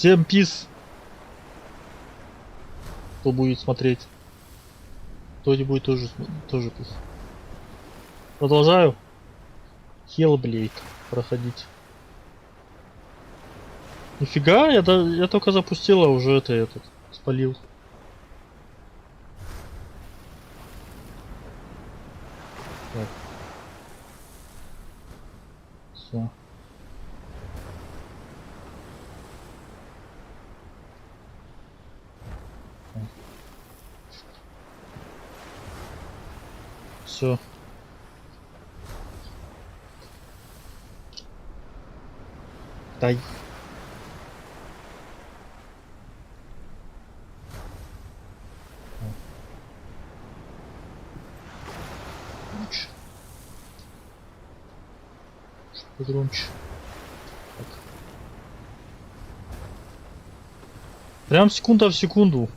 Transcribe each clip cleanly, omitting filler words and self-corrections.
Всем пис. Кто будет смотреть. Кто не будет тоже пис. Продолжаю. HELLBLADE проходить. Нифига, я только запустила, уже этот спалил. Так. Все. Все. Дай. Громче. Погромче. Так. Прям секунда в секунду.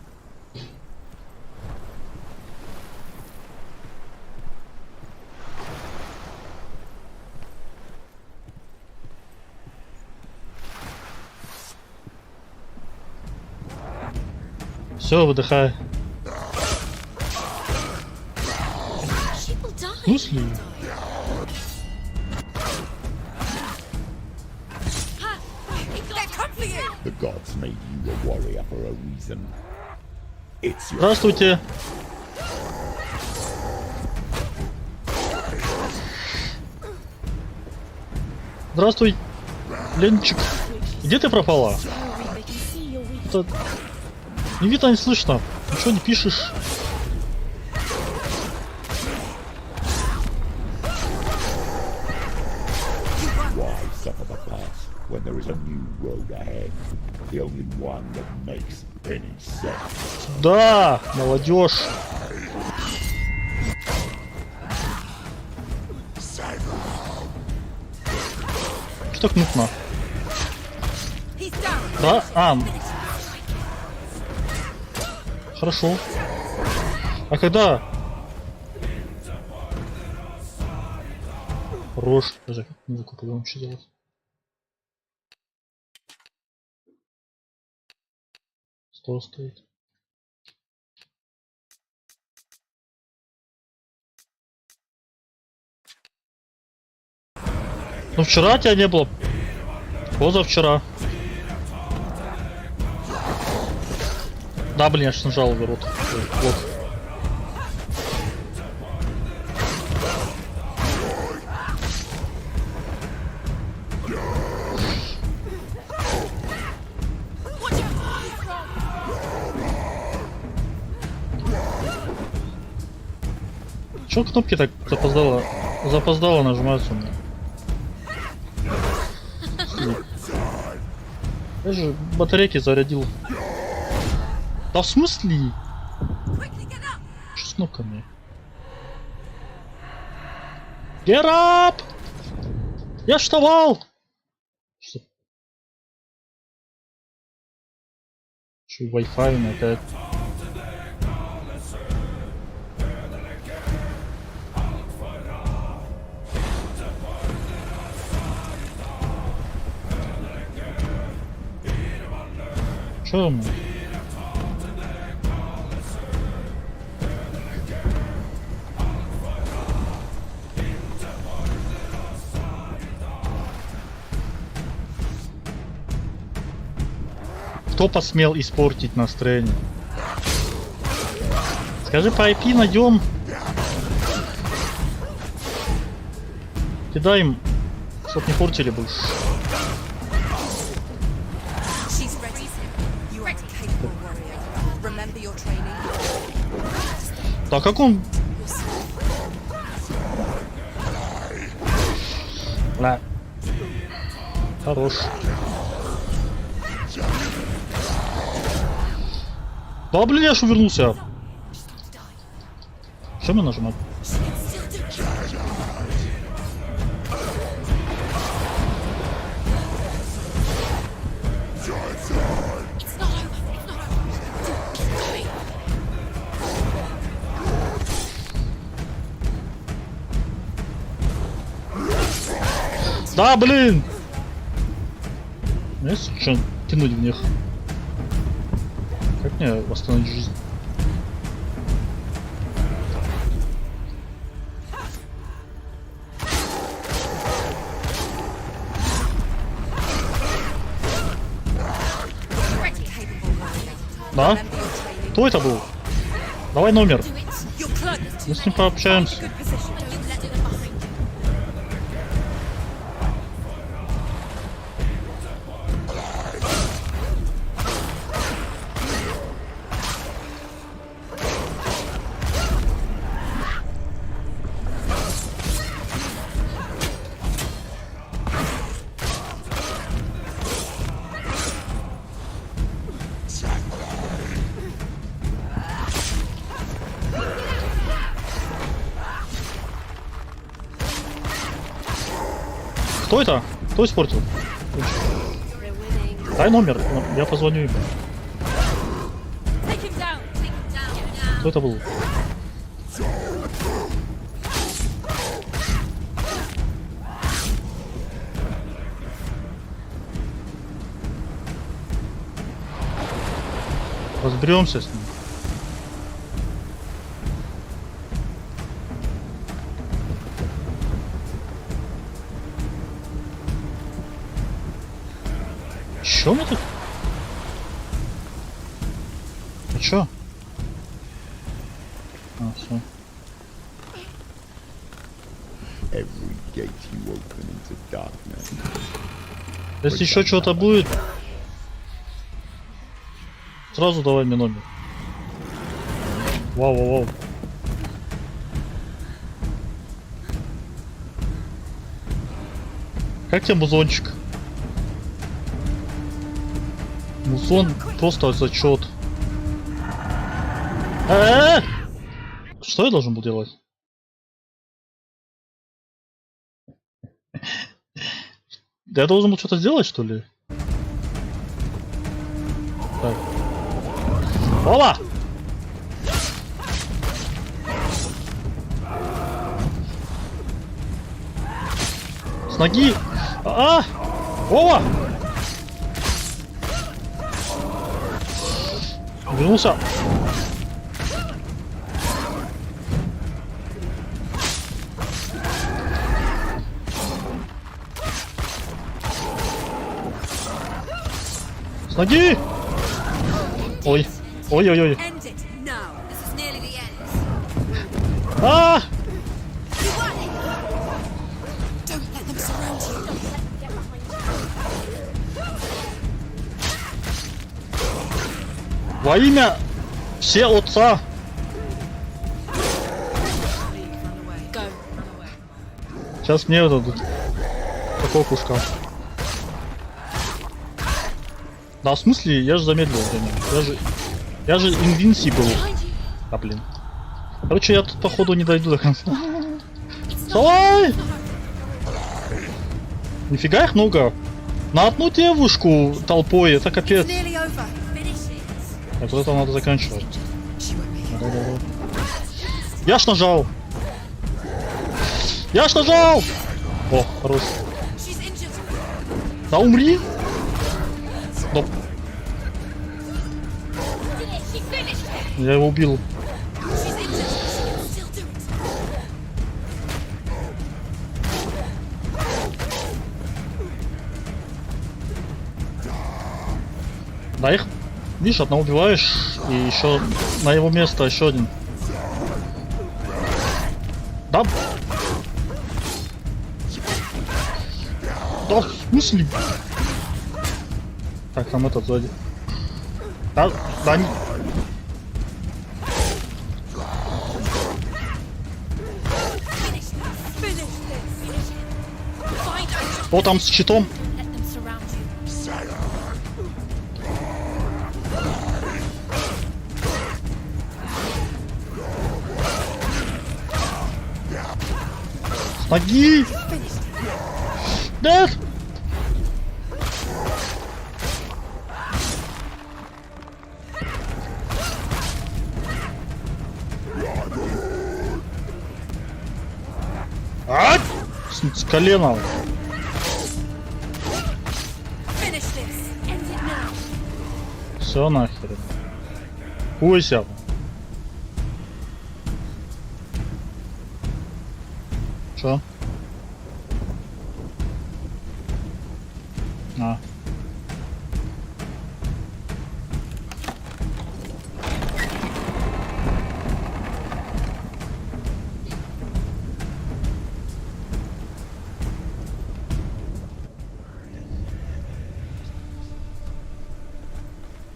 Все, выдыхай. В смысле? Здравствуйте. Здравствуй, Ленчик. Где ты пропала? Это... Не видно, не слышно. Ничего не пишешь. Да, молодежь. Что так нудно? Да, хорошо. А когда? Хорош. Даже музыку погромче делать. Стол стоит. Ну вчера тебя не было. Позавчера. Да, блин, я ж нажал в рот. Вот. Чё кнопки так запоздало нажимаются у меня? Я же батарейки зарядил. Да в смысле? Что с кнопками? Get up! Я вставал! Что? Что, Wi-Fi опять? Что мы? Кто посмел испортить настроение? Скажи, по IP найдем. Кидай им, чтоб не портили больше. Да как он? Ла. Хорош. Да блин, я ж увернулся. Что мне нажимать? Да, блин! Есть что? тянуть в них. Как мне восстановить жизнь? Да? Кто это был? Давай номер. Мы с ним пообщаемся. Кто это? Кто испортил? Дай номер, я позвоню ему. Кто это был? Разберемся с ним. Чё мы тут? А чё? А, всё. Если еще что-то будет, сразу давай мне номер. Вау, вау, вау. Как тебе музончик? Музон просто зачет. Что я должен был делать? Я должен был что-то сделать, что ли? Так. Ола! С ноги! Ола! Вернулся! С ноги! Ой! Ой-ой-ой! А! Во имя все отца! Сейчас мне вот этот такой кушка. Да, в смысле, я же замедлил время. Я же invincible. А, блин. Короче, я тут походу не дойду до конца. Давай! Нифига их много. На одну девушку толпой, это капец. Вот это надо заканчивать. Я ж нажал! Я ж нажал! О, хорош. Да умри! Стоп. Я его убил. Да их, видишь, одного убиваешь, и еще на его место еще один. Да. Да, в смысле? Так, там этот сзади. Да, да не... О, там с щитом. С ноги! Нет! А! С колена. Все нахер. Хуйся. Чё? А.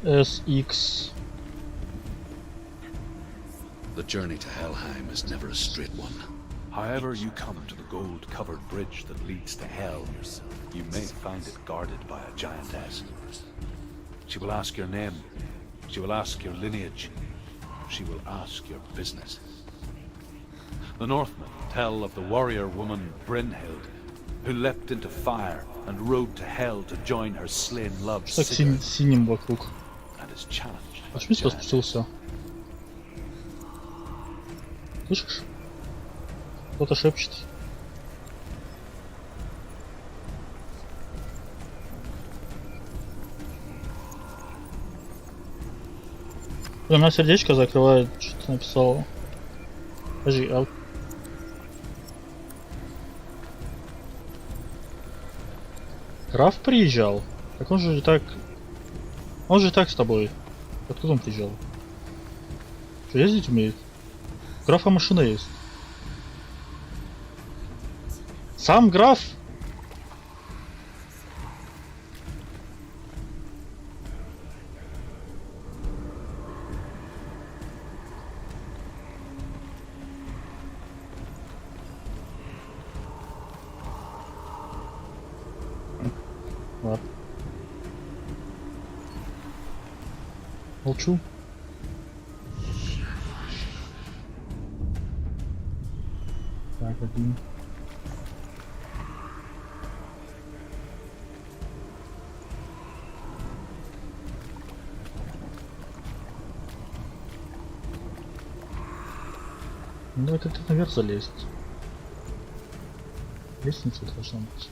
SX. The journey to Helheim is never a straight one. However you come to the gold-covered bridge that leads to Hell, you may find it guarded by a giantess. She will ask your name, she will ask your lineage, she will ask your business. The Northmen tell of the warrior woman Brynhild, who leapt into fire and rode to Hell to join her slain love Так синим вокруг. and is challenged. Почему сюда спустился? Слышишь? Кто-то шепчет. У меня сердечко закрывает, что-то написал. Подожди, а... Граф приезжал? Так он же и так... Он же и так с тобой. Откуда он приезжал? Что, ездить умеет? У графа машина есть. Сам граф? Ладно. Молчу. Так, один. Ну давай как-то наверх залезть. Лестница должна быть.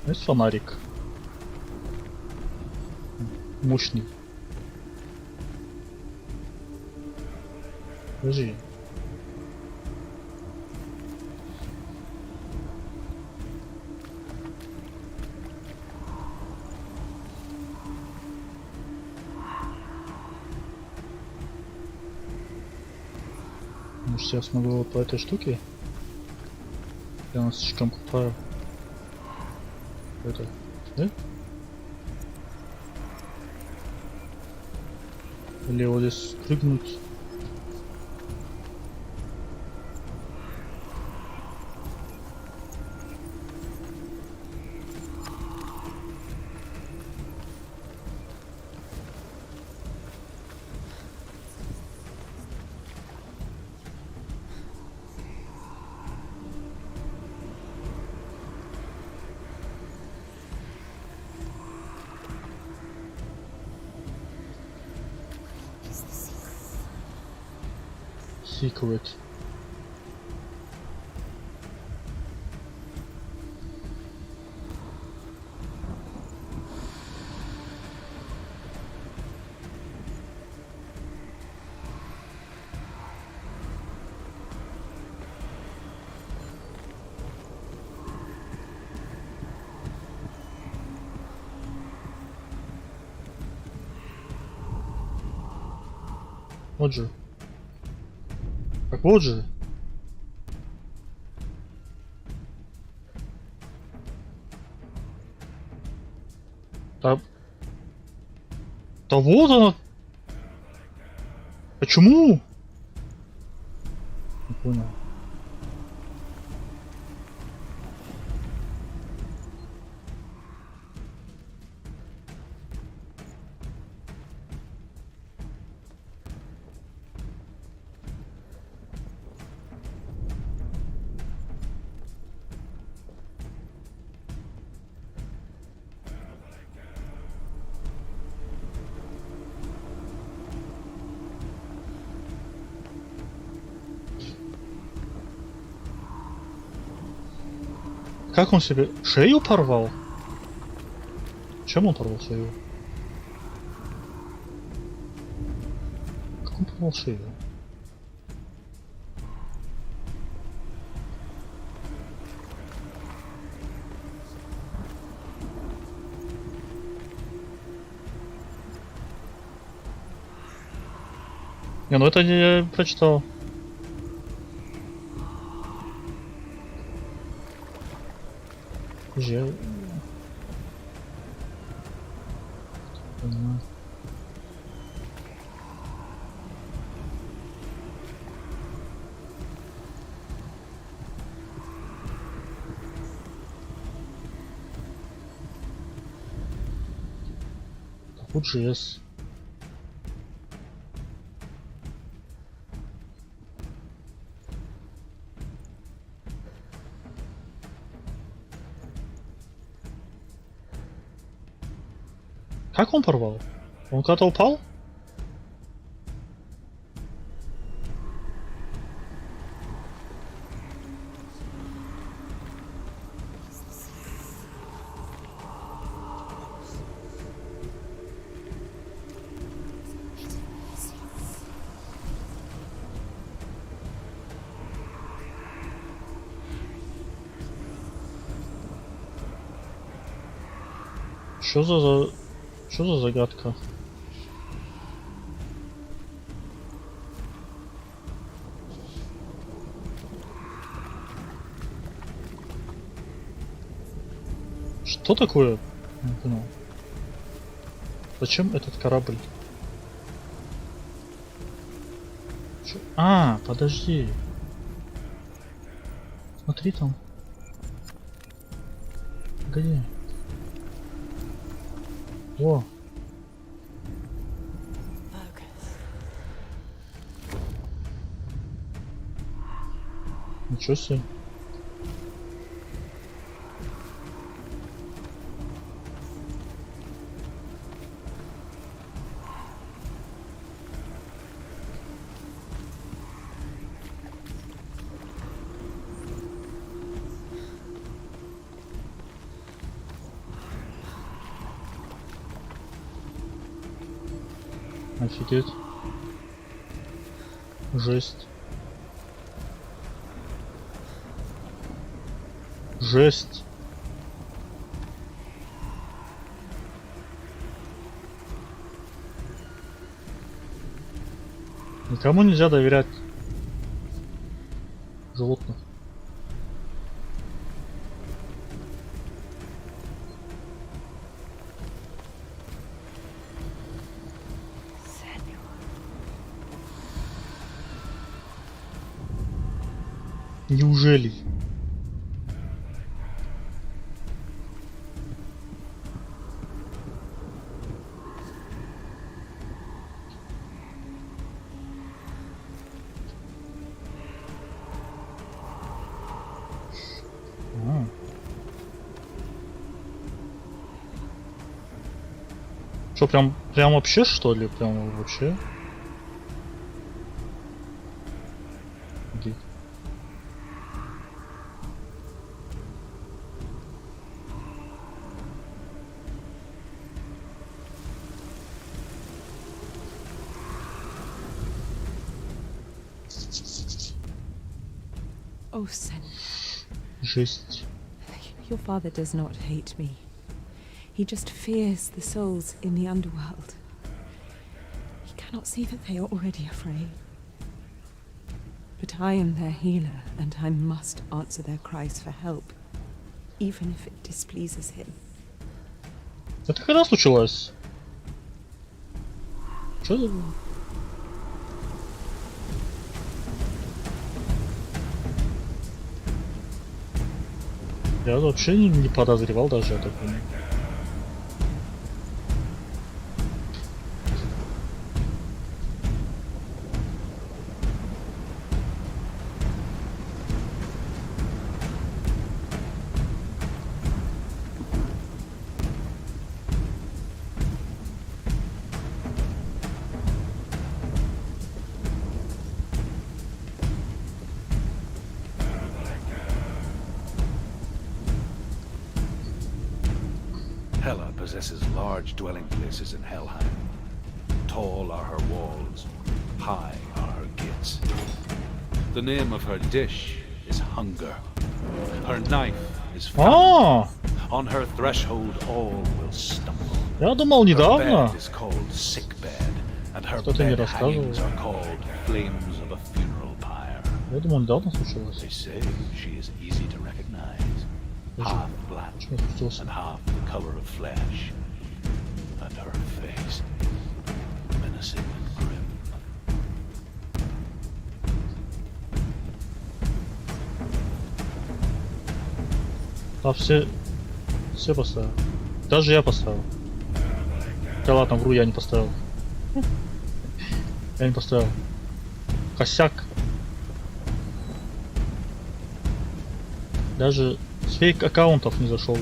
Есть фонарик. Мощный. Подожди. Может, я смогу вот по этой штуке? Я нас слишком крутая. Это, да? Или вот здесь прыгнуть? Secret. Вот же. Так вот же. Да вот она. Почему? Не понял. Как он себе шею порвал? Чем он порвал шею? Как он порвал шею? Не, ну это я прочитал. Я... Понимаю. Вот же yes. Как он порвал? Он куда-то упал? Что за загадка? Что такое? Не понял. Зачем этот корабль? Чё? А, подожди. Смотри там. Где? О. Ничего себе. Офигеть. Жесть. Жесть. Никому нельзя доверять животных. Неужели? Что, прям вообще, что ли? Прям вообще? Иди. Oh, Sen. Жесть. Your father does not hate me. He just fears the souls in the underworld. He cannot see that they are already afraid. But I am their healer, and I must answer their cries for help, even if it displeases him. Это когда случилось? Что за... Я вообще не подозревал даже о таком. Hela possesses large dwelling places in Helheim. Tall are her walls, high are her gates. The name of her dish is hunger. Her knife is famine. А, On her threshold all will stumble. я думал Her недавно. bed is called sick bed, and her Кто-то мне bed hangings рассказывал. are called flames of a funeral pyre. Я думал недавно случилось. They say she is easy to recognize. Half black Почему я спустился? and half the color of flesh. And her face, menacing and grim. А все поставил. Даже я поставил. Да ладно, вру, я не поставил. Я не поставил. Косяк. Даже с фейк аккаунтов не зашел.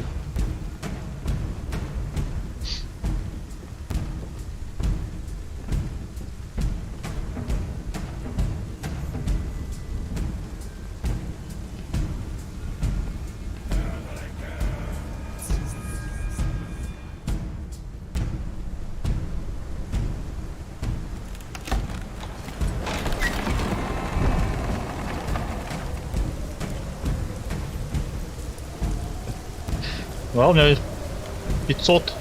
Да, у меня 500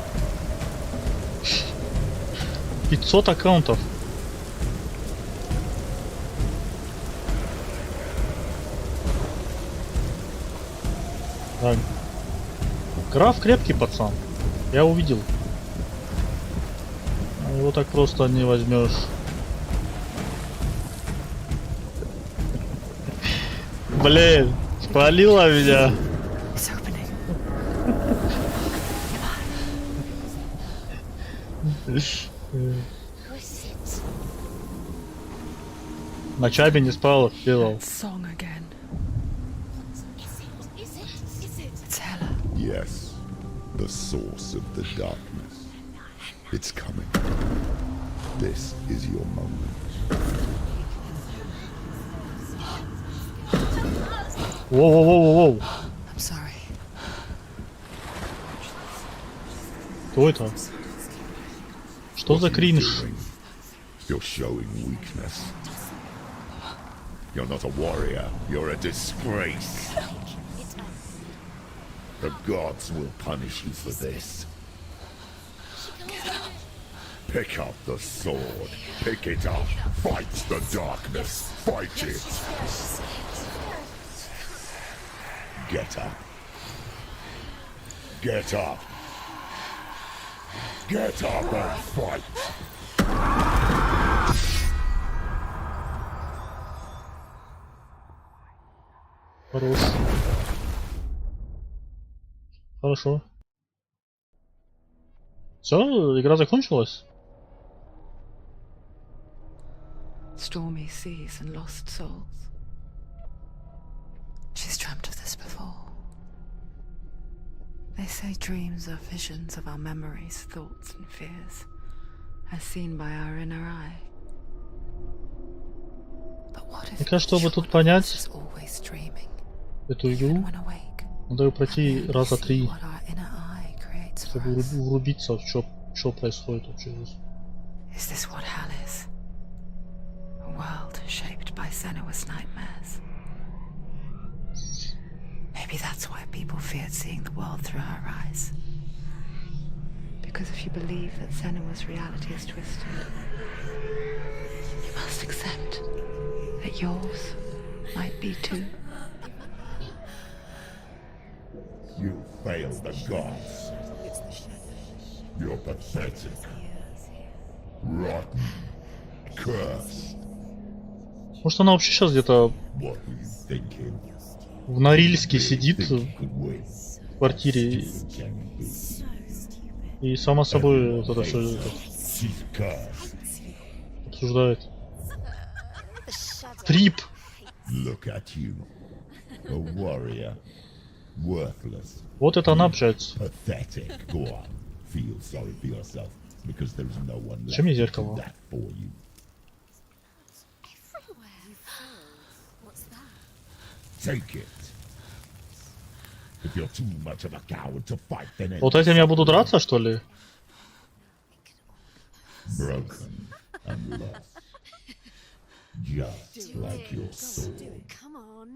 аккаунтов. Да. Граф крепкий пацан. Я увидел. Его так просто не возьмешь. Блин, спалила меня. It's opening. Ночами не спал, делал. Song again. It's Hela. Yes, the source of the darkness. It's coming. This is your moment. Воу-воу-воу-воу. I'm sorry. Кто это? Что за кринж? You're showing weakness. You're not a warrior. You're a disgrace. The gods will punish you for this. Pick up the sword. Pick it up. Fight the darkness. Fight it. Get up. Get up. Get up and fight. Хорош. Хорошо. Все, игра закончилась? Stormy seas and lost souls. She's dreamt of this before. They say dreams are visions of our memories, thoughts and fears, as seen by our inner eye. But what if Мне кажется, чтобы тут each one of us понять is always dreaming, эту even игру, when awake? надо ее пройти раза 3, What our inner eye creates for чтобы us. врубиться, что происходит вообще здесь. Is this what hell is? A world shaped by Senua's nightmares. Maybe that's why people feared seeing the world through her eyes. Because if you believe that Senua's reality is twisted, you must accept that yours might be too. You failed the gods. You're pathetic. Rotten. Cursed. Может, она вообще сейчас где-то What were you thinking? в Норильске сидит Think you в could win? квартире Can be. и сама собой вот это все She's cursed. обсуждает. Трип. Look at you. A warrior. Worthless. Вот это она общается. Pathetic. Go on. Feel sorry for yourself. Because there's no one left Зачем мне to зеркало? do that for you. Take it. If you're too much of a coward to fight, then Вот этим я буду драться, что ли? broken and lost. Just like your soul. Come on.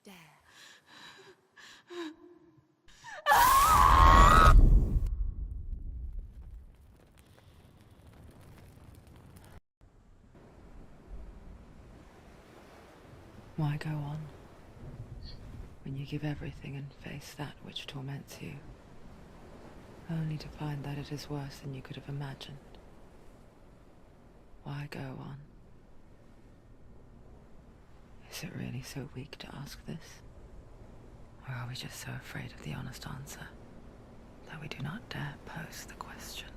There. Why go on when you give everything and face that which torments you, only to find that it is worse than you could have imagined? Why go on? Is it really so weak to ask this? Or are we just so afraid of the honest answer that we do not dare pose the question?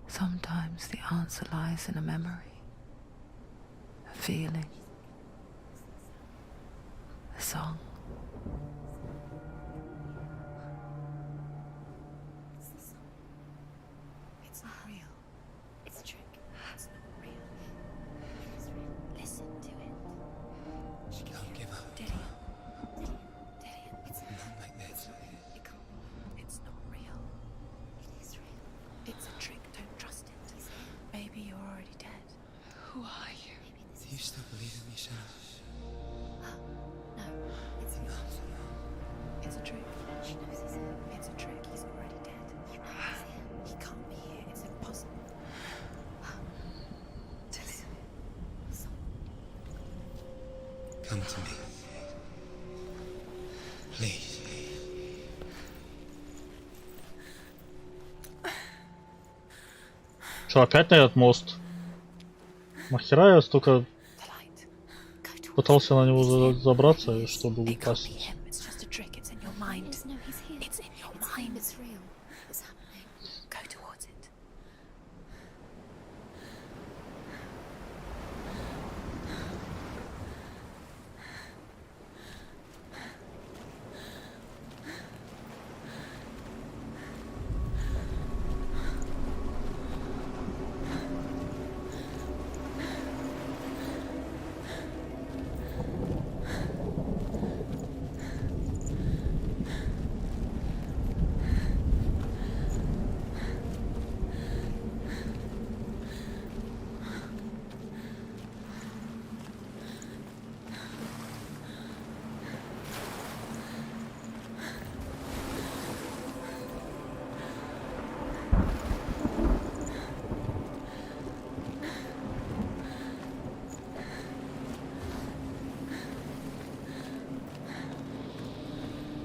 Sometimes the answer lies in a memory, a feeling, a song. It's not real. It's a trick. It's not real. It is real. Listen to it. She can't give up. Dillian. It's not like this. It can't. It's not real. It is real. It's a trick. Don't trust it. Maybe you're already dead. Who are you? Do you still believe in me, Senua? No. It's real. It's a trick. She knows he's here. It's a trick. He's already dead. He knows he's here. He can't be here. It's impossible. Dillian. Come to me. Please. Что, опять на этот мост? Нахера я столько The light. Go towards пытался на него забраться, чтобы It can't be упасть? him. It's just a trick. It's in your mind. No, he's here. It's in your mind. It's real. It's happening. Go towards it.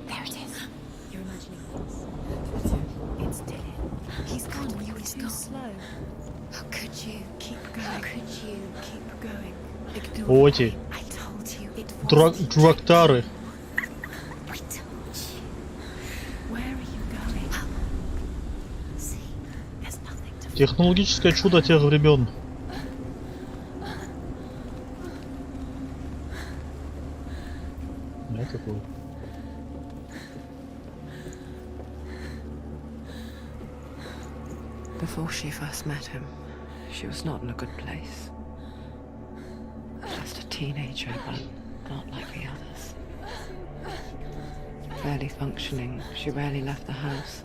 There it is. You're imagining this. It's Dillian. He's gone. You were too slow. How could you? Keep going. How could you? Keep going. Ignore Оти, me. I told you it was Дурактары. I told you. Where are you going? See, there's nothing to Технологическое чудо тех времен. Я такой. Before she first met him, she was not in a good place. Just a teenager, but not like the others. Barely functioning, she rarely left the house.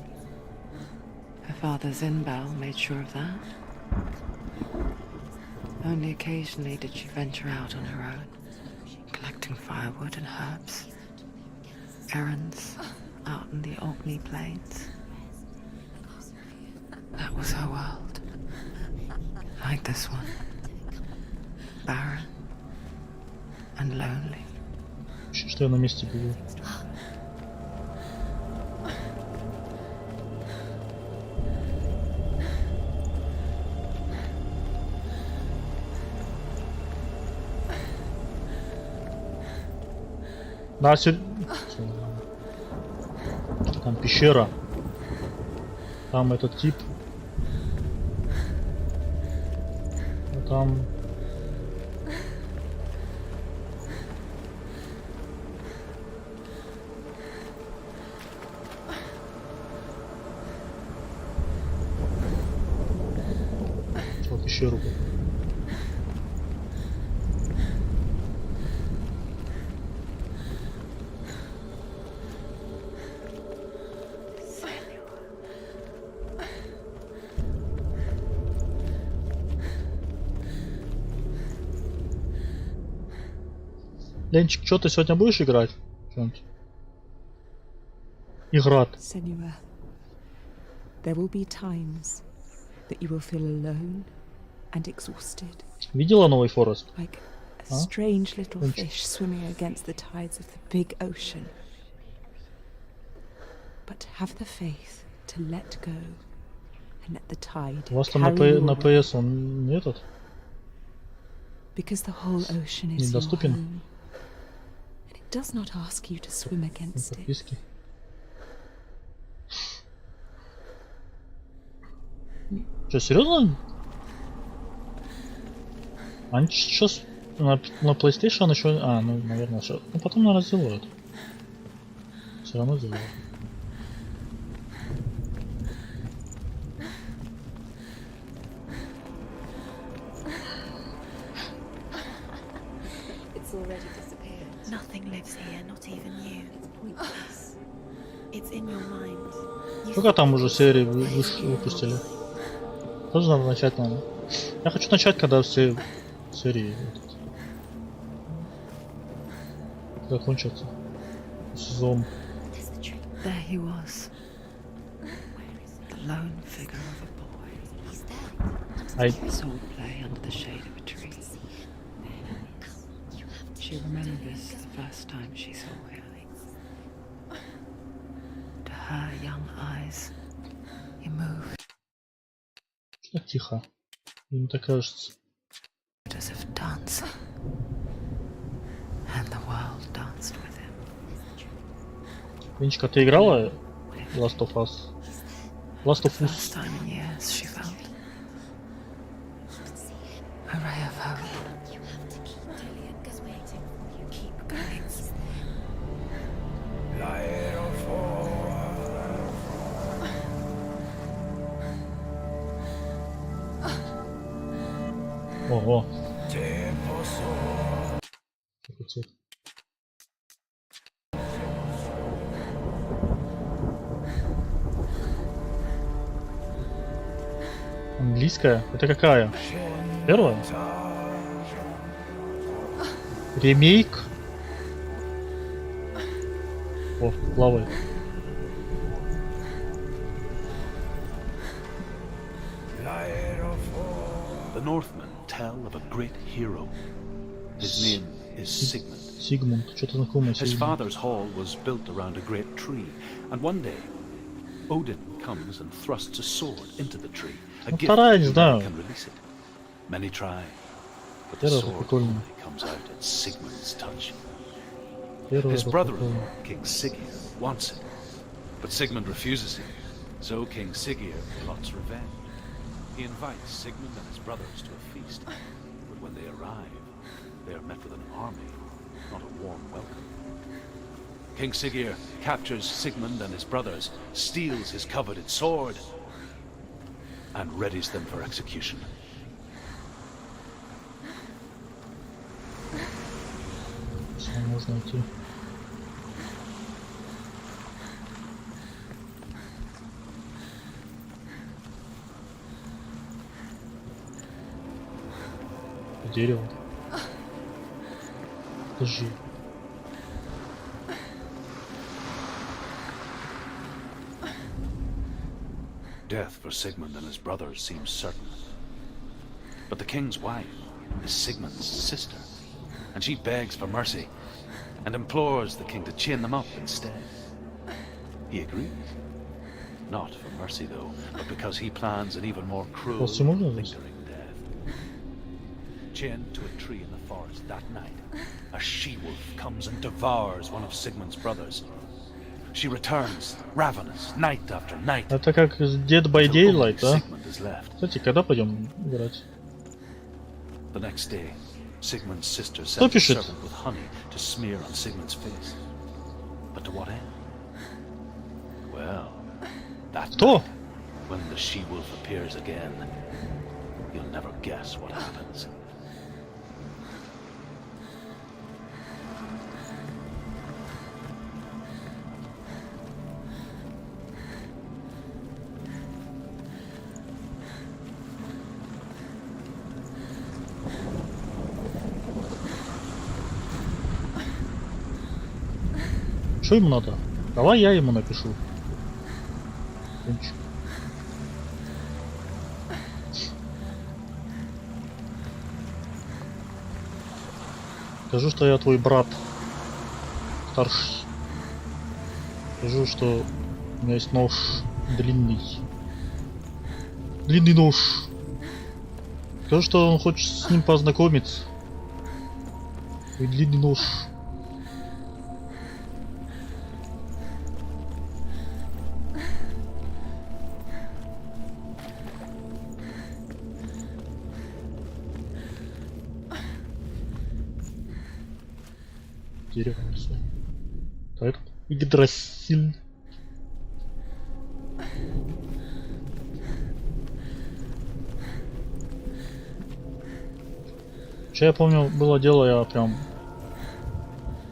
Her father Zinbal made sure of that. Only occasionally did she venture out on her own, collecting firewood and herbs. Errands out in the Orkney Plains. That was her world. Like this one. Barren and lonely. Ощущение, что я на месте был. Да, там пещера. Там этот тип. А там... Что, пещеру? Ленчик, что ты сегодня будешь играть? Что-нибудь? Играть. Senua, there will be times that you will feel alone and exhausted, Видела новый Форест? like a Huh? strange little Don't- fish swimming against the tides of the big ocean. But have the faith to let go and let the tide У вас там на, carry you на away, PS он не этот? because the whole ocean is your Недоступен? home, and it does not ask you to swim На against it. подписке. Что, серьезно? Они сейчас на PlayStation еще... А, ну, наверное, сейчас... Ну, потом, наверное, сделают. Все равно сделают. It's already disappeared. Nothing lives here, not even you. It's pointless. It's in your mind. Сколько там уже серий выпустили? Тоже надо начать, надо. Я хочу начать, когда все серии закончатся. Сезон. There he was, the lone figure of a boy. Ай, He saw play under the shade of a tree. She remembers the first time she saw him. To her young eyes, he moved что тихо. Мне так кажется. as if dancing, and the world danced with him. Венчика, ты играла Last of Us? Last of First Us. time in years she felt a ray of hope. You have to keep Dillian is waiting for you. Keep going. Ого. Какой цвет? Английская? Это какая? Первая? Ремейк? О, плавает. The Northmen tell of a great hero. His name is Sigmund. Сигмунд. Что-то знакомое. His Сигмунд. father's hall was built around a great tree, and one day Odin comes and thrusts a sword into the tree. A Ну, gift вторая, не no знаю. one can release it. Many try, but the Первая sword прикольная. only comes out at Sigmund's touch. Первая His это brother-in-law, прикольно. King Siggeir, wants it, but Sigmund refuses it. So King Siggeir plots revenge. He invites Sigmund and his brothers to a feast, but when they arrive, they are met with an army, not a warm welcome. King Siggeir captures Sigmund and his brothers, steals his coveted sword, and readies them for execution. Всё, можно идти. Дерево. Подожди. Death for Sigmund and his brothers seems certain. But the king's wife is Sigmund's sister, and she begs for mercy and implores the king to chain them up instead. He agrees. Not for mercy, though, but because he plans an even more cruel, После можно lingering здесь? death. Chained to a tree in the forest that night, a she-wolf comes and devours one of Sigmund's brothers. She returns, ravenous, night after night. Это как Dead by till only Daylight, да? Sigmund is left. Кстати, когда пойдем играть? The next day, Sigmund's sister Кто sent a пишет? servant with honey to smear on Sigmund's face. But to what end? Well, that Кто? night, when the she-wolf appears again, you'll never guess what happens. Что ему надо? Давай я ему напишу. Скажу, что я твой брат. Старший. Скажу, что у меня есть нож длинный. Длинный нож. Скажу, что он хочет с ним познакомиться. И длинный нож. Дерево все. Так, Игдрасиль. Че я помню, было дело, я прям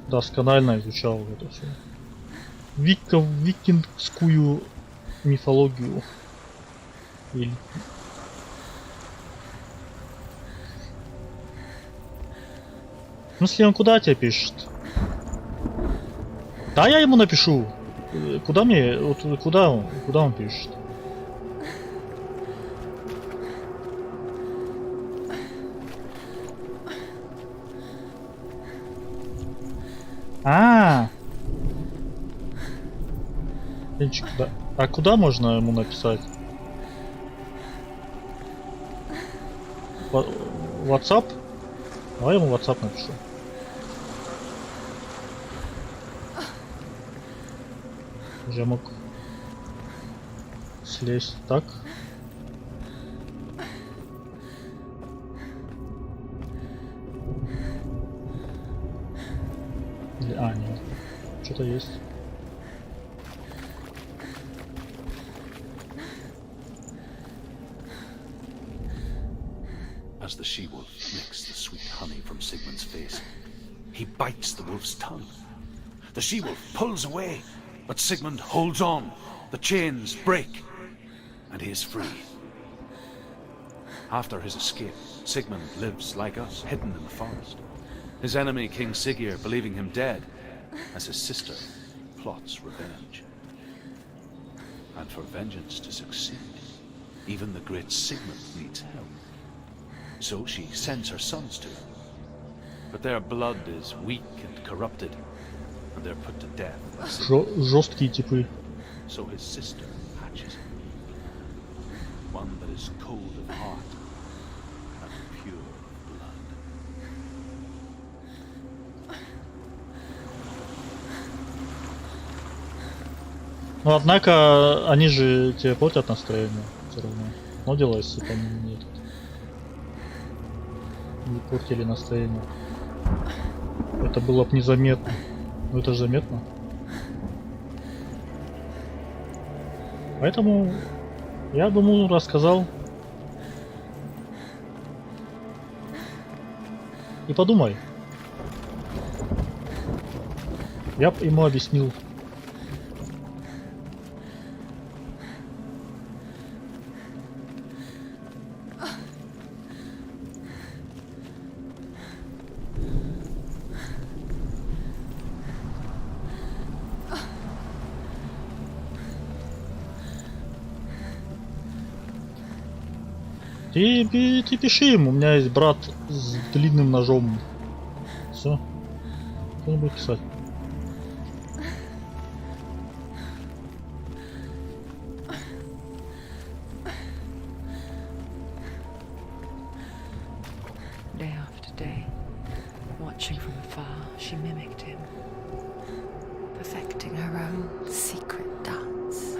досконально изучал это все. Викингскую мифологию. Или... В смысле, он куда тебе пишет? Да, я ему напишу. Куда мне? Вот, куда он пишет? Да. А куда можно ему написать? WhatsApp? Давай ему WhatsApp напишу. Я мог слезть так. Или... А, нет. Что-то есть. As the she-wolf licks the sweet honey from Sigmund's face, he bites the wolf's tongue. The she-wolf pulls away, but Sigmund holds on. The chains break, and he is free. After his escape, Sigmund lives like us, hidden in the forest. His enemy, King Siggeir, believing him dead, as his sister plots revenge. And for vengeance to succeed, even the great Sigmund needs help. So she sends her sons to him. But their blood is weak and corrupted, and they're put to death by Sigmund. Жесткие типы. So his sister hatches him. One that is cold of heart and pure of blood. Ну, однако, они же тебе портят настроение все равно. Ну, дело, если бы они не портили настроение. Это было бы незаметно. Ну, это же заметно. Поэтому я бы ему рассказал. И подумай. Я бы ему объяснил. Ты пиши ему, у меня есть брат с длинным ножом. Все. Что он будет писать? Day after day, watching from afar, she mimicked him, perfecting her own secret dance.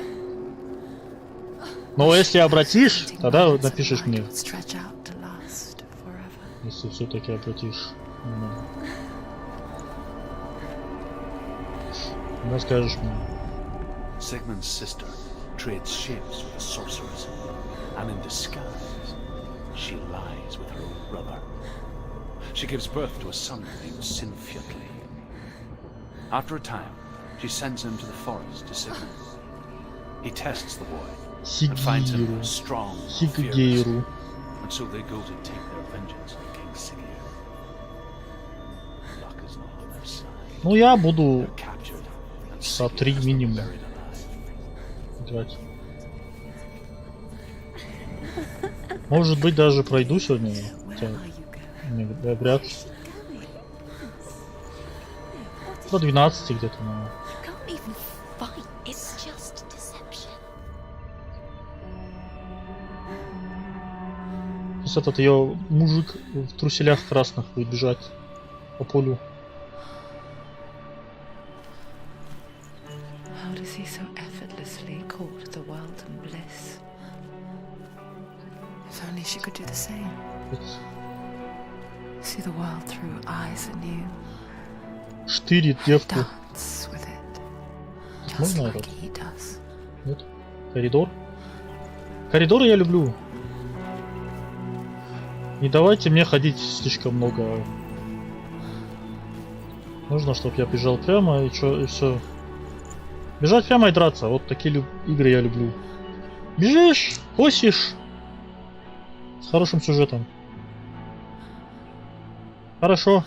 Но если обратишь, тогда напишешь мне. Stretch out to last forever. Если все-таки обратишь. Тогда скажешь мне. Sigmund's sister trades shapes with the sorcerers, and in disguise, she lies with her own brother. She gives birth to a son named Sinfjotli. After a time, she sends him to the forest to Sigmund. He tests the boy and finds him strong and fearless, and so they go to take their vengeance on King Siggeir. Luck is not on their side. Ну я буду They're captured Часа 3 минимум играть. Может быть, даже пройду сегодня. Хотя, вряд ли. До 12 где-то, наверное. Сейчас этот ее мужик в труселях красных будет бежать по полю. How does he so effortlessly court the world and bliss? If only she could do the same. See the world through eyes anew. Штырит девку. Dance with it. Just Можно like это? he does. Нет? Коридор? Коридоры я люблю. Не давайте мне ходить слишком много. Нужно, чтобы я бежал прямо и все. Бежать прямо и драться. Вот такие игры я люблю. Бежишь, косишь. С хорошим сюжетом. Хорошо.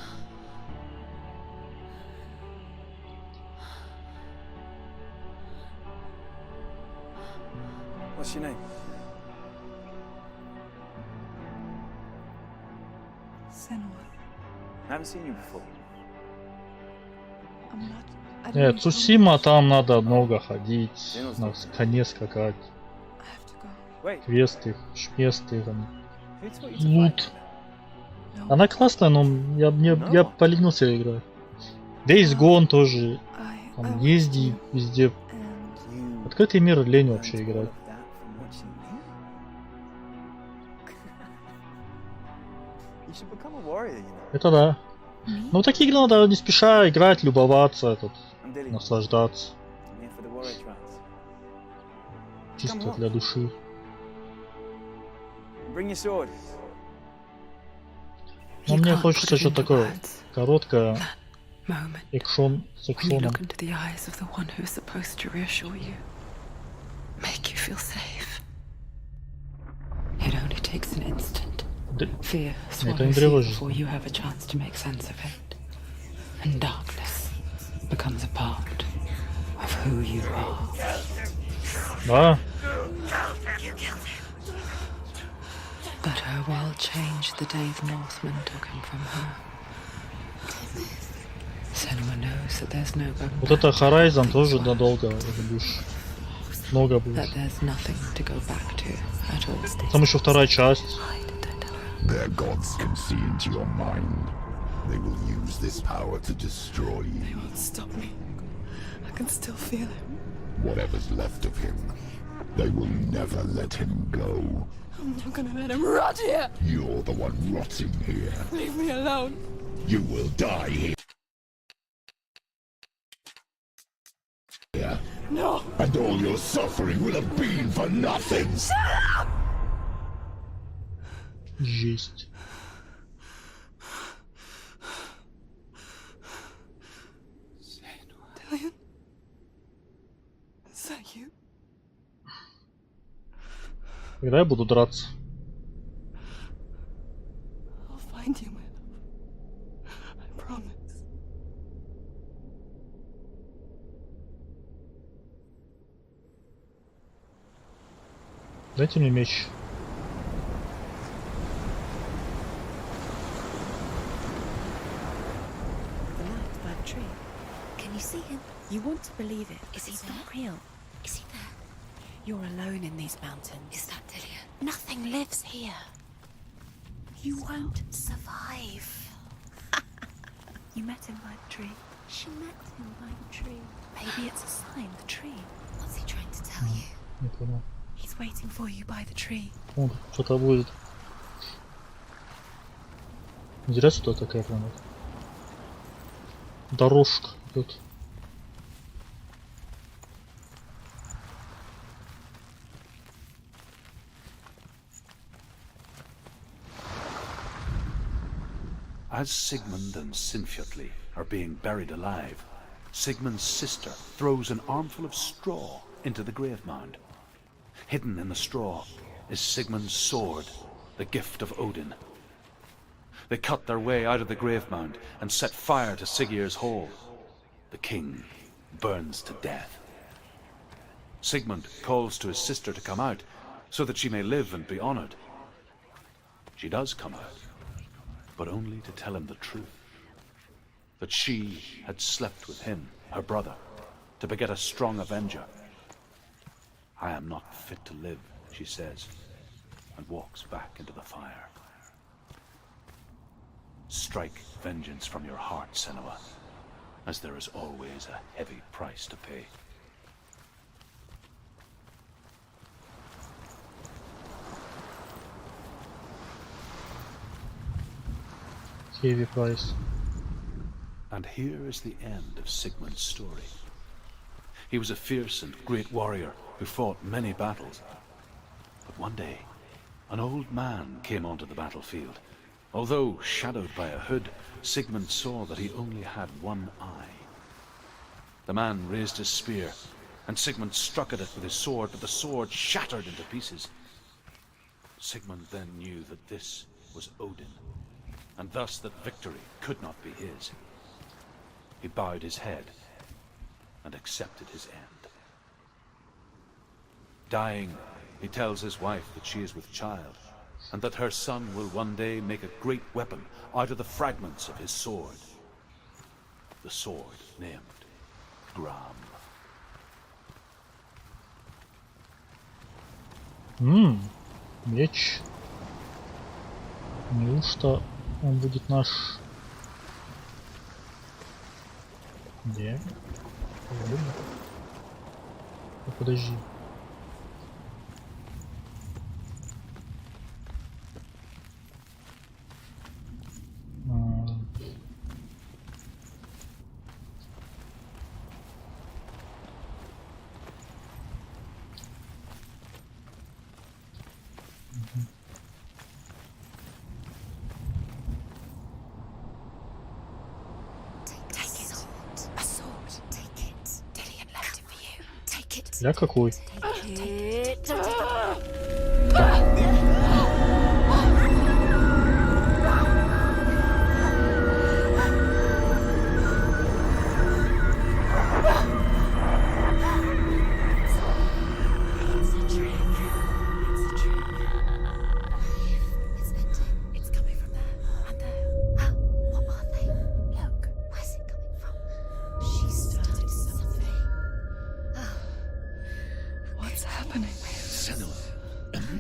What's your name? Senua. I haven't seen you before. I'm not. I don't Нет, need to- Цусима там надо много ходить. На коне скакать. I have to go. Wait, Квесты, шместы, там, who taught you to лут. fight? No, Она классная, но я поленился играть. Days Gone тоже. I Там want езди to, везде. and You Открытый мир лень learned вообще all играть. of that from watching me? You should become a warrior, you know. Это да. me? Но в такие игры надо не спеша играть, любоваться, I'm Dilly. наслаждаться. I'm here for the warrior trials. Чисто для души. Bring your sword. Но You мне can't хочется put it что-то into такое words. короткое, Moment. экшон с When you экшоном. look into the eyes of the one who is supposed to reassure you, make you feel safe. It only takes an instant. Д- Fear Это не swallows you тревожит. before you have a chance to make sense of it. And darkness becomes a part of who you are. Да, But her world changed the day the Northmen took him from her. Senua knows that there's no going вот back, это Horizon тоже надолго будешь. Много that будешь. there's nothing to go back to at all. Там еще вторая часть. Their gods can see into your mind. They will use this power to destroy you. Stop me. I can still feel him. Whatever's left of him, they will never let him go. I'm not gonna let him rot here. You're the one rotting here. Leave me alone. You will die here. No. And all your suffering will have been for nothing. Жесть. Dillian? Is that you? Когда я буду драться? I'll find you, my love. I promise. Дайте мне меч. The light by the tree. Can you see him? You want to believe it. Is he not real? Is he there? You're alone in these mountains. Is that Dillian? Nothing lives here. You won't survive. You met him by the tree. She met him by the tree. Maybe it's a sign, the tree. What's he trying to tell you? Не понял. He's waiting for you by the tree. О, что-то будет. Интересно, что такая прям вот дорожка идет. As Sigmund and Sinfjotli are being buried alive, Sigmund's sister throws an armful of straw into the grave mound. Hidden in the straw is Sigmund's sword, the gift of Odin. They cut their way out of the grave mound and set fire to Siggeir's hole. The king burns to death. Sigmund calls to his sister to come out so that she may live and be honored. She does come out, but only to tell him the truth. That she had slept with him, her brother, to beget a strong avenger. I am not fit to live, she says, and walks back into the fire. Strike vengeance from your heart, Senua, as there is always a heavy price to pay. Heavy price. And here is the end of Sigmund's story. He was a fierce and great warrior who fought many battles. But one day, an old man came onto the battlefield. Although shadowed by a hood, Sigmund saw that he only had one eye. The man raised his spear, and Sigmund struck at it with his sword, but the sword shattered into pieces. Sigmund then knew that this was Odin, and thus that victory could not be his. He bowed his head and accepted his end. Dying, he tells his wife that she is with child, and that her son will one day make a great weapon out of the fragments of his sword. The sword named Gram. Меч. Неужто он будет наш? Где? Подожди. Я какой?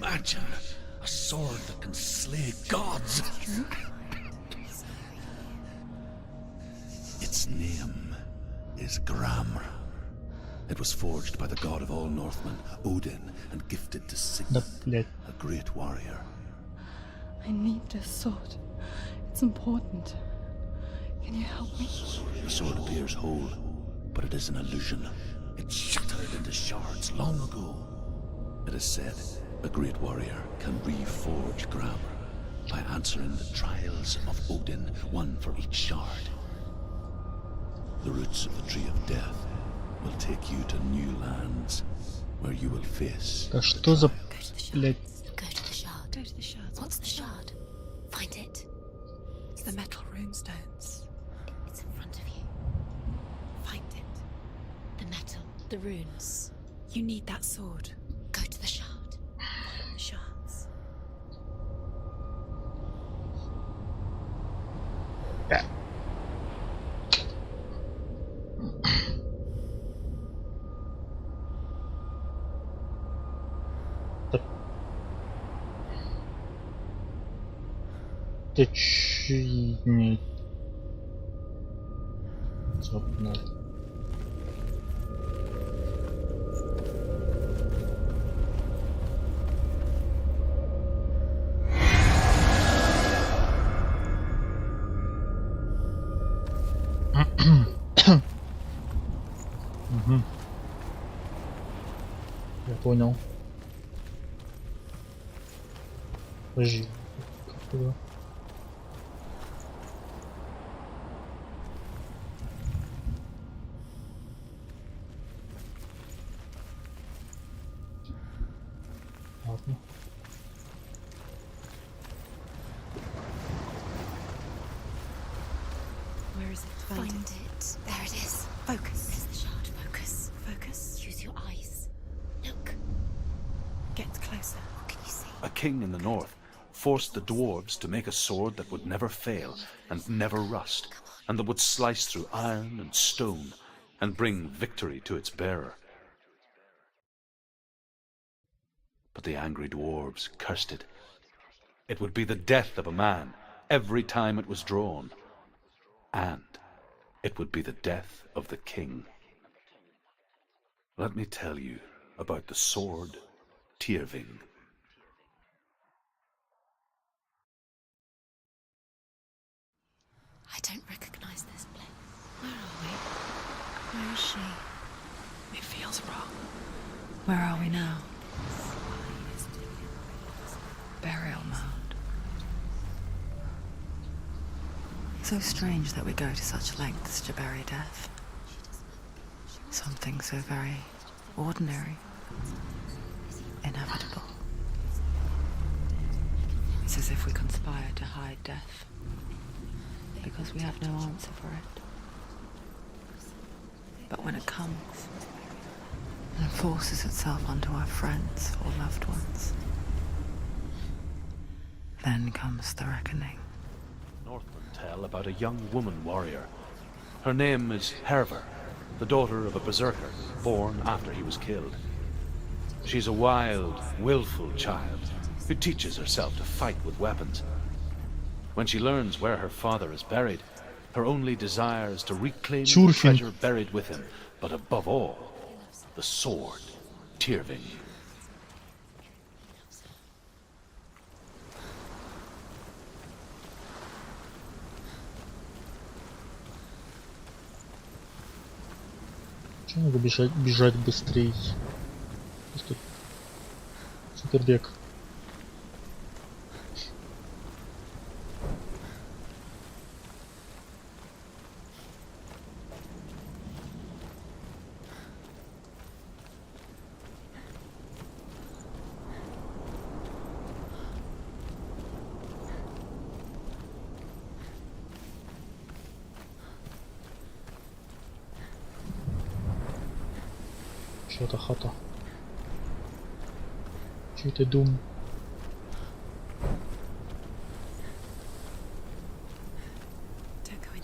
Imagine a sword that can slay gods. Its name is Gram. It was forged by the god of all Northmen, Odin, and gifted to Sigmund, a great warrior. I need this sword. It's important. Can you help me? The sword appears whole, but it is an illusion. It shattered into shards long ago. It is said a great warrior can reforge Gram by answering the trials of Odin, one for each shard. The roots of the Tree of Death will take you to new lands where you will face. Да что за, блядь? Go to the shard. Go to the shards. What's the shard? Find it. It's the metal runestones. It's in front of you. Find it. The metal, the runes. You need that sword. Go to the shard. The shards. Ты чё не запнул? Я понял. Подожди. Как его? Ладно. Where is it? Find it. There it is. Focus. There's the shard. a king in the north, forced the dwarves to make a sword that would never fail and never rust, and that would slice through iron and stone and bring victory to its bearer. But the angry dwarves cursed it. It would be the death of a man every time it was drawn, and it would be the death of the king. Let me tell you about the sword Tyrving. I don't recognize this place. Where are we? Where is she? It feels wrong. Where are we now? Burial mound. So strange that we go to such lengths to bury death. Something so very ordinary, inevitable. It's as if we conspire to hide death, because we have no answer for it. But when it comes, and forces itself onto our friends or loved ones, then comes the reckoning. Northmen tell about a young woman warrior. Her name is Herver, the daughter of a berserker, born after he was killed. She's a wild, willful child who teaches herself to fight with weapons. When she learns where her father is buried, her only desire is to reclaim the treasure buried with him, but above all, the sword Tyrving. Почему надо бежать быстрее? Супербег. Чья-то хата. Чей-то дом. Don't go in.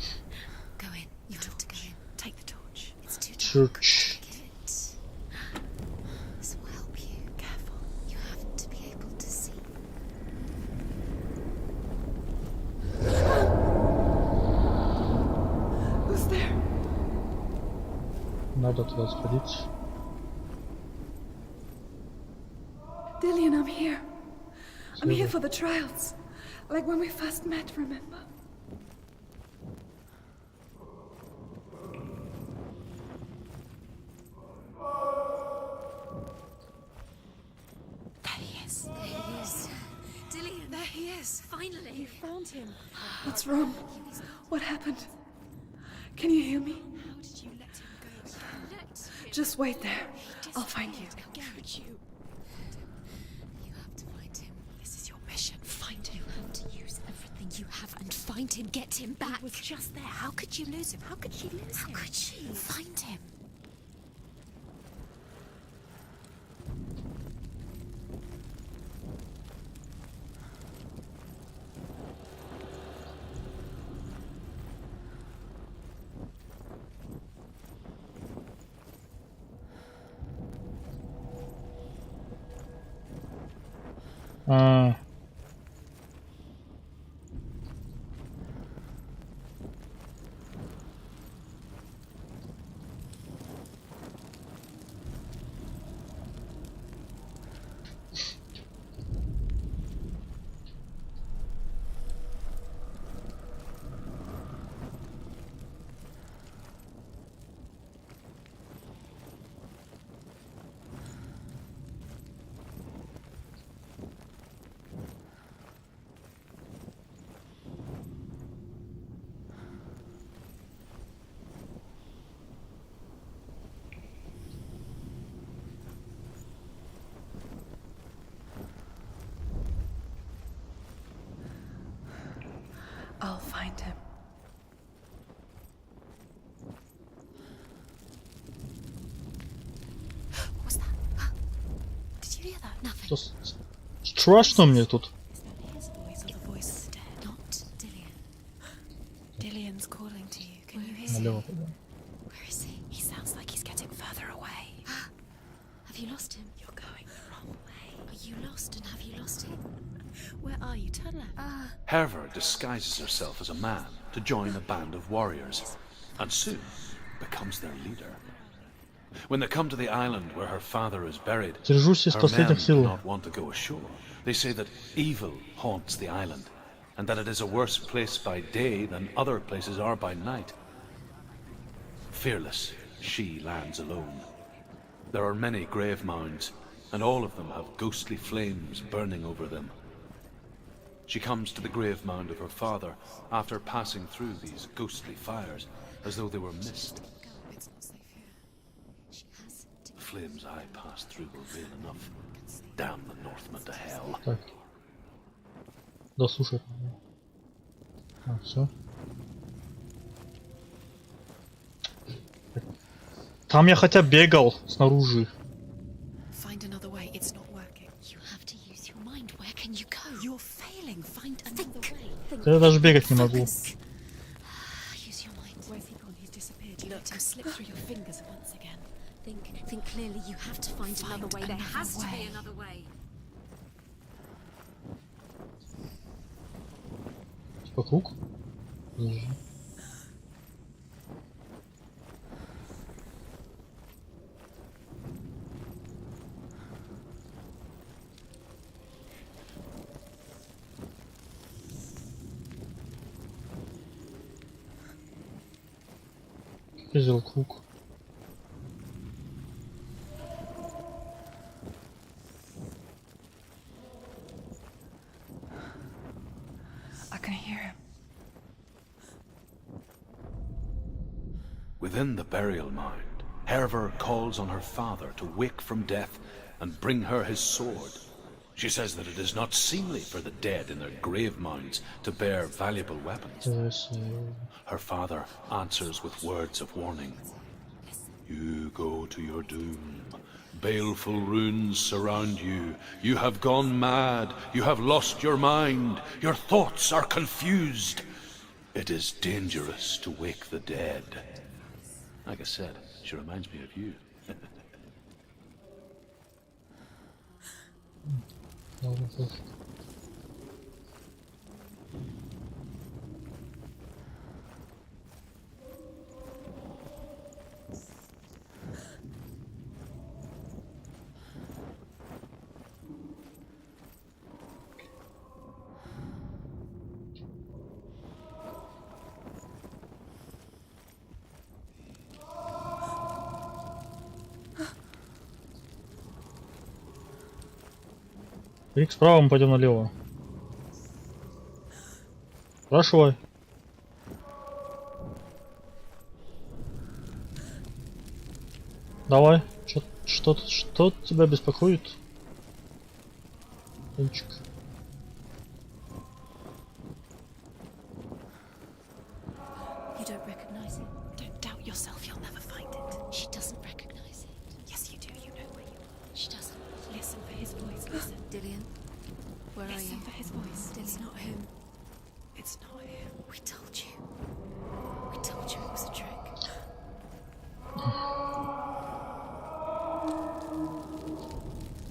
Go in. You have to go in. Take the torch. It's too dark. Church. This will help you. Careful. You have to be able to see. Who's there? Надо туда сходить. Dillian, I'm here. I'm here for the trials. Like when we first met, remember? There he is. There he is. Dillian, there he is. Finally. You found him. What's wrong? What happened? Can you hear me? How did you let him go? Let him. Just wait there. I'll find you. How could you? You have to find him. This is your mission. Find him. You have to use everything you have and find him. Get him back. He was just there. How could you lose him? How could she lose him? How could she? Find him. I'll find him. What was that? Did you hear that? Nothing. Страшно мне тут. His voice or the voice dead? Not Dillian. Dillian's calling to you. Can you hear Налево him? пойдем. Where is he? He sounds like he's getting further away. Have you lost him? You're going the wrong way. Are you lost and have you lost him? Where are you? Turn left. Herver disguises herself as a man to join a band of warriors, and soon becomes their leader. When they come to the island where her father is buried, Держусь из her men последних do сил. not want to go ashore. They say that evil haunts the island, and that it is a worse place by day than other places are by night. Fearless, she lands alone. There are many grave mounds, and all of them have ghostly flames burning over them. She comes to the grave mound of her father after passing through these ghostly fires, as though they were mist. It's not safe here. She has to. The flames I passed through were real enough. Damn the Northmen to hell. Так. Да, слушай. А, все. Там я хотя бы бегал снаружи. Find another way. It's not working. You have to use your mind. Where can you go? You're failing. Find another way. Я даже бегать не могу. Use your mind. Where's he gone? He's disappeared. You let him slip through your fingers once again. Think clearly. You have to find another way. There has to be another way. Типа круг. Подожди. Я сделал круг. I can hear him. Within the burial mound, Herver calls on her father to wake from death and bring her his sword. She says that it is not seemly for the dead in their grave mounds to bear valuable weapons. Her father answers with words of warning. You go to your doom. Baleful runes surround you. You have gone mad. You have lost your mind. Your thoughts are confused. It is dangerous to wake the dead. Like I said, she reminds me of you. Рик, справа, мы пойдем налево. Спрашивай. Давай. Что тебя беспокоит? Кончик. You don't recognize it. Don't doubt yourself. You'll never find it. She doesn't recognize it. Yes, you do. You know where you are. She doesn't. Listen for his voice. Listen. Dillian, where are you? Listen for his voice. It's not him. It's not him. We told you. We told you it was a trick.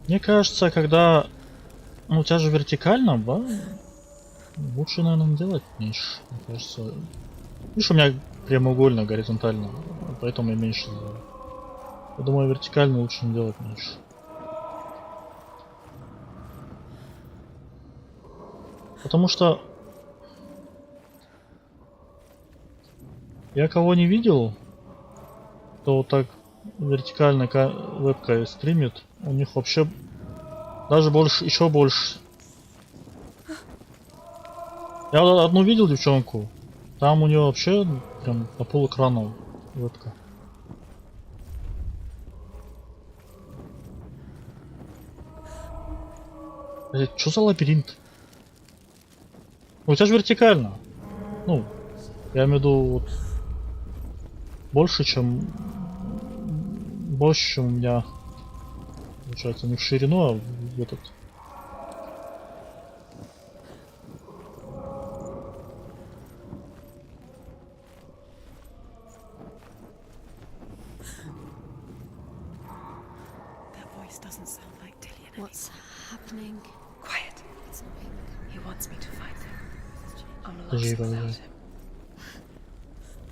Мне кажется, когда... Ну, у тебя же вертикально, да? Лучше, наверное, не делать меньше. Мне кажется... Видишь, у меня прямоугольно, горизонтально. Поэтому я меньше сделаю. Я думаю, вертикально лучше не делать меньше. Потому что... Я кого не видел, то вот так вертикально вебка стримит, у них вообще даже больше, еще больше. Я одну видел девчонку, там у нее вообще прям на пол экрана вебка. Что за лабиринт? У тебя же вертикально. Ну, я имею в виду вот, больше, чем у меня, получается, не в ширину, а в этот. doesn't sound like Dillian. What's happening? Quiet. He wants me to fight him. I'm Подожди, lost without подожди. him.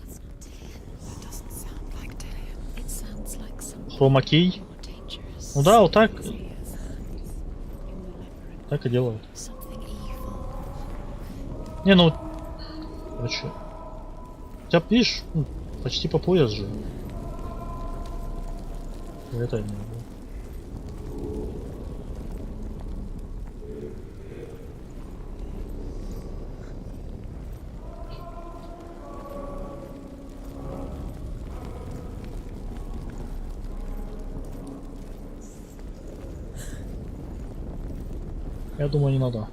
That's not Dillian. That doesn't sound like Dillian. It sounds like something Хромакей. more dangerous. Ну да, вот так. Так и делают. Something evil. Не, ну... Короче... У тебя, видишь, ну, почти по пояс же. Это я не могу. Я думаю, не надо.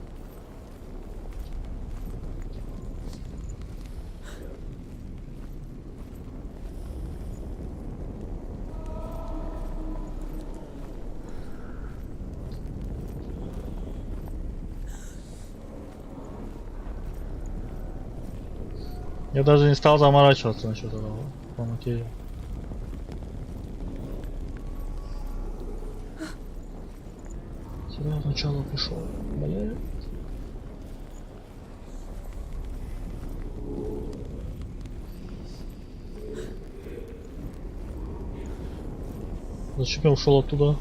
Я даже не стал заморачиваться насчет этого. Окей. Сюда сначала пришел. Блин. Зачем я ушел оттуда?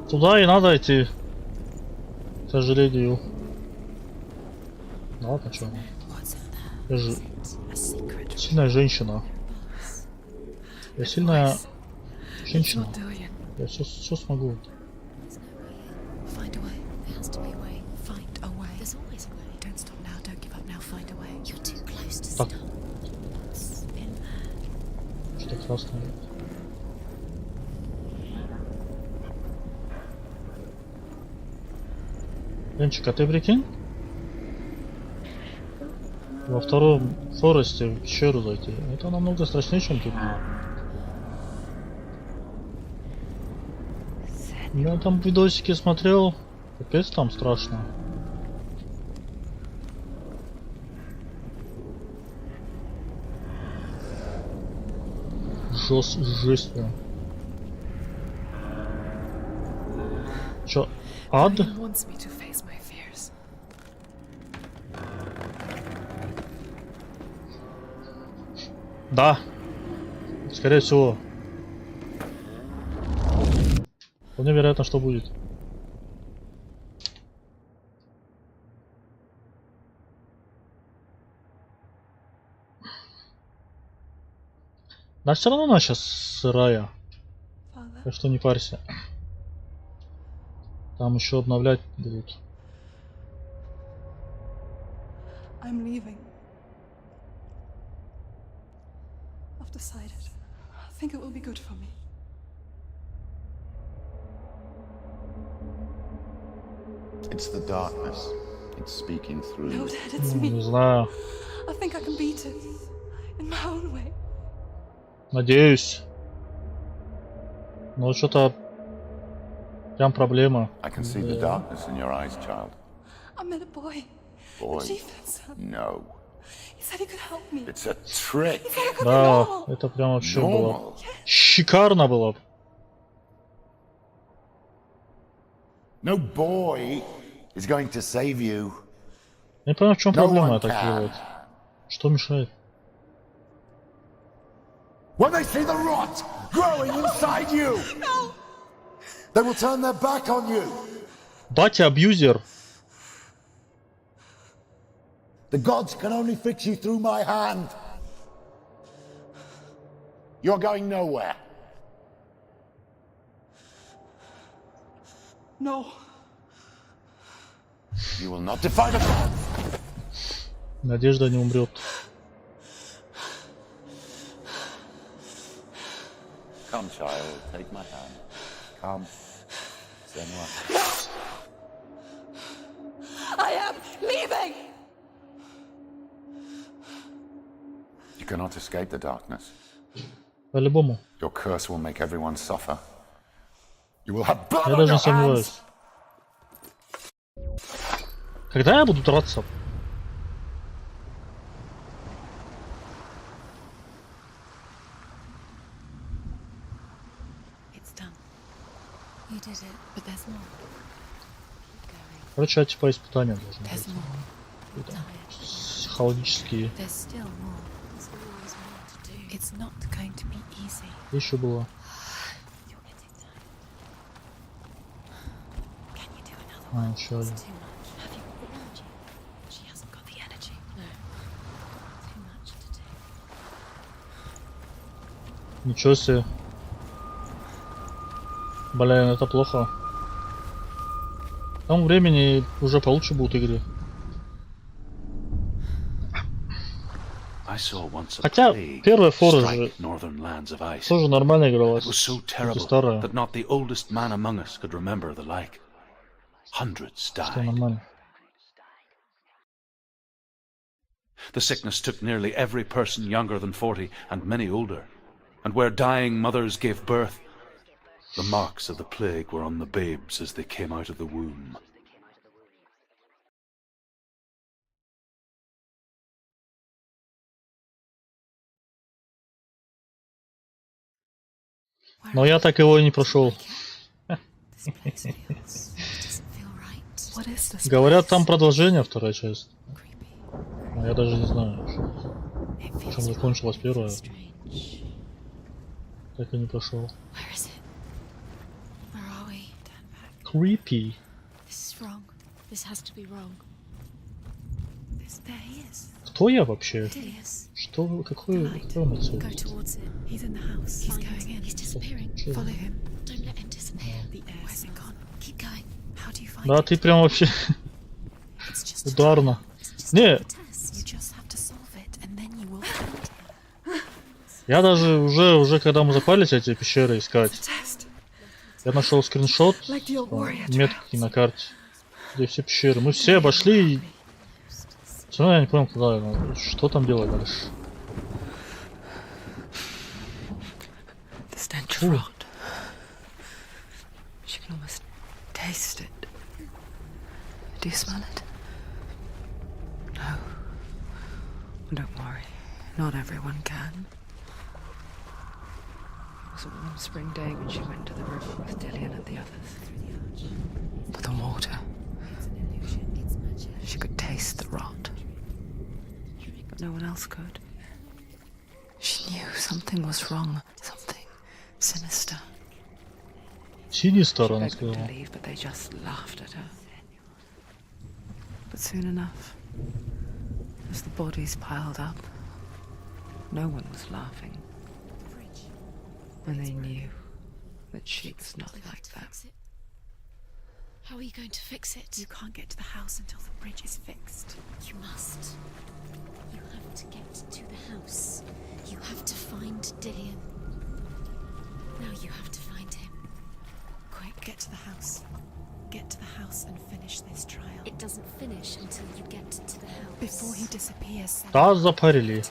Туда и надо идти. К сожалению. Да, ладно, чё? Я же сильная женщина. Я сильная женщина. Я все смогу. Find a way. There has to be a way. Find a way. There's always a way. Don't stop now. Don't give up now. Find a way. You're too close to Так. stop. What's in there? Что красное. Ленчик, а ты прикинь? Во втором форесте в пещеру зайти. Это намного страшнее, чем тут. Я там видосики смотрел. Капец там страшно. Жесть прям. Чё? Ад? He wants me to face my fears. Да. Скорее всего. Вполне вероятно, что будет. Да все равно она сейчас сырая. Father, Так что не парься. Там еще обновлять будут. I'm leaving. I've decided. I think it will be good for me. It's the darkness. It's speaking through No, you. Dad, it's Не me. знаю. I think I can beat it. In my own way. Надеюсь. Но что-то прям проблема. I can see the darkness in your eyes, child. I met a boy. Boy, The chieftain's son. no. He said he could help me. It's a trick. He said I could be Да, normal. это прям вообще было Normal. шикарно было. No boy is going to save you. Я не понимаю, в чем No проблема one так can. делать. Что мешает? When they see the rot growing inside you, they will turn their back on you. Батя абьюзер. The gods can only fix you through my hand. You're going nowhere. No. You will not defy the gods. Надежда не умрет. Come, child, take my hand. Come, Senua. I am leaving! You cannot escape the darkness. По-любому. Your curse will make everyone suffer. You will have blood Я on даже your не сомневаюсь. hands. Когда я буду драться? It's done. You did it, but there's more. Короче, типа испытания должны There's быть. more. Какие-то психологические. There's still more. There's always more to do. It's not going to be easy. Еще было. You're getting tired. Can you do another А, one? еще один. It's too much. Have you got the energy? She hasn't got the energy. No. Too much to do. Ничего себе. Блин, это плохо. Там времени уже получше будут игры. Хотя первая фора же тоже нормально игралась. Это старая. Что нормально. The sickness took nearly every person younger than 40 and many older. And where dying mothers gave birth, the marks of the plague were on the babes as they came out of the womb. Но я так его и не прошел. Говорят, там продолжение, вторая часть. Но я даже не знаю, чем закончилась первая. Так и не прошел. Creepy. Кто я вообще? Что? Какой эмоции? Да, ты прям вообще ударно. Не. Я даже уже когда мы запались эти пещеры искать, я нашел скриншот метки на карте, где все пещеры. Мы все обошли и... Все равно я не понял, куда, что там делать дальше. Do you smell it? No. Don't worry. Not everyone can. It was one spring day when she went to the river with Dillian and the others. But the water. She could taste the rot. But no one else could. She knew something was wrong. Something sinister. Sinister, она сказала. But they just laughed at her. But soon enough, as the bodies piled up, no one was laughing. And they knew that she was not like that. How are you going to fix it? You can't get to the house until the bridge is fixed. You must. You have to get to the house. You have to find Dillian. Now you have to find him. Quick, get to the house. Get to the house and finish this trial. It doesn't finish until you get to the house. Before he disappears. Да, запарили.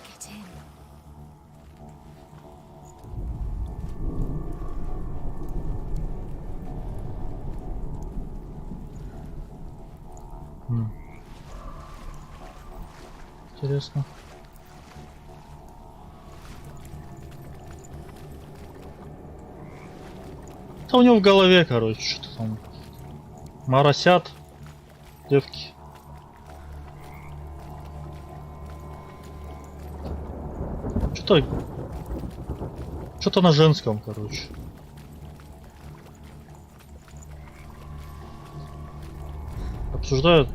Интересно. Да у него в голове, короче, что-то там моросят девки. Что-то на женском, короче. Обсуждают.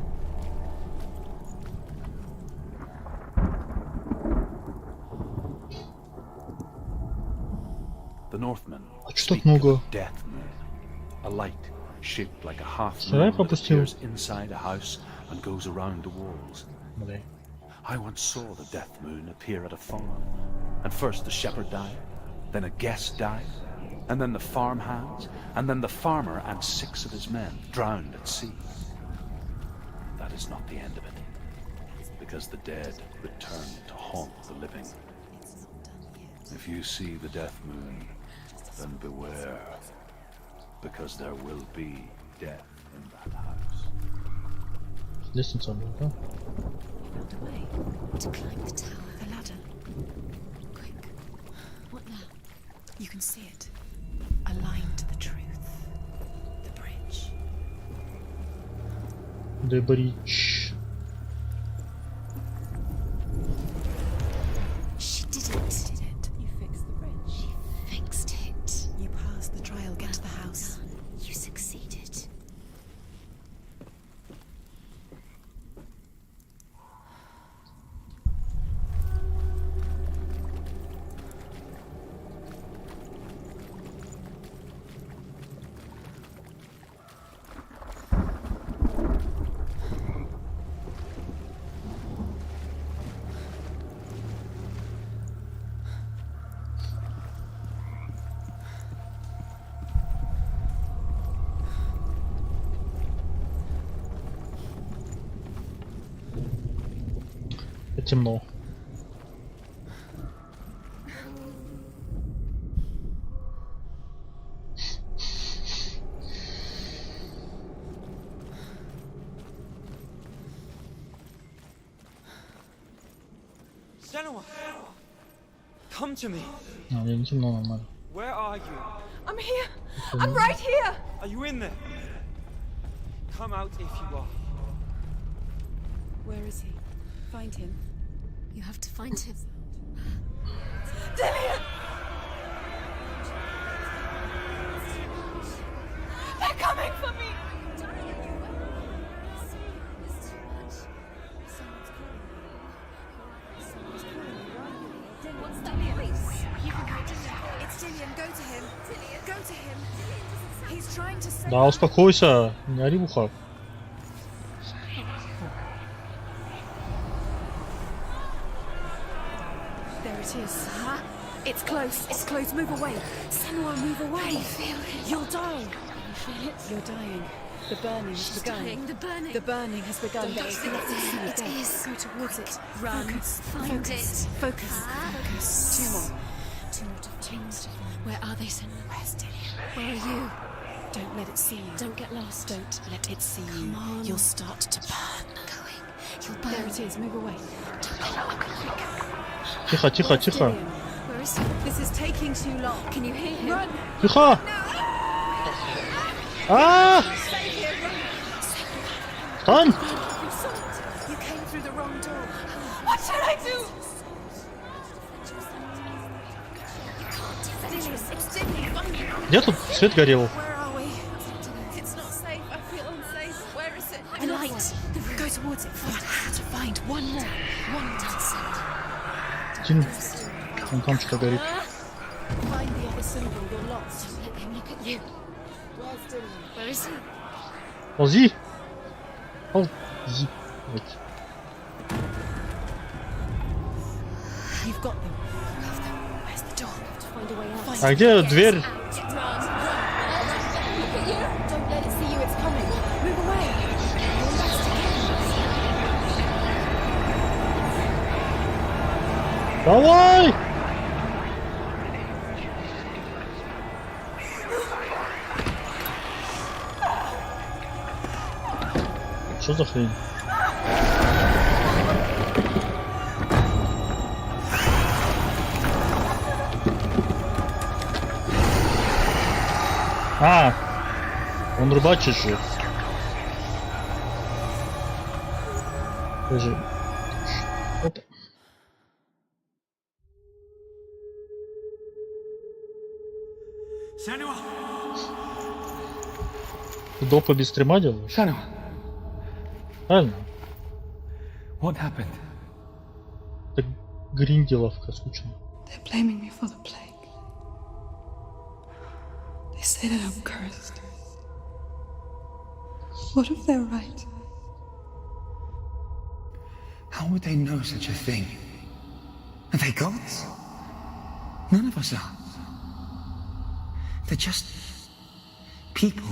The Northmen что так много? Death Moon, a light shaped like a half Я moon that пропустил. appears inside a house and goes around the walls. Блин. I once saw the Death Moon appear at a farm, and first the shepherd died, then a guest died, and then the farmhands, and then the farmer and 6 of his men drowned at sea. That is not the end of it, because the dead return to haunt the living. If you see the death moon, then beware, because there will be death in that house. Лестница была, да? Found a way to climb the tower. The ladder. Quick. What now? You can see it. Aligned to the truth. The bridge. The bridge. She did it. You fixed the bridge. She fixed it. You passed the trial. Get to the house. You succeeded. Темно. Senua! Come to me! А, мне не темно, нормально. Where are you? I'm here. I'm right here. Are you in there? Come out if you are. Where is he? Find him. You have to find him. Dillian! They're coming for me! What's that voice? It's Dillian. Go to him. Go to him. He's trying to save. Да, успокойся, не ори в ухо. There it is. Huh? It's close. It's close. Move away. Senua, move away. You'll die. You feel it? You're dying. The burning has begun. Dying. The burning. The burning has begun. Don't Let it see you it dead. is. Go towards it. Run. Focus. Find Focus. it. Focus. Focus. 2 more. 2 more to find. Where are they, Senua? Where's Dillian? Where are you? Don't let it see you. Don't get lost. Don't let it see Come you. on. You'll start to burn. Going. You'll burn. There it is. Move away. Don't go quick. Тихо, тихо, тихо. Dillian, Where is he? this is taking too long. Can you hear him? Run. Тихо! А! Встань! You came through the wrong door. What should I do? It's Dillian. Find him. Где тут свет горел? Where are we? It's not safe. I feel unsafe. Where is it? The light. Go towards it. To find one more. One dozen. Тин. Вон там что горит. Find the other symbol. You're lost. Don't let him look at you. Where's Dillian? Where is he? Ползи! Ползи. Вот. You've got them. Where's the door? To find a way out. А где дверь? Look at you. Don't let it see you. It's coming. Move away. You're lost again. Давай! Что за хрень? А, он рыбачит же. Подожди. Оп. Senua! Ты допы без стрима делаешь? Senua! Правильно? What happened? Так гринделовка, скучно. They're blaming me for the plague. They say that I'm cursed. What if they're right? How would they know such a thing? Are they gods? None of us are. They're just people.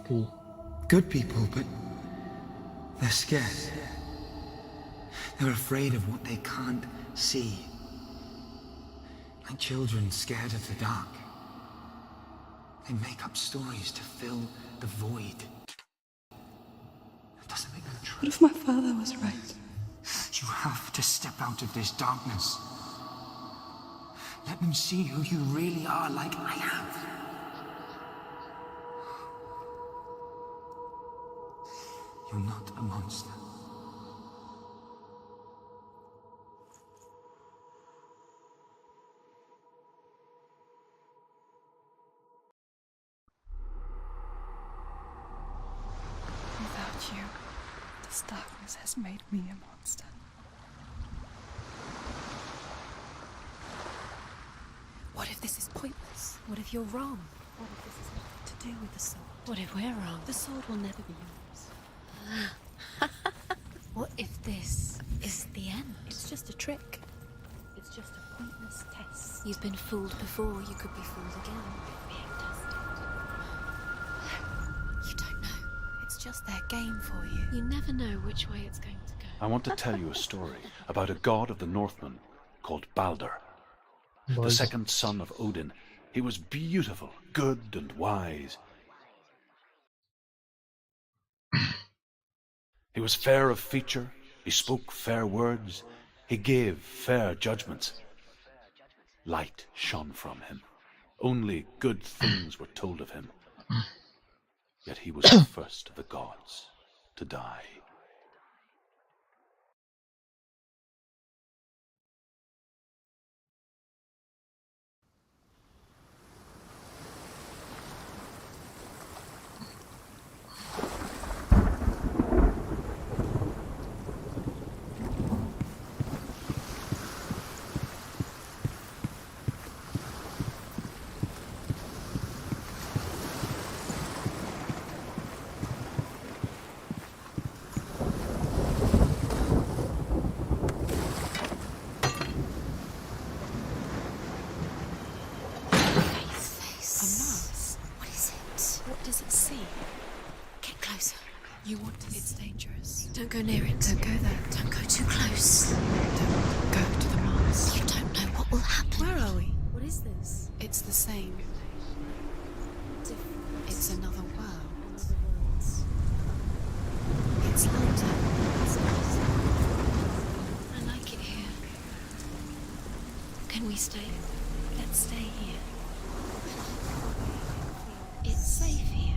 Окей. Good people, but they're scared. They're afraid of what they can't see. Like children scared of the dark. They make up stories to fill the void. That doesn't make them true. What if my father was right? You have to step out of this darkness. Let them see who you really are, like I have. You're not a monster. Without you, this darkness has made me a monster. What if this is pointless? What if you're wrong? What if this has nothing to do with the sword? What if we're wrong? The sword will never be yours. What if this is the end? It's just a trick. It's just a pointless test. You've been fooled before, you could be fooled again. Being tested. You don't know. It's just their game for you. You never know which way it's going to go. I want to tell you a story about a god of the Northmen called Balder. The second son of Odin. He was beautiful, good and wise. He was fair of feature, he spoke fair words, he gave fair judgments. Light shone from him. Only good things were told of him. Yet he was the first of the gods to die. You want to... It's dangerous. Don't go near it. Don't go there. Don't go too close. Don't go to the Mars. You don't know what will happen. Where are we? What is this? It's the same. Different. It's another world. Another world. It's lighter. It's nicer. I like it here. Can we stay? Let's stay here. It's safe here.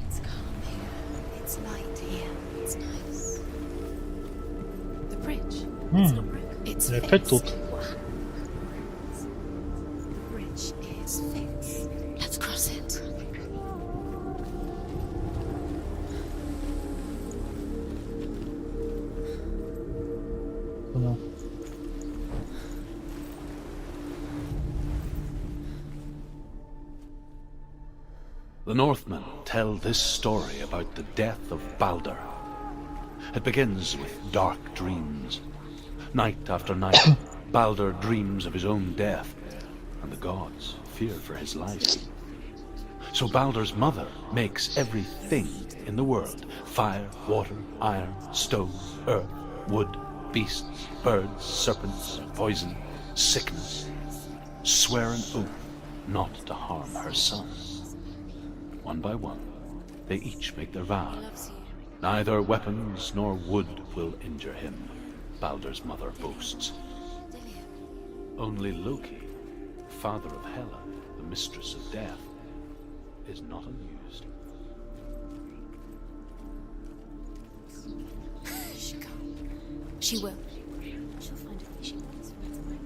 It's calm here. It's light here. It's nice. The bridge. It's not broken. It's Я fixed. опять тут. The bridge is fixed. Let's cross it. Понял. The Northmen tell this story about the death of Balder. It begins with dark dreams. Night after night, Balder dreams of his own death, and the gods fear for his life. So Balder's mother makes everything in the world: fire, water, iron, stone, earth, wood, beasts, birds, serpents, poison, sickness. Swear an oath not to harm her son. One by one, they each make their vow. Neither weapons nor wood will injure him, Balder's mother boasts. Only Loki, father of Hela, the mistress of death, is not amused. She can't. She will. She'll find a way. She wants for it to break.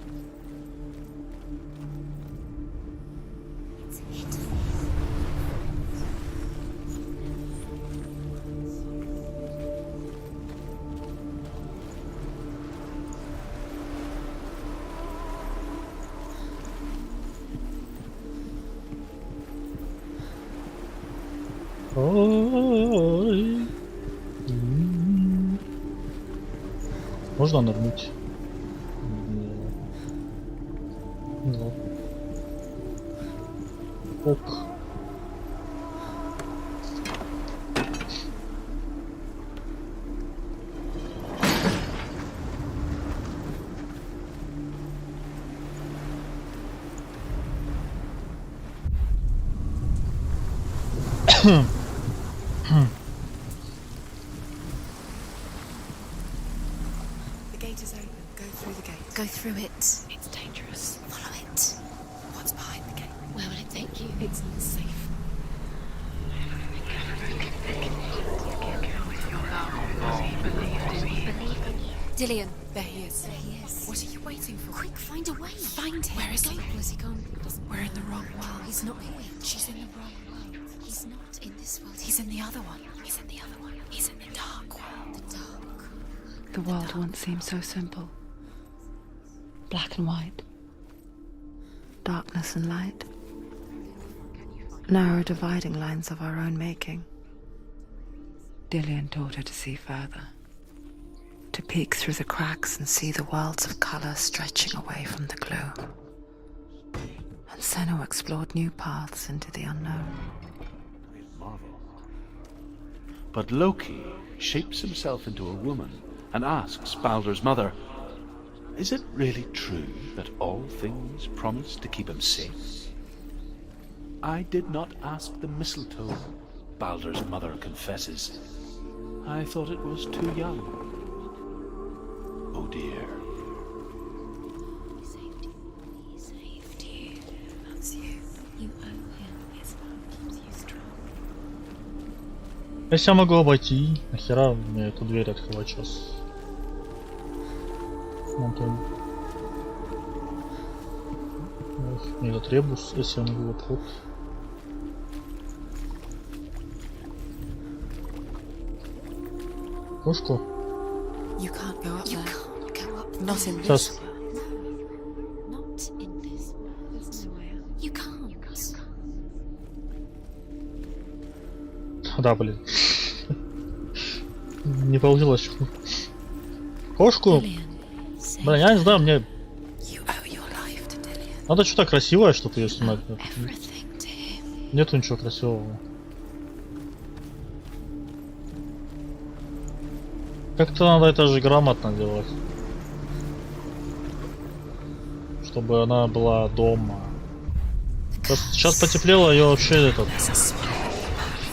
It's hidden. Ой. Можно нырнуть? Нет. Ок. The gate is open. Go through the gate. Go through it. It's dangerous. Follow it. What's behind the gate? Where will it take you? It's not safe. Dillion. There he is. There he is. What are you waiting for? Quick, find a way. Find him. Where is he? Where's he gone? We're in the wrong world. He's not here. She's in the wrong world. He's not in this world. He's in the other one. He's in the other one. He's in the dark world. The dark. The world once seemed so simple. Black and white. Darkness and light. Narrow dividing lines of our own making. Dillion taught her to see further. To peek through the cracks and see the worlds of color stretching away from the gloom. And Senua explored new paths into the unknown. Marvel. But Loki shapes himself into a woman and asks Baldur's mother, is it really true that all things promise to keep him safe? I did not ask the mistletoe, Baldur's mother confesses. I thought it was too young. Oh dear. He saved you. He saved you. That's you. You owe him. His love keeps you strong. Если я могу обойти, нахера мне эту дверь открывать сейчас? Вон там. Ох, не этот ребус, если я могу обход. Кошку? You can't go up You there. can't go up. Not in Сейчас. this. Not in this. There's no way out. You can't. Да, блин. Не получилось. Кошку? Блин, я не знаю, мне... Надо что-то красивое, что-то ее снимать. Нету ничего красивого. Как-то надо это же грамотно делать. Чтобы она была дома. Сейчас потеплело, ее вообще этот...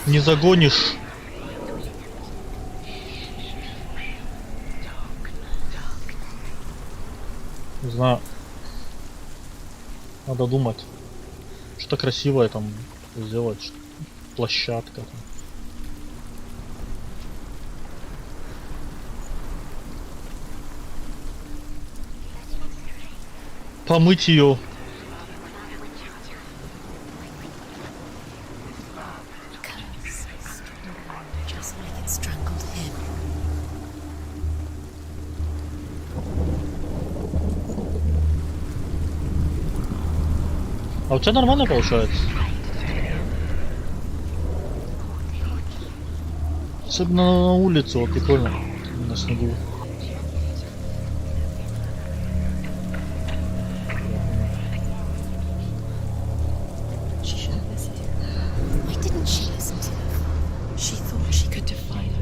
Не загонишь. Не знаю. Надо думать. Что-то красивое там сделать. Площадка там. Помыть ее. Just like it strangled him. А у тебя нормально получается? Особенно на улице, вот прикольно. На снегу. Why didn't she listen to him? She thought she could defy him.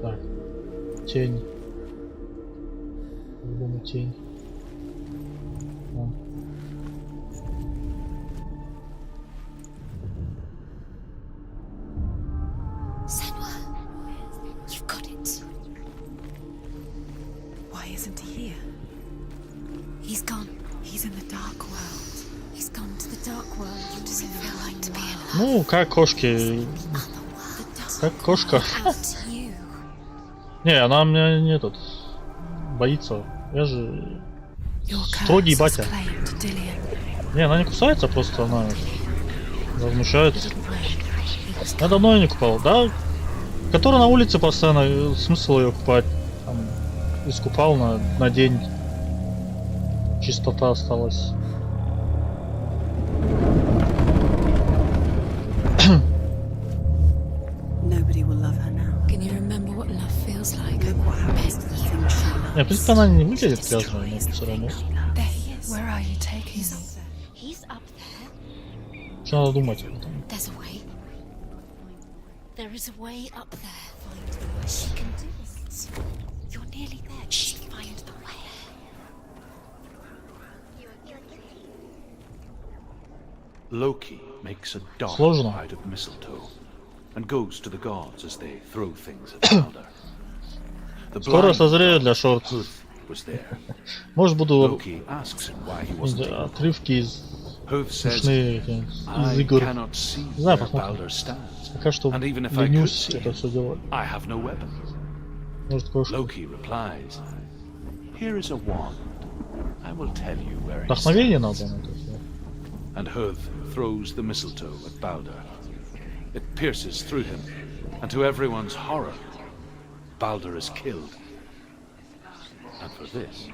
Так. Тень. По-любому тень. Вон. Senua, you've got it. Why isn't he here? He's gone. He's in the dark world. He's gone to the dark world. What does it feel like to be alive? Ну, как кошки. Как кошка. Without you. Не, она меня не тут боится. Я же строгий батя. Не, она не кусается, просто она возмущается. Я давно ее не купал, да? Которая на улице постоянно, смысл ее купать. Там, искупал на день. Чистота осталась. Не, в принципе, она не выглядит грязной, но все равно. There he is. Where are you taking me? He's up there. Что надо думать об этом? There's a way. There is a way up there. She can do it. You're nearly there. She can find the way. Loki makes a dart Сложно. out of mistletoe and goes to the gods as they throw things at Balder. The Скоро blind созрею god для шортов. Hoth was there. Может, буду Loki asks him why he wasn't able. отрывки из Hoth says, смешные из I игр. cannot see Не знаю, where посмотрим. Balder stands. Пока что And even if I could ленюсь see это him, все делать. I have no weapon. Может, кое-что. Loki replies, Here is a wand. I will tell you where he Вдохновение stands. надо на это всё. And Hoth throws the mistletoe at Balder. It pierces through him, and to everyone's horror, Balder is killed. And for this,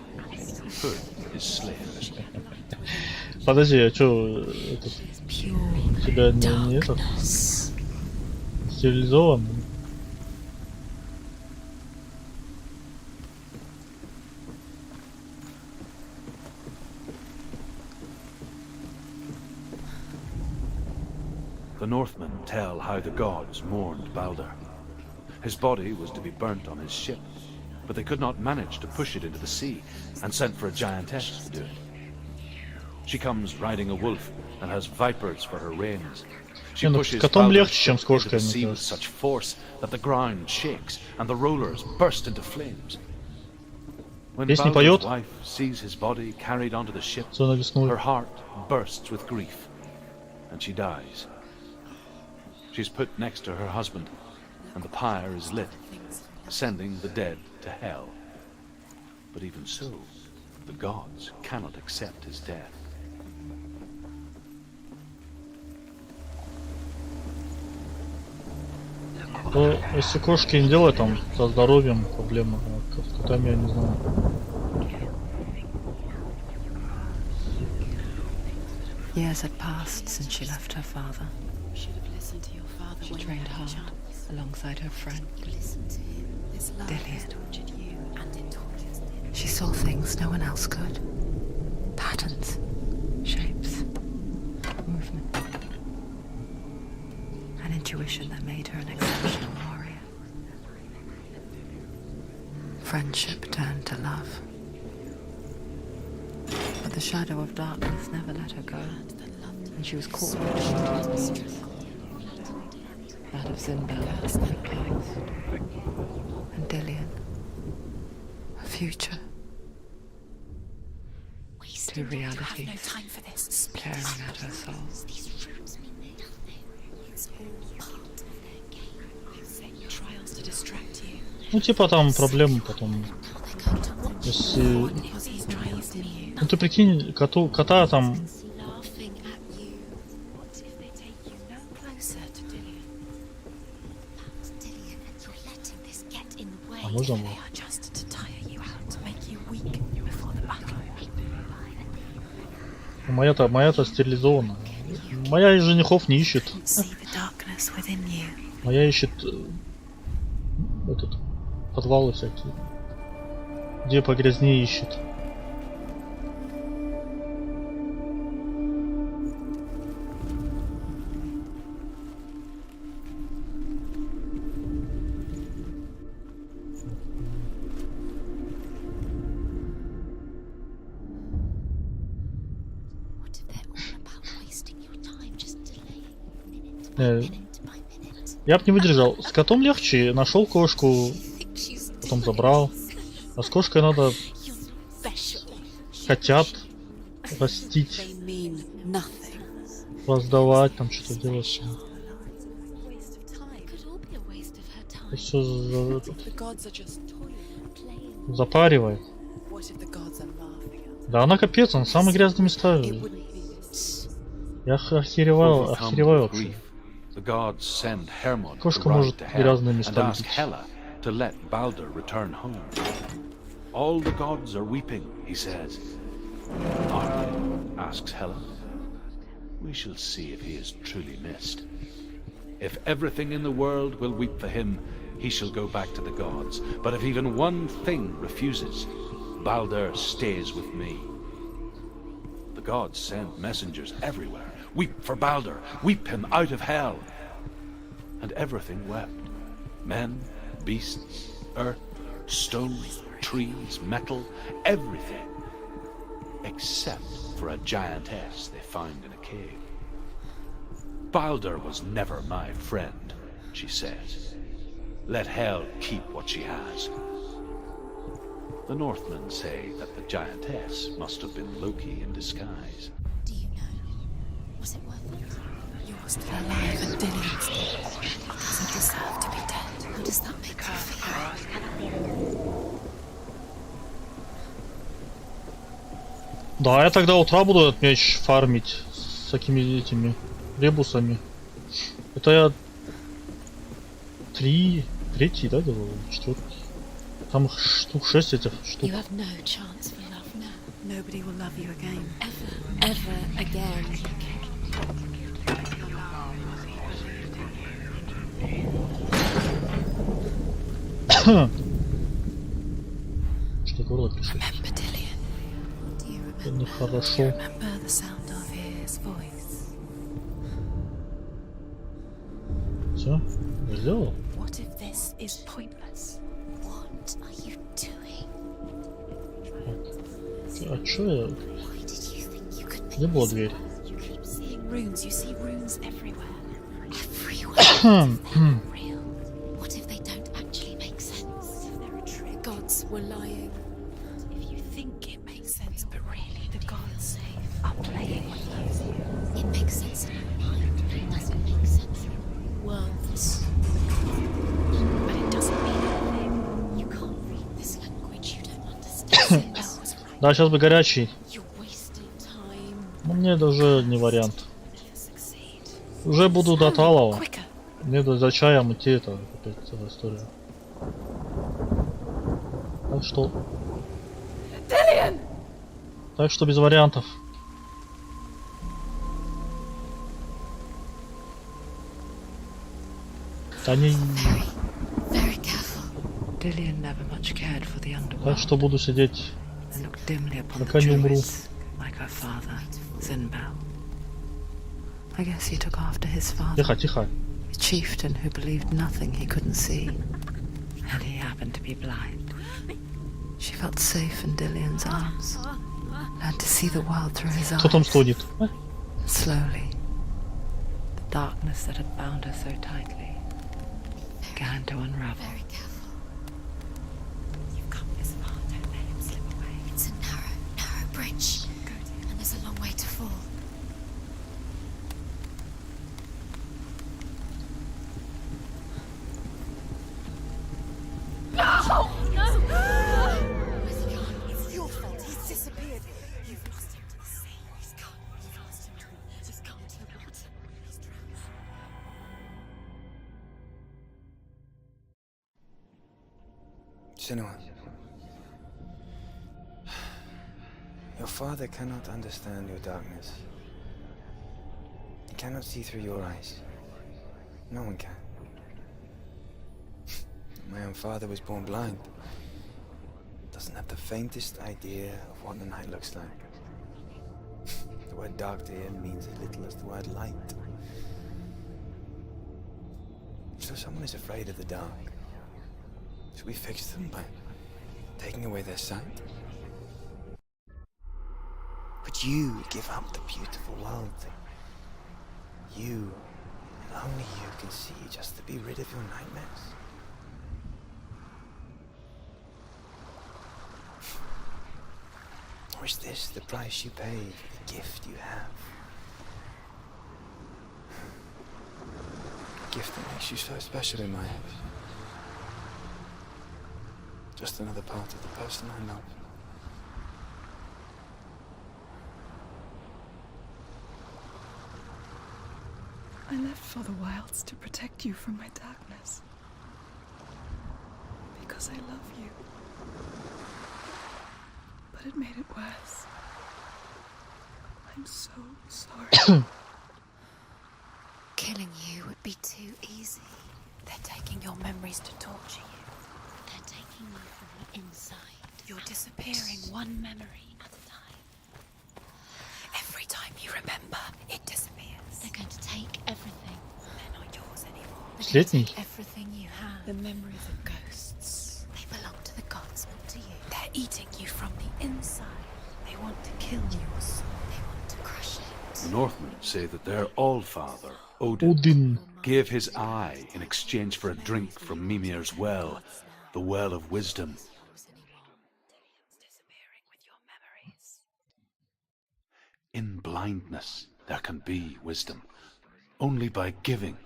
Hoth is slain. Подожди, а чё этот, тебя не этот стерилизован? The Northmen tell how the gods mourned Balder. His body was to be burnt on his ship, but they could not manage to push it into the sea, and sent for a giantess to do it. She comes riding a wolf and has vipers for her reins. She Не, ну, с pushes котом Balder's легче, чем ship с into кошкой, the мне sea with кажется. such force that the ground shakes and the rollers burst into flames. When Песни Balder's поет? wife sees his body carried onto the ship, Всё на весну. her heart bursts with grief, and she dies. She's put next to her husband, and the pyre is lit, sending the dead to hell. But even so, the gods cannot accept his death. То, если кошки не делают, там со здоровьем проблема. А с котами я не знаю. Years had passed since she left her father. Should have listened to your father She when you trained had a hard chance. alongside her friend. Listen to him. This love has Dillian. tortured you, and it tortures him. She saw things no one else could. Patterns, shapes, movement. An intuition that made her an exceptional warrior. Friendship turned to love. But the shadow of darkness never let her go, and she was caught by the that of Zindal's past, and Dillian, a future. Two realities tearing at her soul. These rooms mean nothing. It's all part of their game. Set trials to distract you. Ну, типа там проблемы потом. They're going to watch Если... you because he's trials in you. Ну, ты прикинь, кота там... Laughing at you. What if they take you no closer to Dillian? That's Dillian, and you're letting this get in the way. А можно They было? are just to tire you out, to make you weak before the battle. Моя-то стерилизована. Моя и женихов не ищет. See the darkness within you. Моя ищет этот подвалы всякие. Где погрязнее ищет. What if they're all about wasting your time, just delaying minute by minute by minute? Я б не выдержал. С котом легче. Нашел кошку, Think she's потом забрал. А с кошкой надо you're special. котят растить, They mean nothing. раздавать, там что-то делать. Waste of time. It could all be a waste of her time. И все The gods are just playing. запаривает. What if the gods are laughing at Да она капец, он самые грязные места. it? Wouldn't be. Я охереваю Overcome with вообще. grief, the gods send Hermod to Кошка ride может to hell грязные and места ask видеть. Hela to let Balder return home. All the gods are weeping, he says. Are they? Asks Hela. We shall see if he is truly missed. If everything in the world will weep for him, he shall go back to the gods. But if even one thing refuses, Baldur stays with me. The gods send messengers everywhere. Weep for Baldur, weep him out of hell. And everything wept. Men, beasts, earth, stone, trees, metal, everything. Except for a giantess they found in a cave. Baldur was never my friend, she says. Let Hel keep what she has. The Northmen say that the giantess must have been Loki in disguise. Do you know? Was it worth it? You're still alive and Dillian's dead. He doesn't deserve to be dead. How does that make you feel? Да, я тогда утра буду этот меч фармить с такими этими ребусами. Это я третий, да, делал? Четвертый. Там их штук 6 этих штук. You have no chance for love now. Nobody will love you again. Ever again. Что горло пишет? Remember Dillian? Do you Это remember? нехорошо. Remember the sound of his voice? Все? Я сделал? What if this is pointless? What are you doing? А чё я? Why did you think you could make Где была this дверь? work? You keep seeing runes. You see runes everywhere. Everywhere. They're real. What if they don't actually make sense? If they're a trick? Gods were lying. If you think it makes sense, but really the gods are playing with you. It makes sense in your mind, but it doesn't make sense in worlds. But it doesn't mean anything. You can't read this language. You don't understand. Senua was right. Да, сейчас бы горячий. You're wasting time. Но мне это уже не вариант. You'll succeed. Уже буду до Талова. Quicker. Мне за чаем идти, это опять целая история. Так что... Так что без вариантов. Да не... Very careful. Dillian never much cared for the underworld. Так что буду сидеть, And looked dimly upon пока the не умру. druids, like her father, Zinbel. I guess he took after his father, Тихо, тихо. a chieftain who believed nothing he couldn't see. And he happened to be blind. She felt safe in Dillian's arms, learned to see the world through his Кто там eyes. стонет? А? Slowly, the darkness that had bound her so tightly began to unravel. Very careful. You've come this far. Don't let him slip away. It's a narrow bridge. And there's a long way to fall. Where's he gone? It's your fault. He's disappeared. You've lost him to the sea. He's gone. You've lost him to the water. He's gone to the water. He's drowned. Senua. Your father cannot understand your darkness. He cannot see through your eyes. No one can. My own father was born blind. Doesn't have the faintest idea of what the night looks like. The word dark to him means as little as the word light. So someone is afraid of the dark. Should we fix them by taking away their sight? Would you give up the beautiful world that you, and only you, can see just to be rid of your nightmares? Or is this the price you pay for the gift you have? A gift that makes you so special in my eyes. Just another part of the person I love. I left for the wilds to protect you from my darkness. Because I love you. But it made it worse. I'm so sorry. Killing you would be too easy. They're taking your memories to torture you. They're taking you from the inside. You're disappearing one memory at a time. Every time you remember, it disappears. They're going to take everything. They're not yours anymore. Последний. Everything you have. The memories of ghosts. They belong to the gods, not to you. They're eating you from the inside. They want to kill your soul. They want to crush it. The Northmen say that their Allfather, Odin, Один. gave his eye in exchange for a drink from Mimir's well, the well of wisdom. Disappearing with your memories. In blindness, there can be wisdom. Only by giving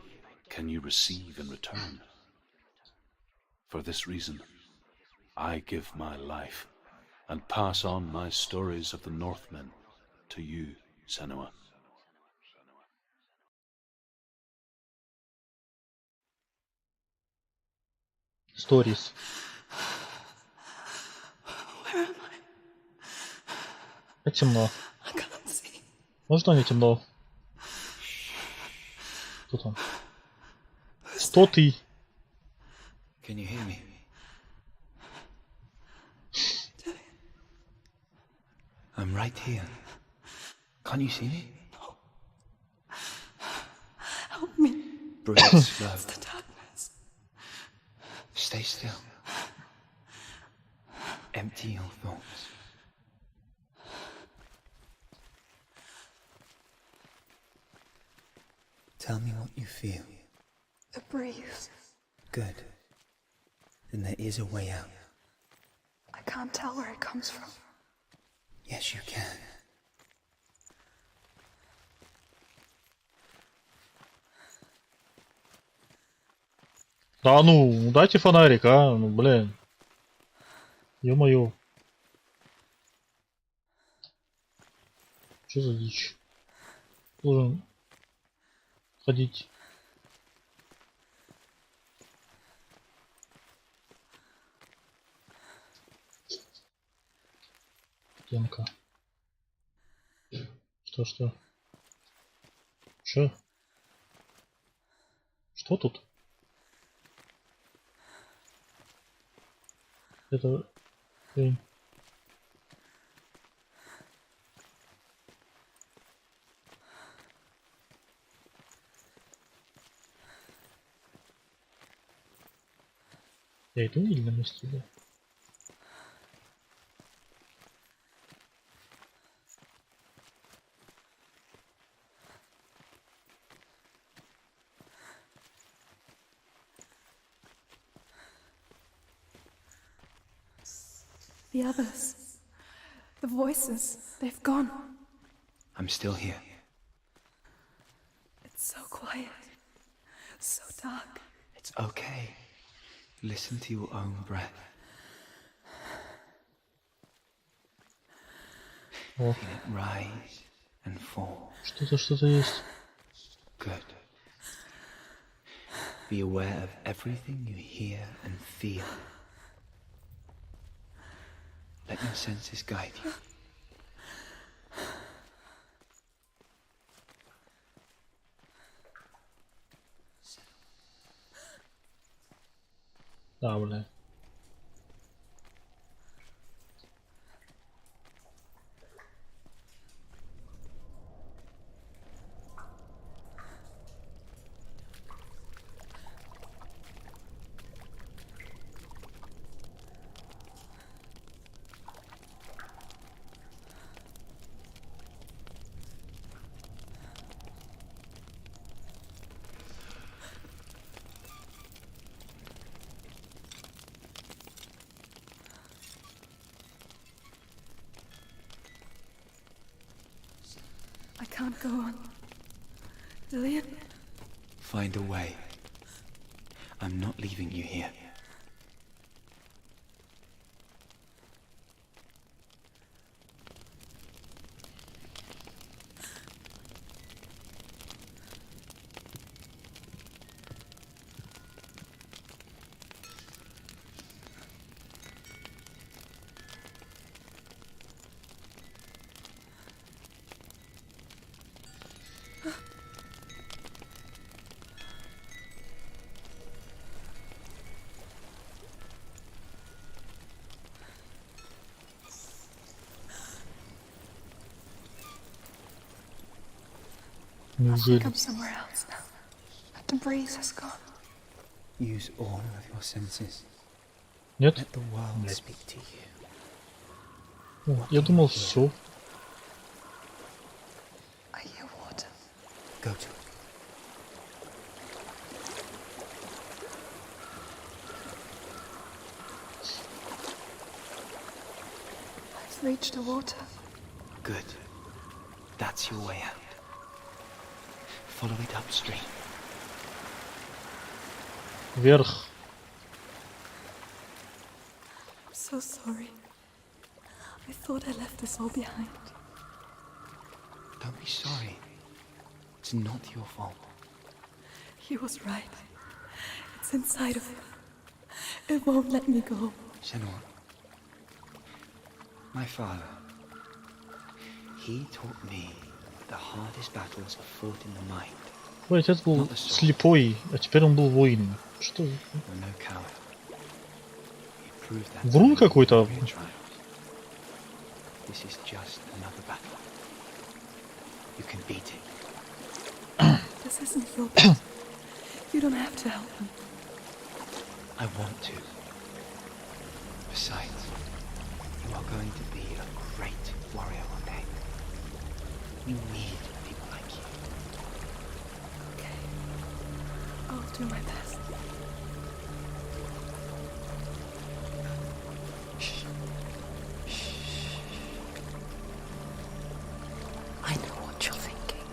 can you receive in return. For this reason, I give my life and pass on my stories of the Northmen to you, Senua. Stories. Where am I? Как темно. I can't see. Можно не темно? Кто там? 100-й. Can you hear me? I'm right here. Can't you see me? Help me. Breathe slow. It's the darkness. Stay still. Empty your thoughts. Tell me what you feel. The breeze. Good. Then there is a way out. I can't tell where it comes from. Yes, you can. Да ну, дайте фонарик, а? Ну, блин. Ё-моё. Что за дичь? Должен ходить. Стенка. Что? Чё? Что тут? Это... хрень. Я иду или на месте, да? The others. The voices. They've gone. I'm still here. It's so quiet. So dark. It's okay. Listen to your own breath. О, Feel it rise and fall. что-то есть. Good. Be aware of everything you hear and feel. Let your senses guide you. Да, бля. I can't go on. Dillian? Find a way. I'm not leaving you here. Неужели? Come somewhere else now. The breeze has gone. Use all of your senses. Нет? Let the world Нет. speak to you. О, я думал, все. I hear water. Go to it. I've reached the water. Good. That's your way out. Follow it upstream. Вверх. I'm so sorry. I thought I left us all behind. Don't be sorry. It's not your fault. He was right. It's inside of him. It won't let me go. Senua. My father. He taught me that the hardest battles are fought in the mind. Ой, отец был слепой, а теперь он был воином. Что? You're no coward. You proved that. Врун какой-то. This is just another battle. You can beat it. This isn't your battle. You don't have to help me. I want to. Besides, you are going to be a great warrior one day. We need people like you. Okay. I'll do my best. Shh. Shh. I know what you're thinking.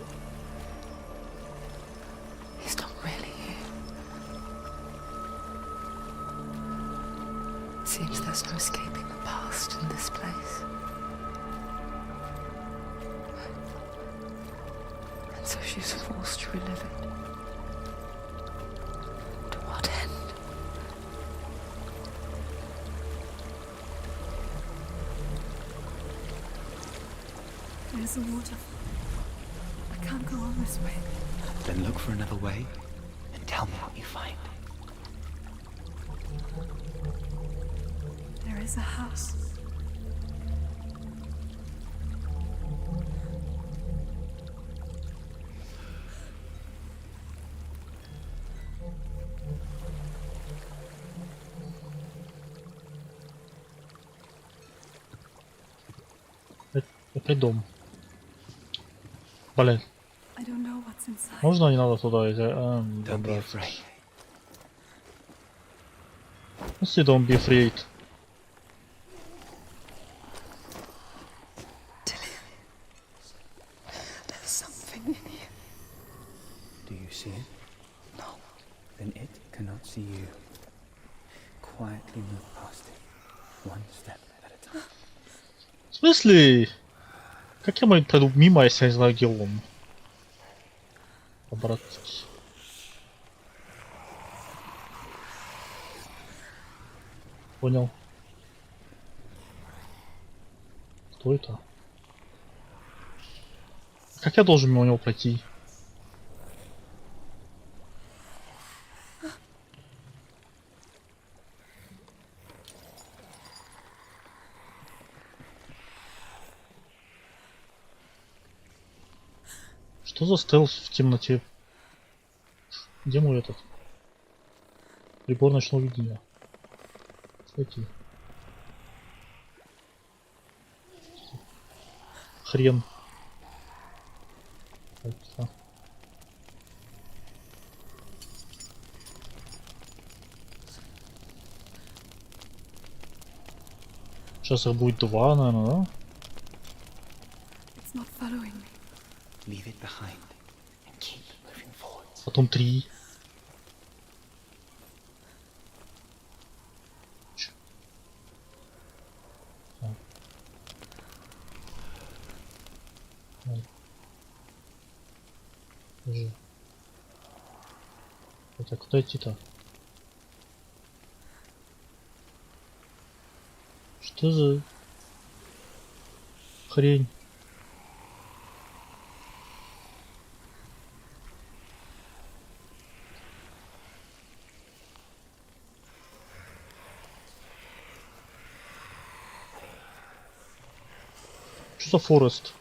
He's not really here. Seems there's no escaping the past in this place. And so she's forced to relive it. To what end? There's a waterfall. I can't go on this way. Then look for another way and tell me what you find. There is a house. Опять дом. Блин. I don't know what's inside. Можно не надо туда идти? Don't be Добраться. afraid. Если don't be afraid. There's something in here. Do you see it? No. Then it cannot see you. Quietly move past it. One step at a time. В смысле? Как я могу пройду мимо, если я не знаю, где он? По-братски. Понял. Кто это? Как я должен мимо него пройти? Что за стелс в темноте? Где мой этот? Прибор ночного видения. Кстати. Хрен. Так. Сейчас их будет два, наверное, да? It's not following me. Leave it behind and keep moving forward. Потом три. Это куда идти-то? Что за хрень? Что за форест?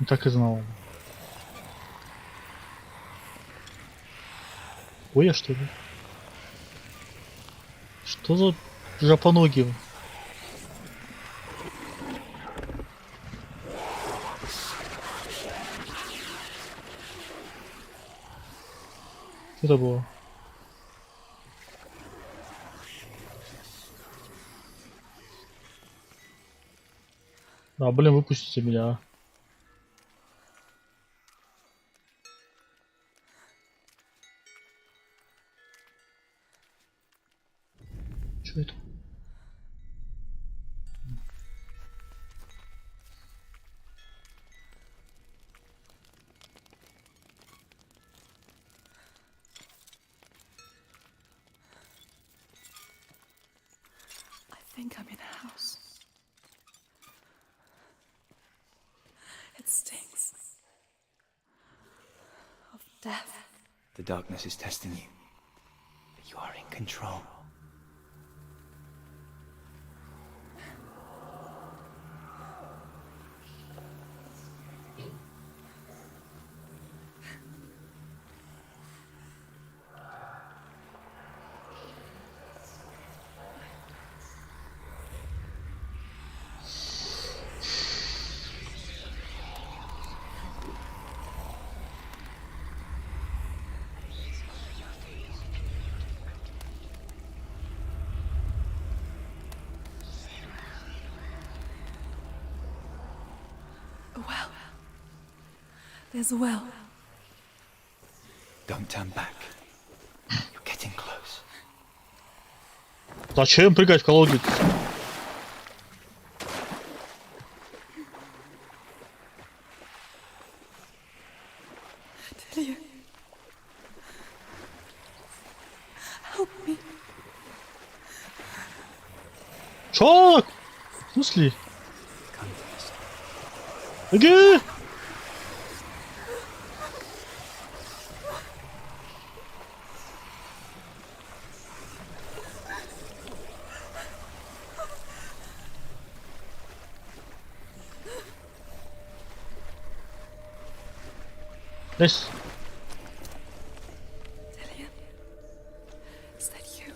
Так и знал. Ой, я что ли? Что за жопоноги? Что это было? А, блин, выпустите меня. Что это? I think I'm in a house. It stinks of death. The darkness is testing you, but you are in control. A well. There's a well. Don't turn back. You're getting close. Зачем прыгать в колодец? Delia. Help me. Чё? В смысле? Беги! Здесь. Delia. Is that you?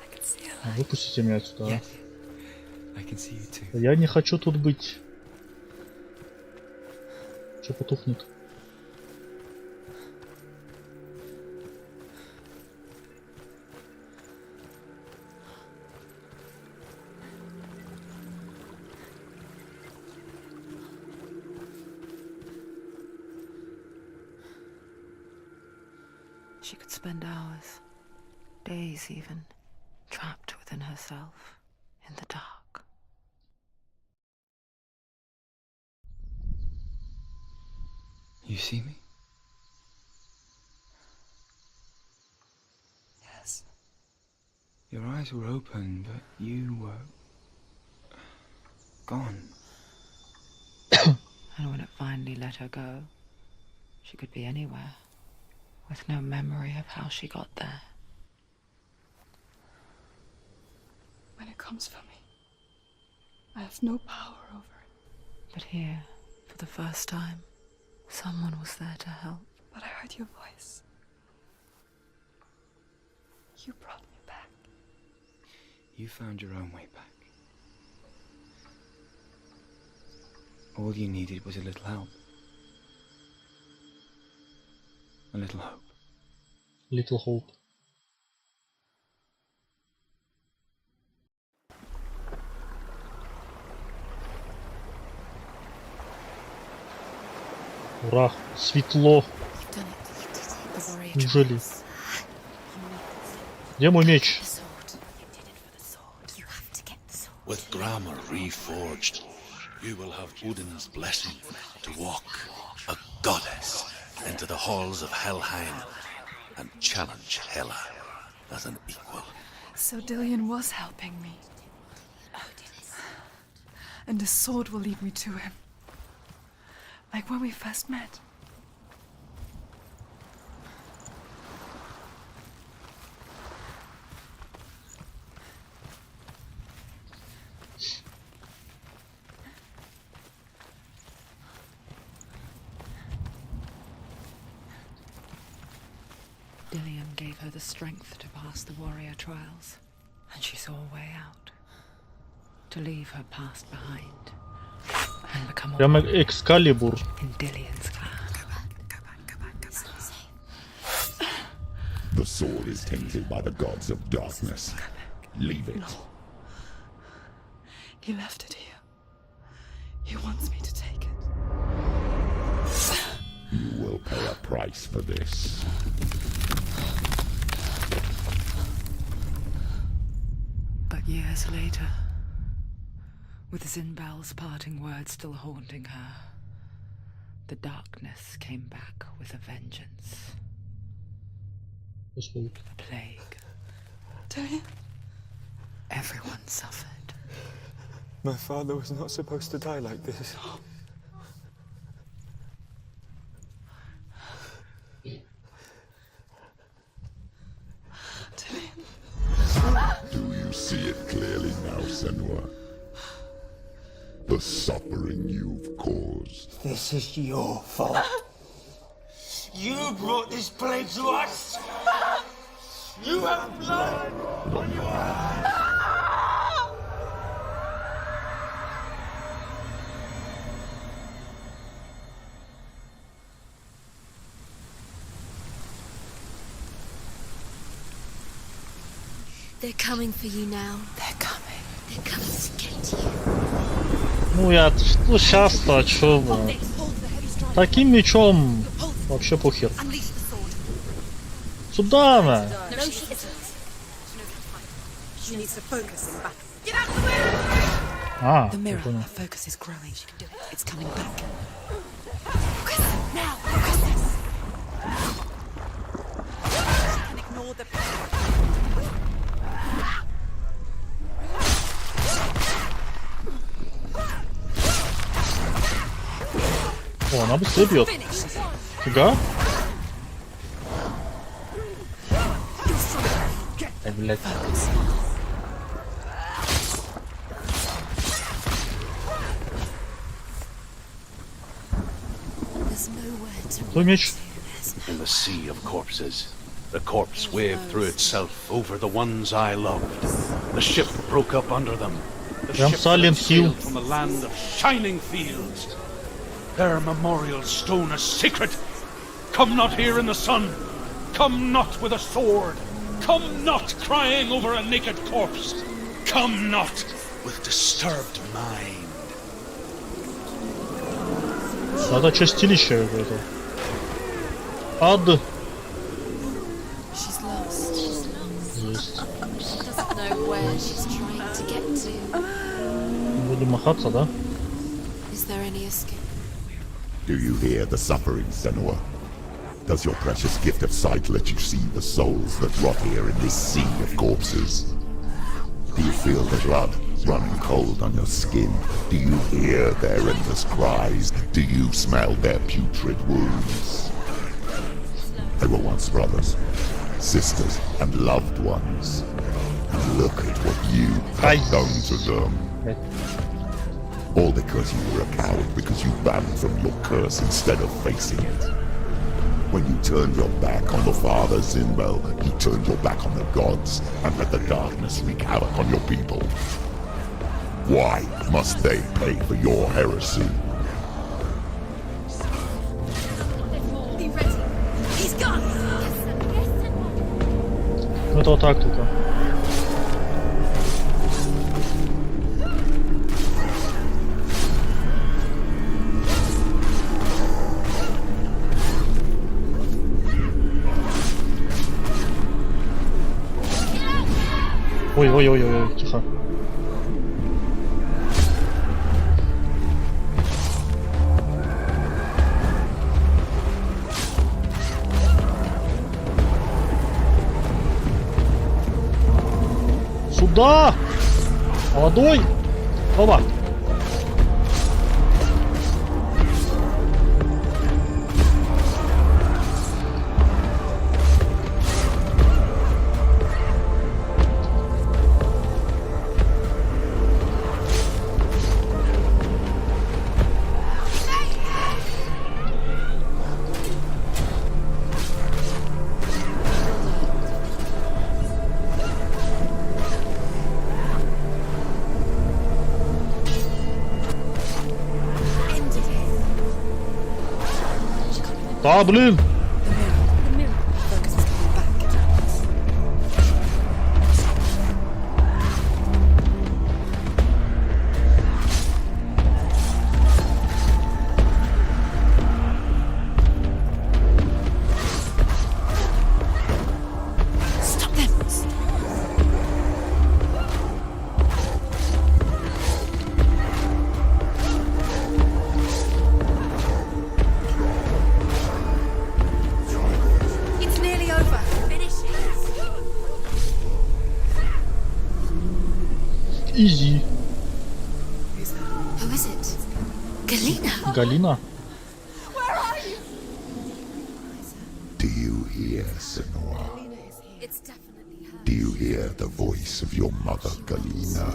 I can see a А, light. выпустите меня отсюда. Yes. I can see you too. Я не хочу тут быть. Что потухнет? She could spend hours, days even, trapped within herself, in the dark. You see me? Yes. Your eyes were open, but you were gone. And when it finally let her go, she could be anywhere, with no memory of how she got there. When it comes for me, I have no power over it. But here, for the first time, someone was there to help. But I heard your voice. You brought me back. You found your own way back. All you needed was a little help. A little hope. Little hope. Ура! Светло! You've done it. The warrior Неужели? trials. Где мой меч? The sword. You did it for the sword. You have to get the sword. With grammar reforged, you will have Odin's blessing to walk, a goddess, into the halls of Helheim and challenge Hela as an equal. So Dillion was helping me. And the sword will lead me to him. Like when we first met. Dillion gave her the strength to pass the warrior trials, and she saw a way out. To leave her past behind and become a Прямо warrior Экскалибур. in Dillion's clan. The sword is tainted by the gods of darkness. Leave it. He left it here. He wants me to take it. You will pay a price for this. But years later, with Zinbel's parting words still haunting her, the darkness came back with a vengeance. Господи. The plague. Dillion? Everyone suffered. My father was not supposed to die like this. Do you see it clearly now, Senua? The suffering you've caused. This is your fault. You brought this plague to us. You have blood on your hands. They're coming for you now. They're coming. They're coming to get you. Ну я, ну сейчас-то, а чё вы? Таким мечом вообще похер. Сюда, на! А, The я mirror, понял. her focus is growing. It's coming back. Now, Ignore the О, она быстрее бьет. Фига. Ай, блядь. there's nowhere to Твой меч. In the sea of corpses, the corpse waved through itself over the ones I loved. The ship broke up under them. The Прям ship Silent that sailed Hill. from a land of shining fields. Their memorial stone is sacred. Come not here in the sun. Come not with a sword. Come not crying over a naked corpse. Come not with disturbed mind. Это чистилище какое-то. Ад. She's lost. She's lost. Есть. She doesn't know where she's trying to get to. Будем махаться, да? Is there any escape? Do you hear the suffering, Senua? Does your precious gift of sight let you see the souls that rot here in this sea of corpses? Do you feel the blood running cold on your skin? Do you hear their endless cries? Do you smell their putrid wounds? They were once brothers, sisters, and loved ones. And look at what you have done to them. All because you were a coward, because you ran from your curse instead of facing it. When you turned your back on the father Zinbel, you turned your back on the gods and let the darkness wreak havoc on your people. Why must they pay for your heresy? Be ready. He's gone. Ну это вот так только. Ой-ой-ой-ой, тихо. Сюда! Молодой! Оба! Да, блин! The mirror. Focus is coming back. Stop them! It's nearly over. Finish it. Изи. Who is it? Galina. Галина. Do you hear, Senua? It's definitely her. Do you hear the voice of your mother, Galina?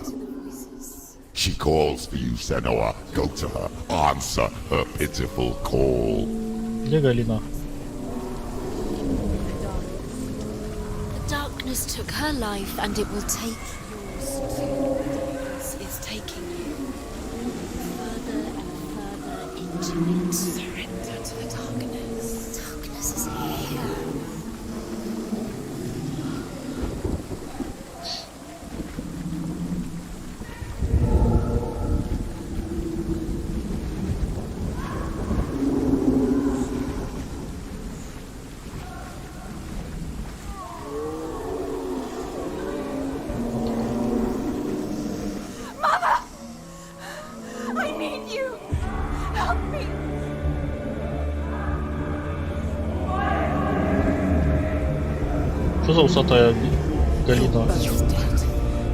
She calls for you, Senua. Go to her. Answer her pitiful call. Где Галина? The darkness took her life, and it will take yours too. It's taking you further and further into it. Surrender to the darkness. Darkness is here. I need you! Help me! Что за усатая Галина?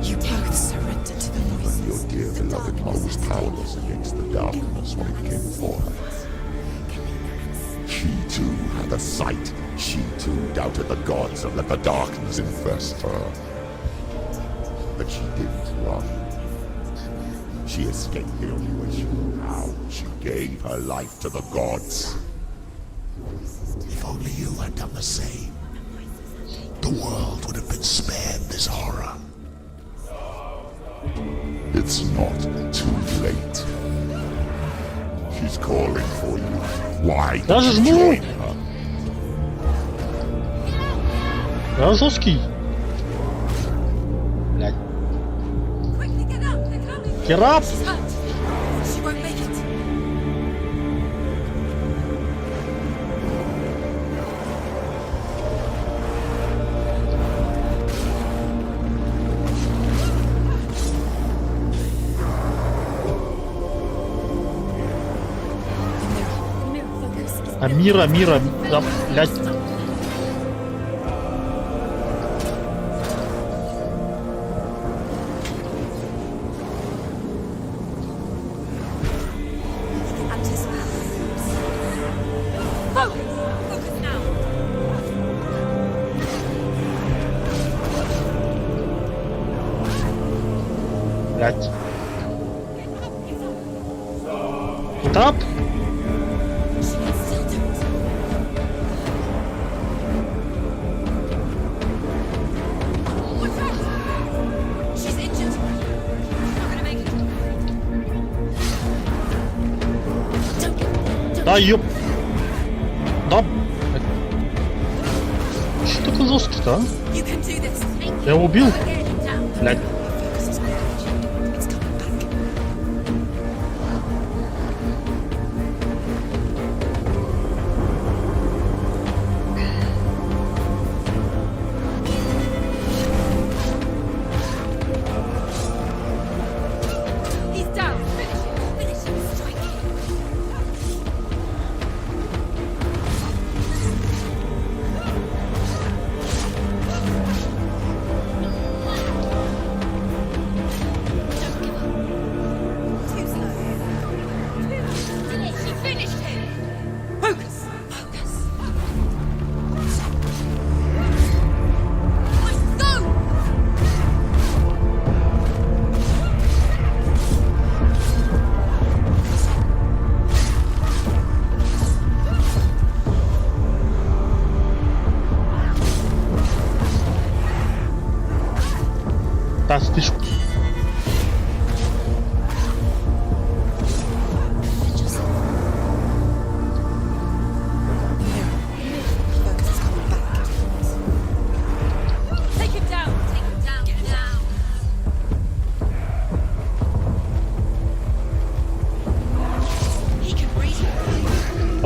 You both surrender to the voice. When your dear beloved mother was powerless against the darkness when it came for her. She too had a sight. She too doubted the gods and let the darkness infest her. But she didn't run. She escaped the only way she knew how. She gave her life to the gods. If only you had done the same, the world would have been spared this horror. It's not too late. She's calling for you. Why don't you join her? Я жесткий. Блядь. Quickly get up! They're coming! Get up! She's hurt. She won't make it. Мира, да, блядь. Блядь. Тап? She's injured. Not gonna make it. Да, ёп. Да. Что такой жесткий-то, а? You can do this. Я его убил? Блядь. He's down. Finish him. Finish him. Strike him.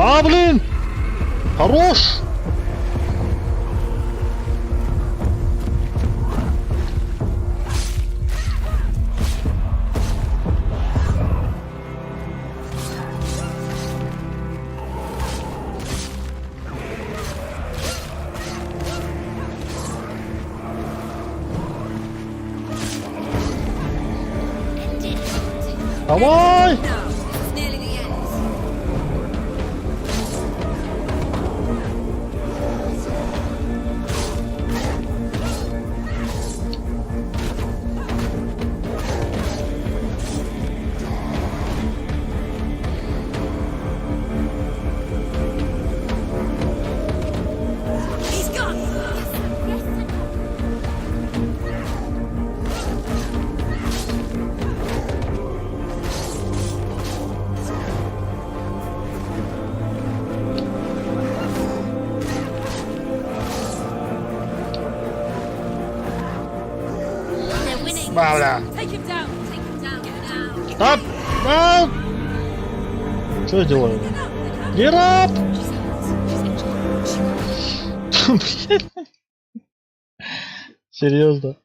А, блин! Хорош! Давай! Бля. Стоп! Стоп! Что я делаю? Герап! Серьезно.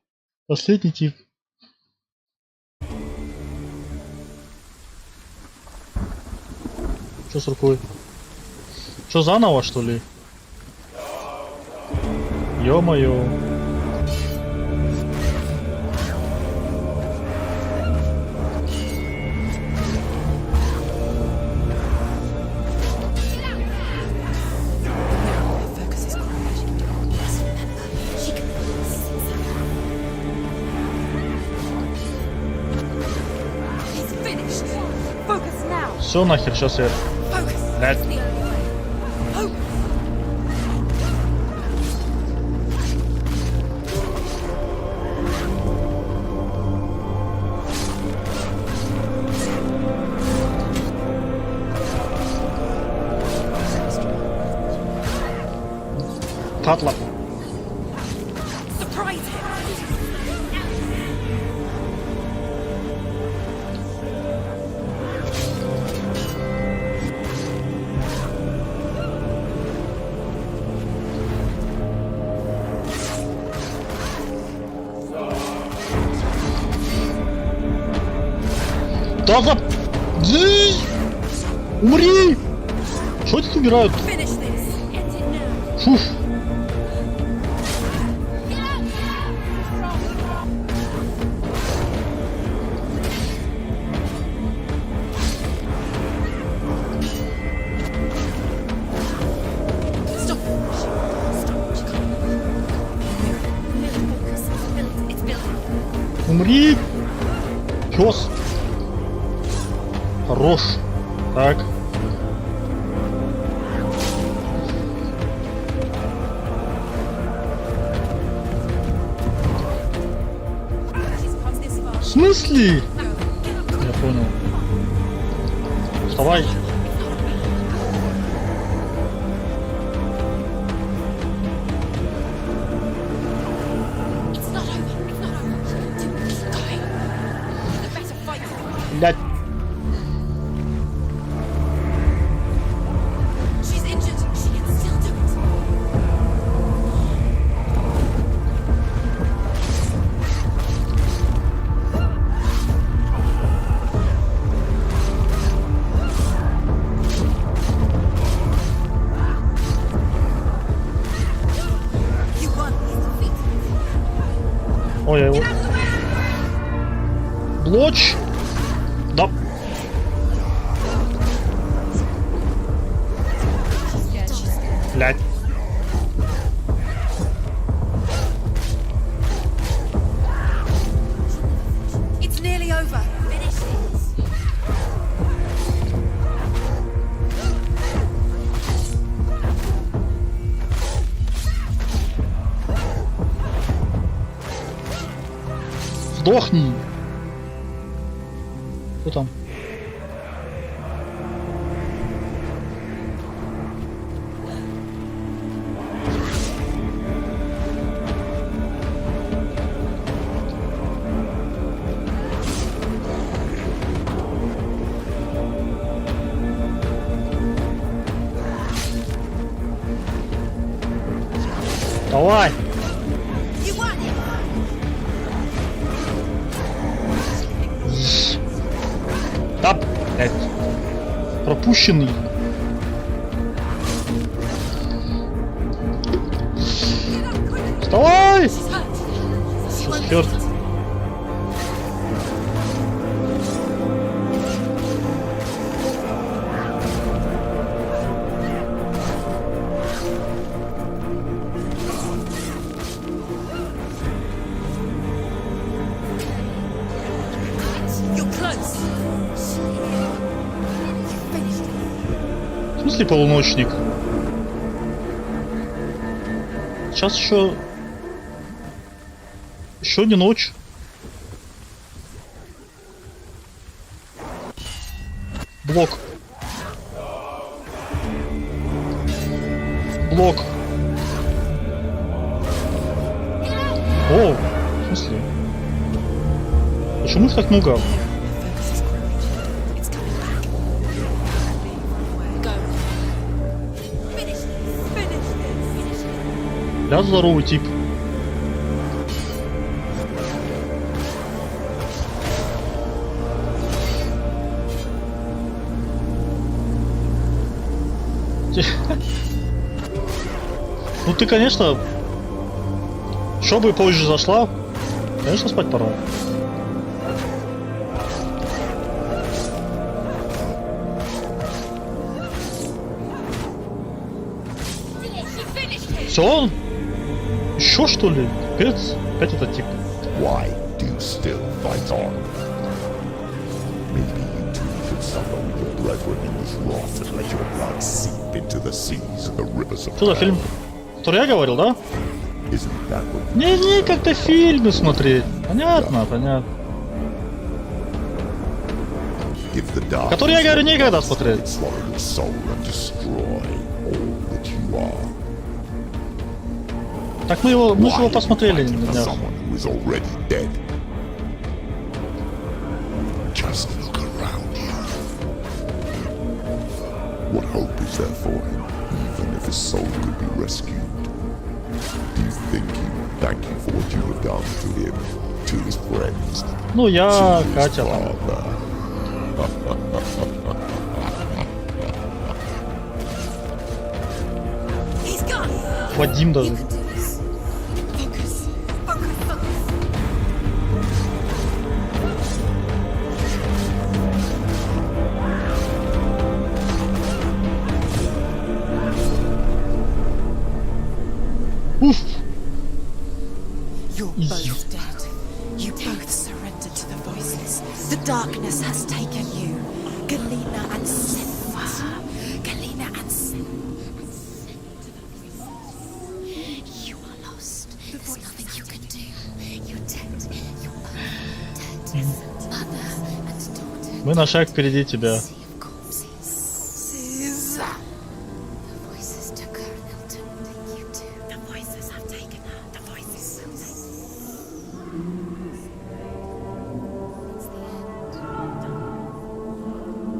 Последний тип. Что с рукой? Что, заново, что ли? Ё-моё. Все нахер, сейчас я... Блядь. Падла. Да за... Умри! Что тут умирают? Фуф. Умри! Пёс! Хорош. Так. В смысле? Я понял. Вставай. Блядь. Ой, я его... Блоч! Да. Блядь. It's nearly over. Finish this. Сдохни! Кто там? Давай! Да, блядь. Пропущенный. Вставай! Черт. В смысле полуночник? Сейчас еще не ночь. Блок. Блок. О, в смысле? Почему их так много? Я здоровый тип. Ну ты, конечно, чтобы позже зашла, конечно, спать пора. Все? Еще что ли? Опять этот тип. Why do you still fight on? Maybe you too could suffer with your brethren in this wrath and let your blood seep into the seas and the rivers of Что за фильм? Который я говорил, да? Isn't that what Не, как-то фильмы смотреть. Понятно, понятно. give the dark Который я говорю, никогда смотреть. swallow your soul and destroy all that you are? Так мы же его посмотрели. Fighting for someone who is already dead. Just look around you. What hope is there for him, even if his soul could be rescued? Do you think he will thank you for what you have done to him, to his friends, Ну я, to his Катя. father? Вадим даже. Уф. You're both dead. You both surrendered to the voices. The darkness has taken you. Galena and Senua. Galena and Senua. You are lost. There's nothing you can do. You're dead. You're both dead. Mother and daughter. Мы на шаг впереди тебя. Sea of corpses. The voices took her and they'll take you too. The voices have taken her. The voices will take you. It's the end.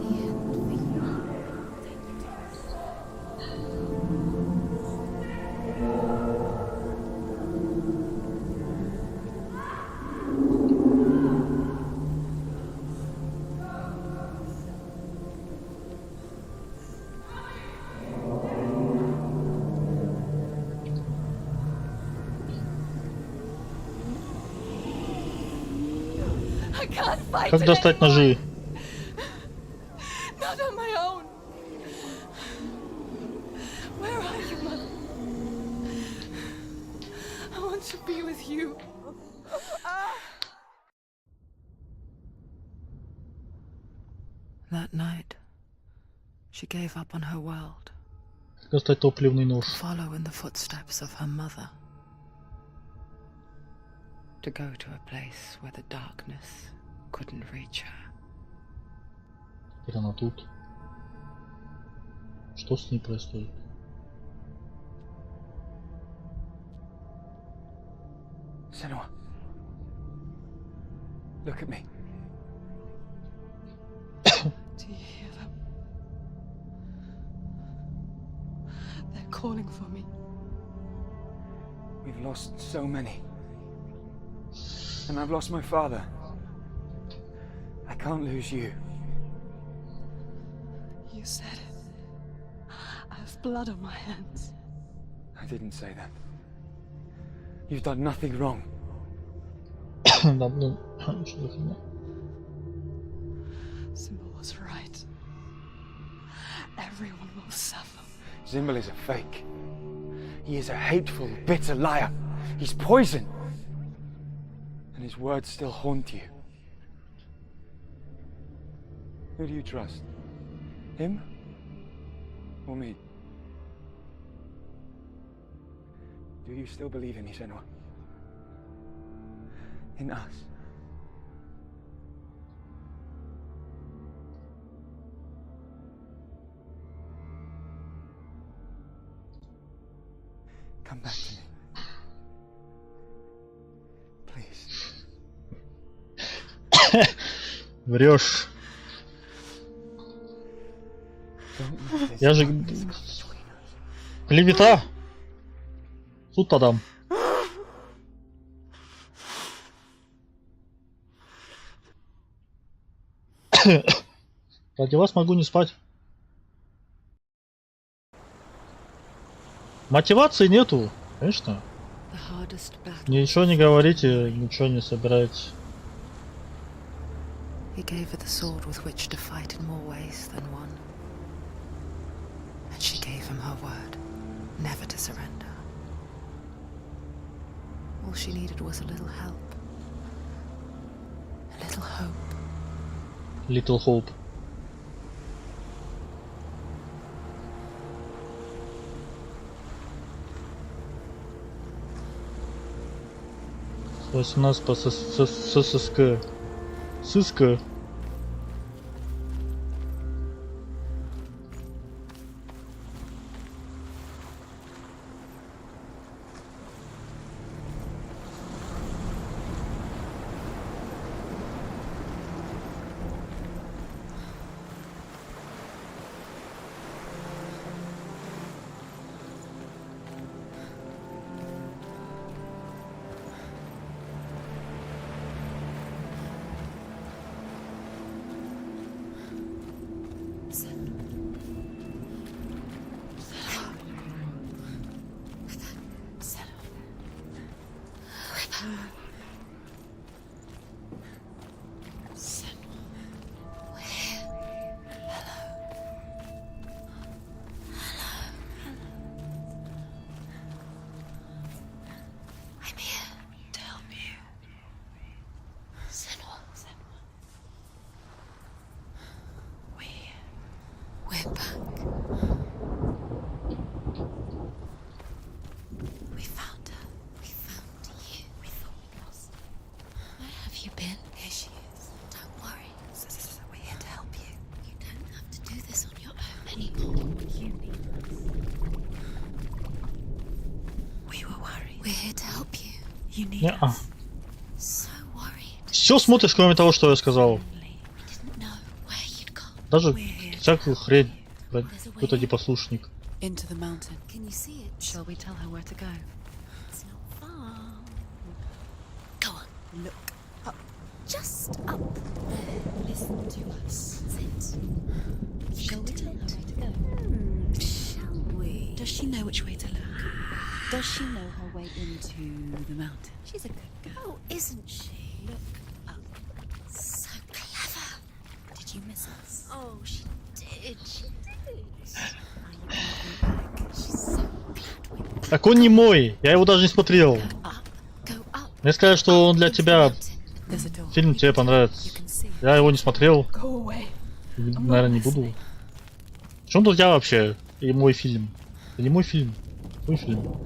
The end for you. I can't fight Как it достать anymore. ножи? Not on my own. Where are you, Mother? I want to be with you. That night, she gave up on her world Как достать топливный нож? to follow in the footsteps of her mother. To go to a place where the darkness couldn't reach her. Теперь она тут. Что с ней происходит? Senua. Look at me. Do you hear them? They're calling for me. I've lost so many. And I've lost my father. I can't lose you. You said it. I have blood on my hands. I didn't say that. You've done nothing wrong. Symbol was right. Everyone will suffer. Symbol is a fake. He is a hateful, bitter liar. He's poison. And his words still haunt you. Who do you trust? Him? Or me? Do you still believe in me, Senua? In us? Come back to me. Please. Врешь. Я же... Клевета. Суд подам. Ради вас могу не спать. Мотивации нету, конечно. Ничего не говорите, ничего не собираете. He gave her the sword with which to fight in more ways than one. And she gave him her word, never to surrender. All she needed was a little help. A little hope. Little hope. То есть у нас по ССК. Сыска. Все смотришь, кроме того, что я сказал. Даже всякую хрень. Какой-то непослушник. Just up there. Listen to us. Sit. Shall we tell her where to go? Shall we? Does she know which way to look? Does she know her way into the mountain? She's a good girl. Oh, isn't she? Look up. So clever. Did you miss us? Oh, she did. She did. Are you back? She's so glad we're back. Так он не мой. Я его даже не смотрел. Мне сказали, что он для тебя. Фильм тебе понравится. Я его не смотрел. Наверное, не буду. В чем тут я вообще? И мой фильм. Это не мой фильм. Мой фильм.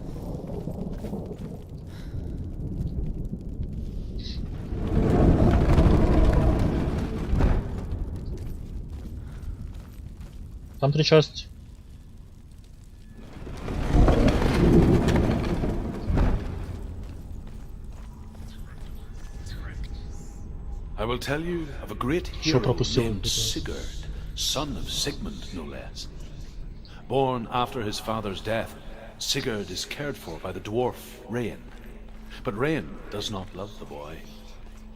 Там 3 части. I will tell you of a great hero named Sigurd, son of Sigmund, no less. Born after his father's death, Sigurd is cared for by the dwarf Rain, But Rain does not love the boy.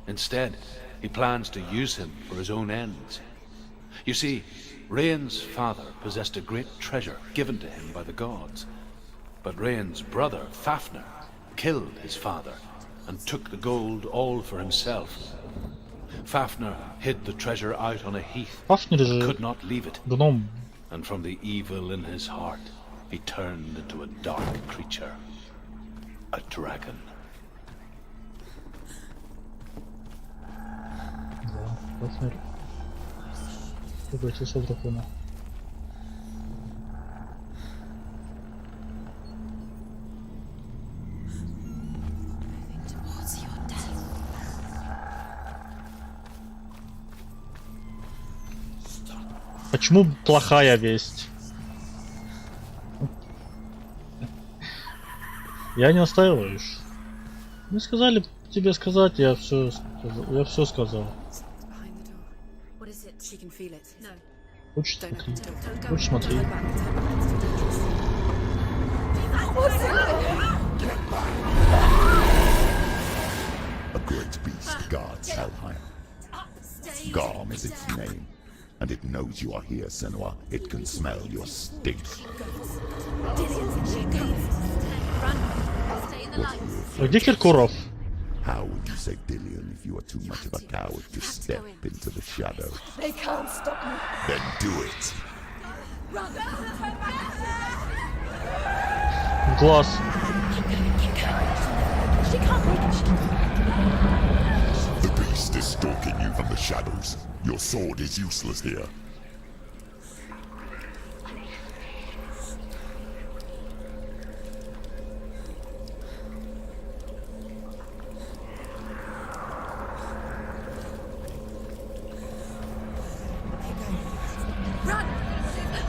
Instead, he plans to use him for his own ends. You see, Rain's father possessed a great treasure given to him by the gods. But Rain's brother, Fafnir, killed his father and took the gold all for himself. Fafnir hid the treasure out on a heath, Fafnir же could not leave it, гном. and from the evil in his heart, he turned into a dark creature, a dragon. Да, Фафнир превратился в дракона. Towards your death. Почему плохая весть? Я не оставишь. Мне сказали тебе сказать, я все сказал. What is it? She can feel it. No. Хочешь Don't смотри. open it. Don't go. Хочешь смотри. Turn back. Turn back. It's dangerous. What's in there? A great beast guards Helheim. Garm is its name, and it knows you are here, Senua. It can smell your stink. А где Киркоров? How would you say Dillion if you are too much of a coward to step into the shadow? They can't stop me. Then do it! В глаз. The beast is stalking you from the shadows. Your sword is useless here. Run!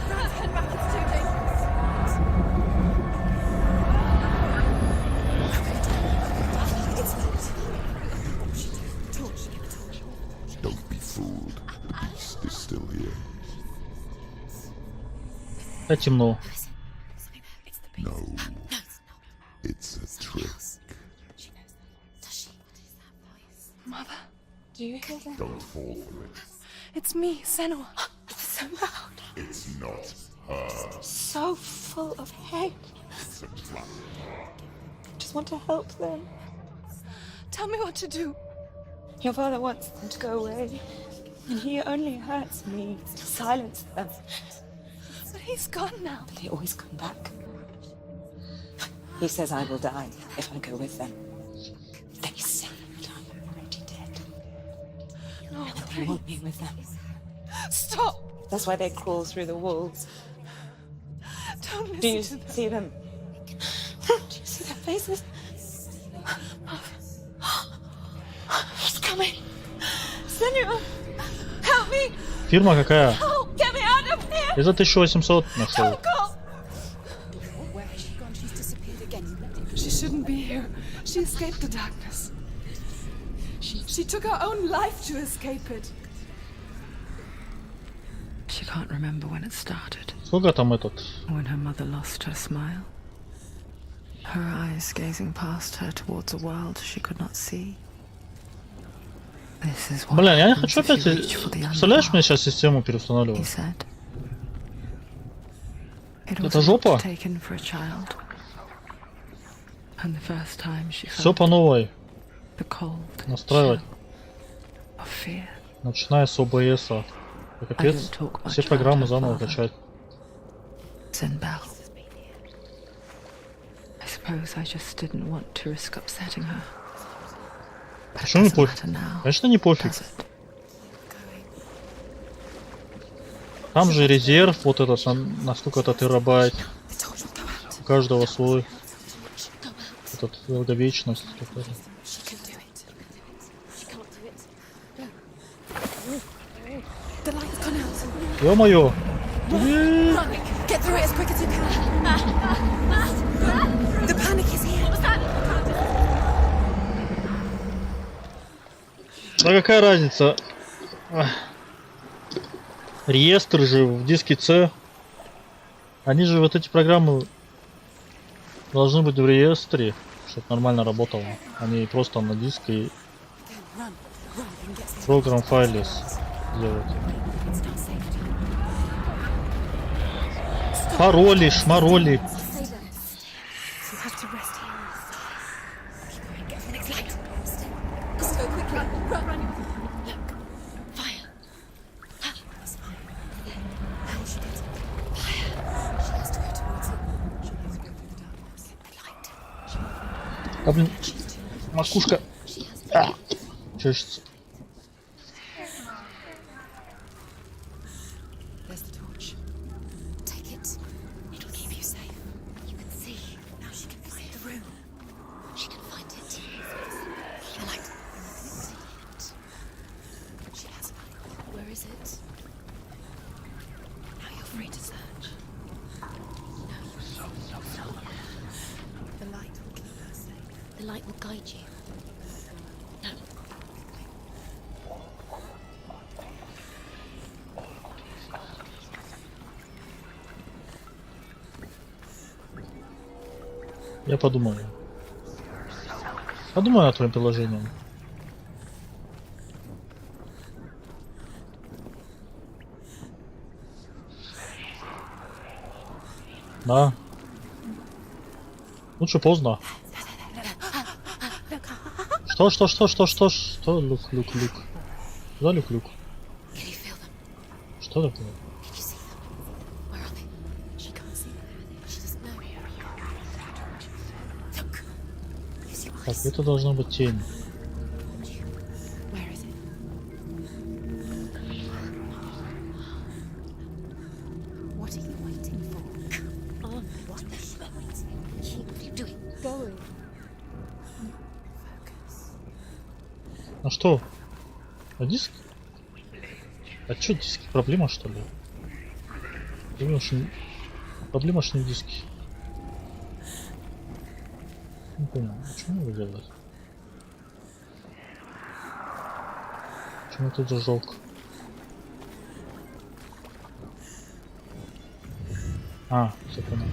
Run! Turn back. It's too dangerous. Don't be fooled. The beast is still here. Да темно. No. It's a trick. Mother, do you hear that? Don't fall for it. It's me, Senua. So loud. It's not her. So full of hate. It's a trap. I just want to help them. Tell me what to do. Your father wants them to go away. And he only hurts me to silence them. But he's gone now. But they always come back. He says I will die if I go with them. They say that I'm already dead. No, And they want me with them. stop. That's why they crawl through the walls. Don't listen Do you to them. see them? Do you see their faces? He's coming. Senua, help me. Фирма какая? Help, get me out of here. Я за 1800 нашел. Don't go. Where has she gone? She's disappeared again. She shouldn't be here. She escaped the darkness. She took her own life to escape it. She can't remember when it started. Сколько там этот? When her mother lost her smile. Her eyes gazing past her towards a world she could not see. This is what Блин, я не happens хочу if you опять... reach for the Представляешь, мне underworld, сейчас систему he переустанавливать? said. It Это was жопа? taken for a child. And the first time she Все felt по новой. the cold Настраивать. chill of fear. Начиная с ОБС. Капец. Все программы заново качать. Zinbel. I suppose I just didn't want to risk upsetting her. But it Почему не doesn't пофиг? matter now, Конечно не пофиг. does it? Там же резерв, вот этот, на сколько-то терабайт. У каждого свой. Этот долговечность. Какая-то. The light's gone out. Ё-моё! Run! Get through it as quick as you can. The panic is here. What was that? Да какая разница? Реестр же в диске C. Они же вот эти программы должны быть в реестре. Чтобы нормально работало, а не просто на диске и программ файле делать. Пароли, шмароли. А, блин, макушка чешется. The light will guide you. No. Я подумаю. Подумаю над твоим приложением. Да. Лучше поздно. Что, люк. Да, люк. Что такое? Так, это должна быть тень. А что? А диск? А чё диски? Проблема что ли? Проблема ж не в диске. Не понял, почему его делать? Почему тут зажег? А, все понял.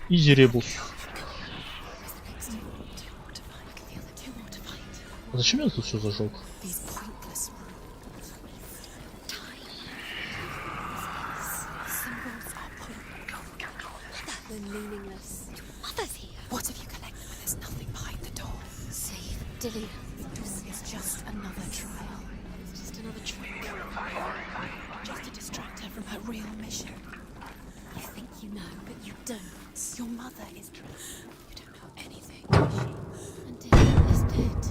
Изи ребус. А зачем я тут все зажег? What if you collect them and there's nothing behind the door? See, Dilly, the door is just another trial. It's just another trick. Just to distract her from her real mission. You think you know, but you don't. Your mother is dead. You don't know anything, does she? And Dilly is dead.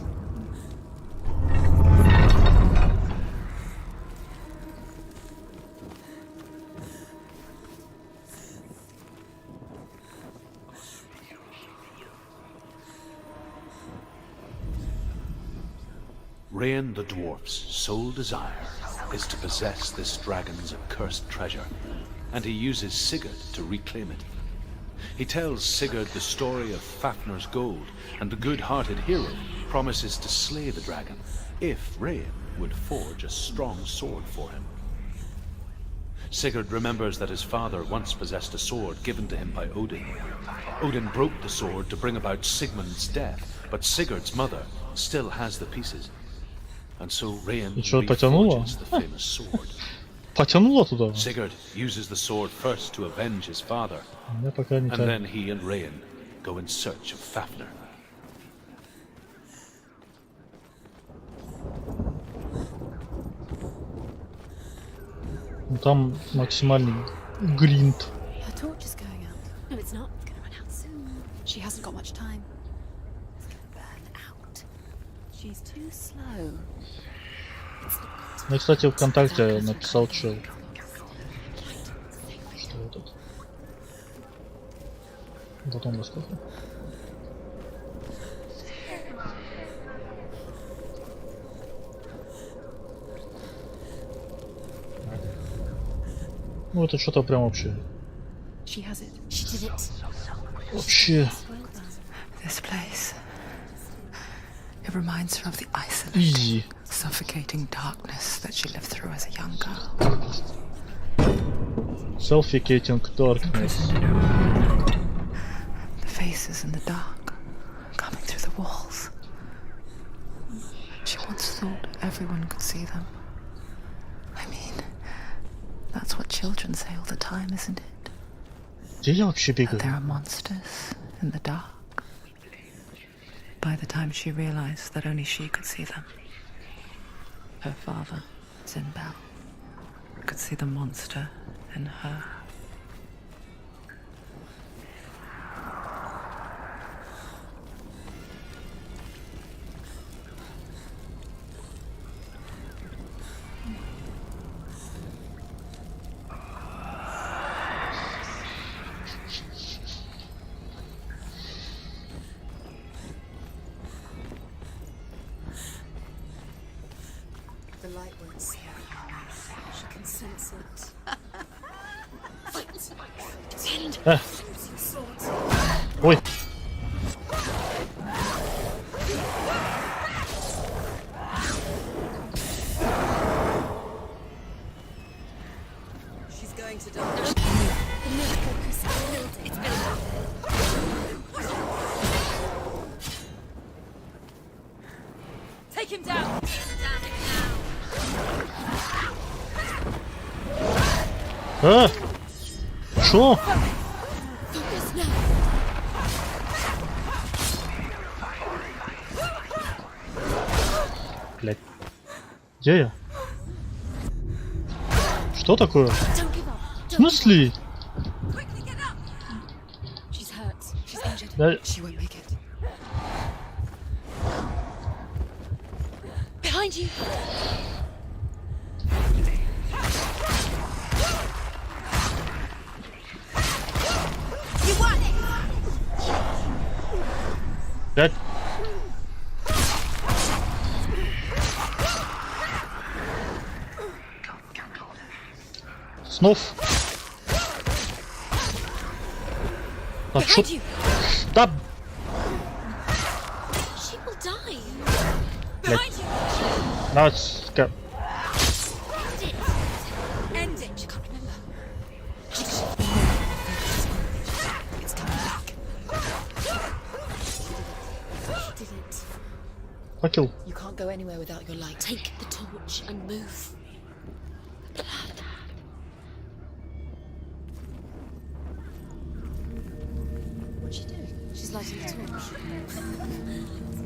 Rain the dwarf's sole desire is to possess this dragon's accursed treasure, and he uses Sigurd to reclaim it. He tells Sigurd the story of Fafnir's gold, and the good-hearted hero promises to slay the dragon if Rain would forge a strong sword for him. Sigurd remembers that his father once possessed a sword given to him by Odin. Odin broke the sword to bring about Sigmund's death, but Sigurd's mother still has the pieces. And so Rain reforges the famous sword. Потянуло туда. Sigurd uses the sword first to avenge his father, and then he and Rain go in search of Fafnir. Там максимальный гринт. Her torch is going out. No, it's not. It's going to run out soon. She hasn't got much time. It's going to burn out. She's too slow. Я, кстати, ВКонтакте написал чел. Что вот это? Потом расскажу. Ну это что-то прям вообще. Вообще. This place. It reminds her of the Easy. isolating, suffocating darkness that she lived through as a young girl. Suffocating darkness. The faces in the dark, coming through the walls. She once thought everyone could see them. I mean, that's what children say all the time, isn't it? Где я вообще That бегаю? there are monsters in the dark. By the time she realized that only she could see them, her father, Zinbel, could see the monster in her. The light won't see her. She can sense it. Fight! Pretend! Ah. Use your swords. Ой. She's going to die. The milk focus. It's building. Take him down! А! Шо? Focus now! Блять. Где я? Что такое? Don't give up. В смысле? Quickly get up! She's hurt. She's injured. Да, She won't make it. Behind you! You won it! блять. Снов. Так, шо... Behind you! Да, She will die! блять. Behind you! Давайте-ка. End it! End it! She can't remember. It's coming back. She did it. Факел. You can't go anywhere without your light. Take the torch and move. The blood. What's she doing? She's lighting the torch. It's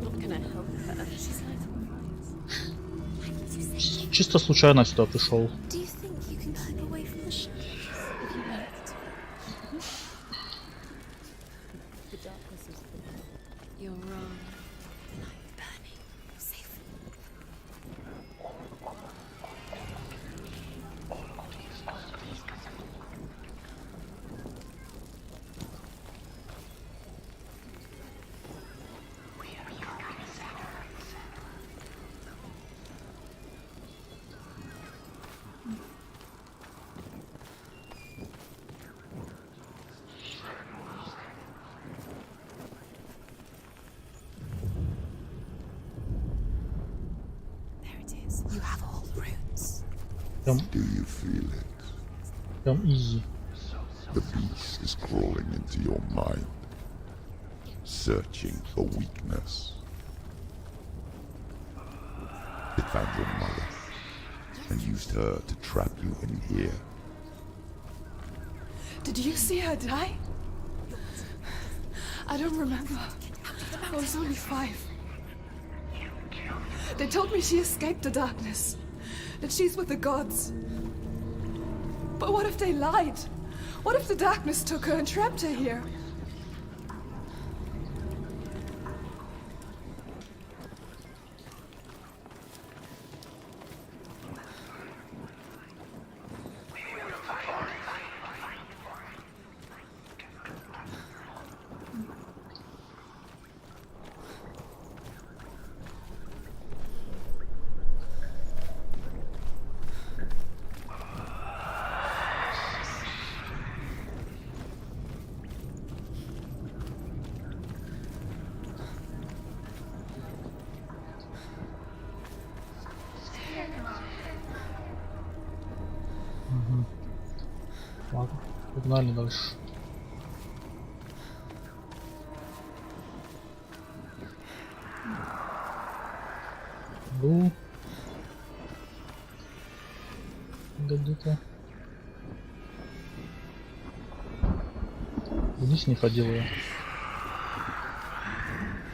not gonna help her. She's lighting the fires. Чисто случайно сюда пришел. Do you think you can keep away from the shadows if you wanted to? The darkness is the... You're wrong. I'm burning. You're safe. There it is. You have all the runes. Do you feel it? Прям изи. The beast is crawling into your mind, searching for weakness. It found your mother and used her to trap you in here. Did you see her die? I don't remember. I was only 5. They told me she escaped the darkness, that she's with the gods. But what if they lied? What if the darkness took her and trapped her here? Ладно, погнали дальше. Бу. Годится. Вниз не ходил я.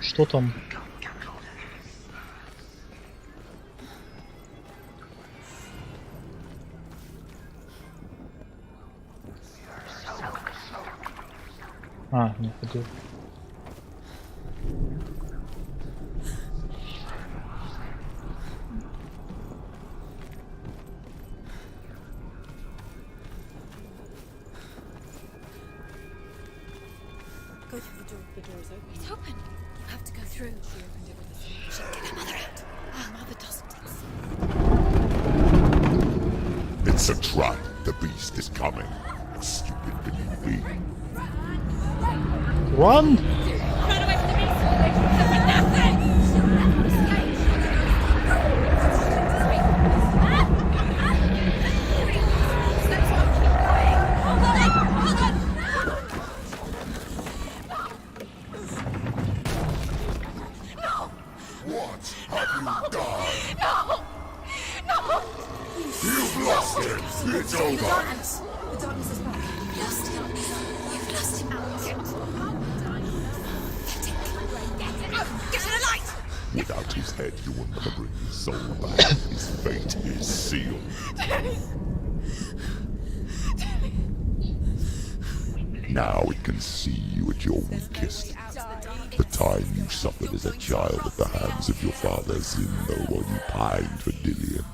Что там? А, не ходил. Go through the door. The door is open. It's open. You have to go through. She opened it with a She'll get her mother out. Her mother doesn't exist. It's a trap. The beast is coming. Stupid can you be? Run! Run away from the beast! For nothing! What have you done? No! You've lost him! It's over! The darkness is back. You've lost him. You've lost him. Get to the light! Without his head, you will never bring his soul back. His fate is sealed. Now it can see you at your weakest. The time you suffered as a child at the hands of your father Zindo while you pined for Dillion.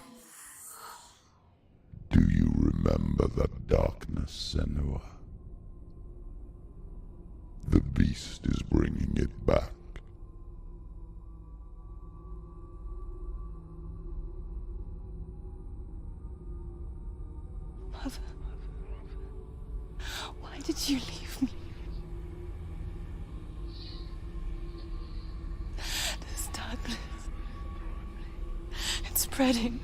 Do you remember that darkness, Senua? The beast is bringing it back. Mother, why did you leave me? This darkness, it's spreading.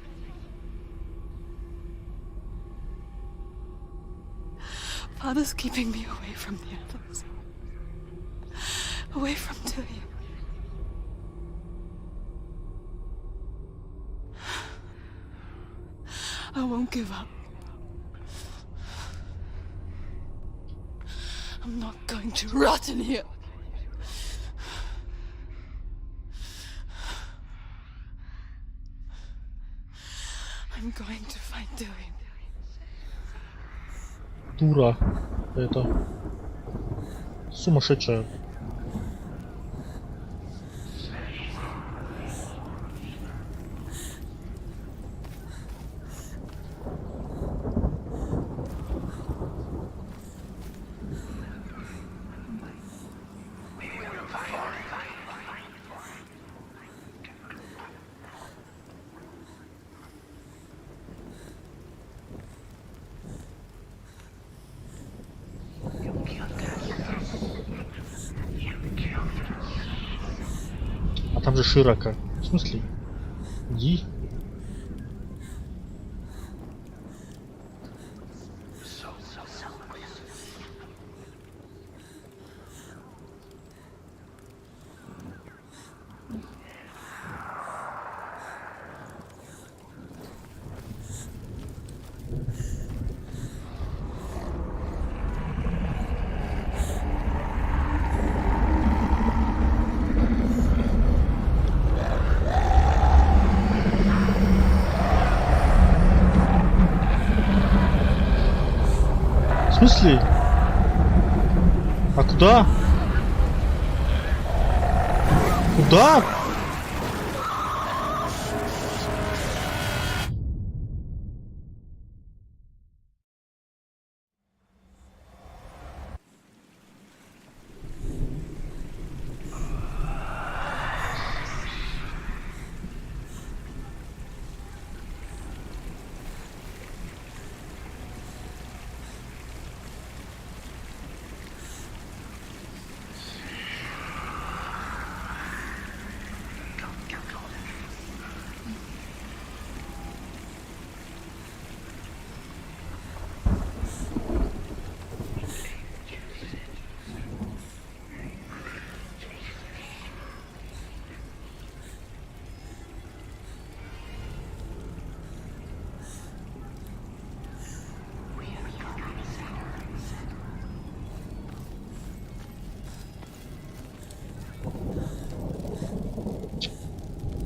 Father's keeping me away from the others. Away from Dillion. I won't give up. I'm not going to rot in here. I'm going to find Dillion. Дура. Это. Сумасшедшая. А там же широко. В смысле? Иди. В смысле? А куда? Куда?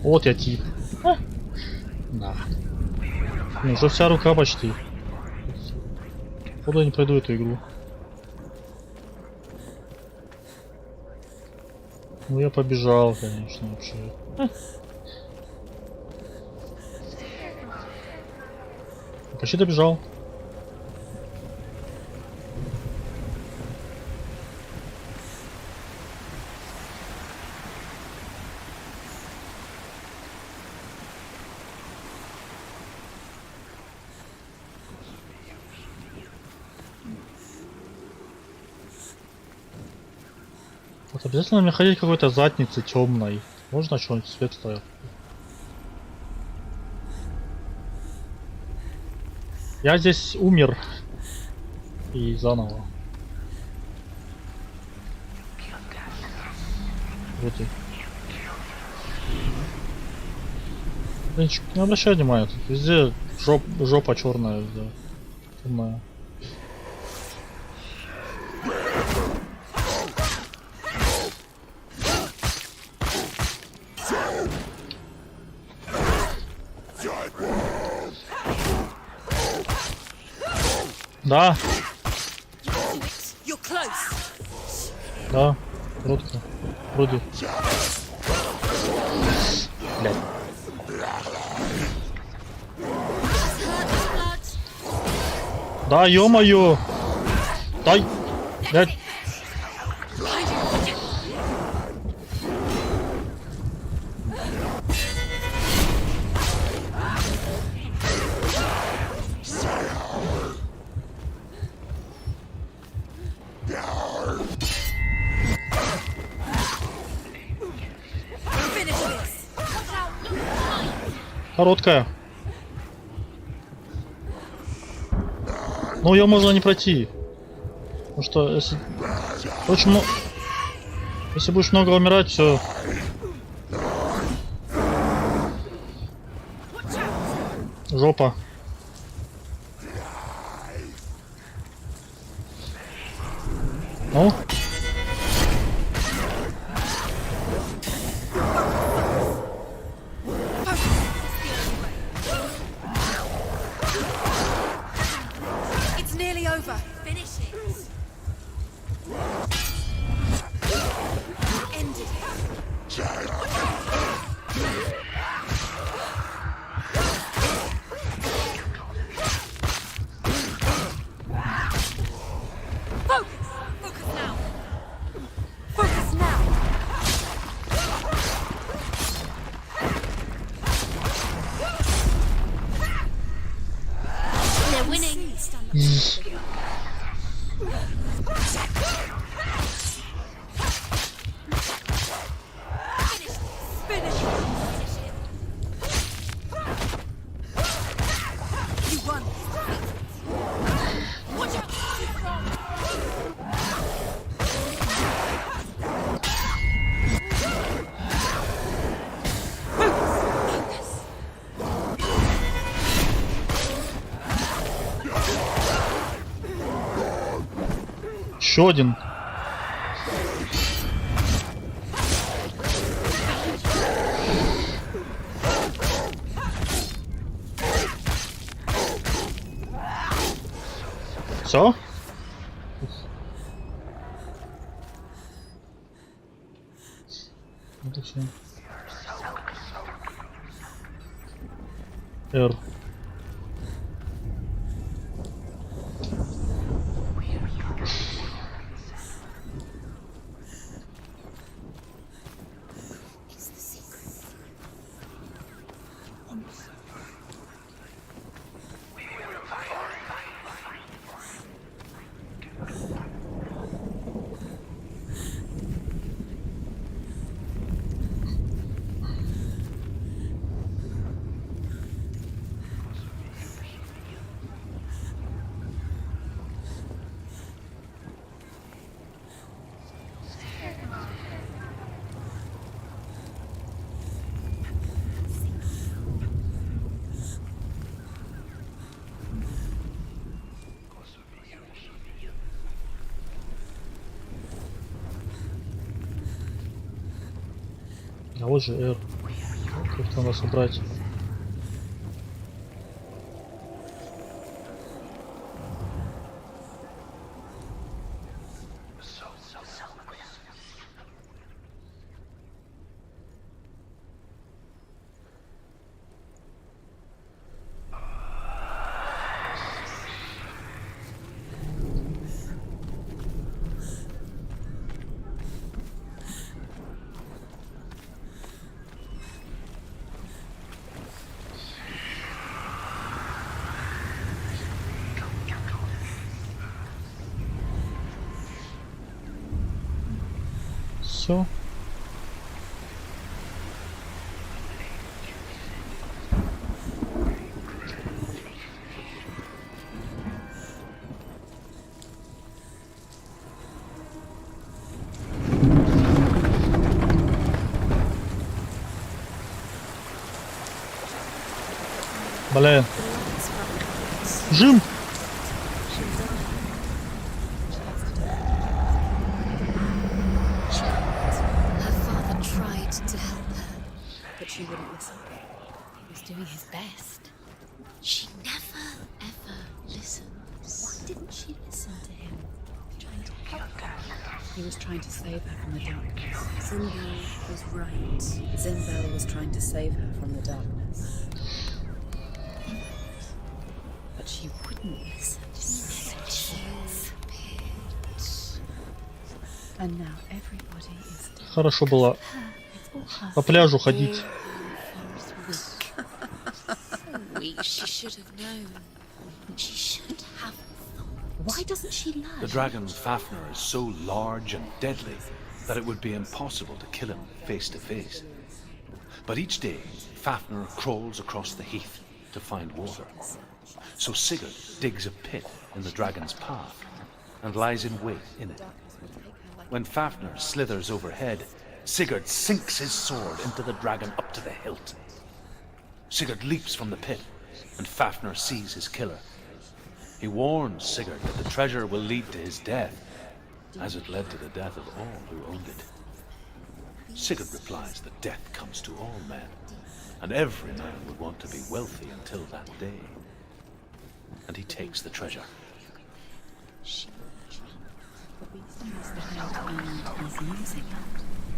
Вот я тип. Да. Ну, уже вся рука почти. Куда я не пройду эту игру? Ну я побежал, конечно, вообще. Почти добежал. Вот обязательно мне ходить какой-то задницы темной. Можно что-нибудь светлое? Я здесь умер. И заново. Вот и. Я не обращаю внимания, тут везде жопа черная, да. Темная. Да. Да, круто. Вроде. Блядь. Да, ё-моё! Дай! Блядь! Короткая. Ну, ее можно не пройти. Потому что если очень много... Если будешь много умирать, все. Жопа. Ну? Еще один. Все? Это все. R. А вот же R. Как-то надо собрать. Все. Блин. Жим. Her father tried to help her, but she wouldn't listen. He was doing his best. She never, ever listens. Why didn't she listen to him? Trying to help her. He was trying to save her from the darkness. Zimbel was right. Zimbel was trying to save her from the darkness. But she wouldn't listen. And now everybody is dead. Хорошо было по пляжу ходить. Weak. She should have known. She should have thought. Why doesn't she learn? The dragon Fafnir is so large and deadly that it would be impossible to kill him face to face. But each day, Fafnir crawls across the heath to find water. So Sigurd digs a pit in the dragon's path and lies in wait in it. When Fafnir slithers overhead, Sigurd sinks his sword into the dragon up to the hilt. Sigurd leaps from the pit, and Fafnir sees his killer. He warns Sigurd that the treasure will lead to his death, as it led to the death of all who owned it. Sigurd replies that death comes to all men, and every man would want to be wealthy until that day. And he takes the treasure.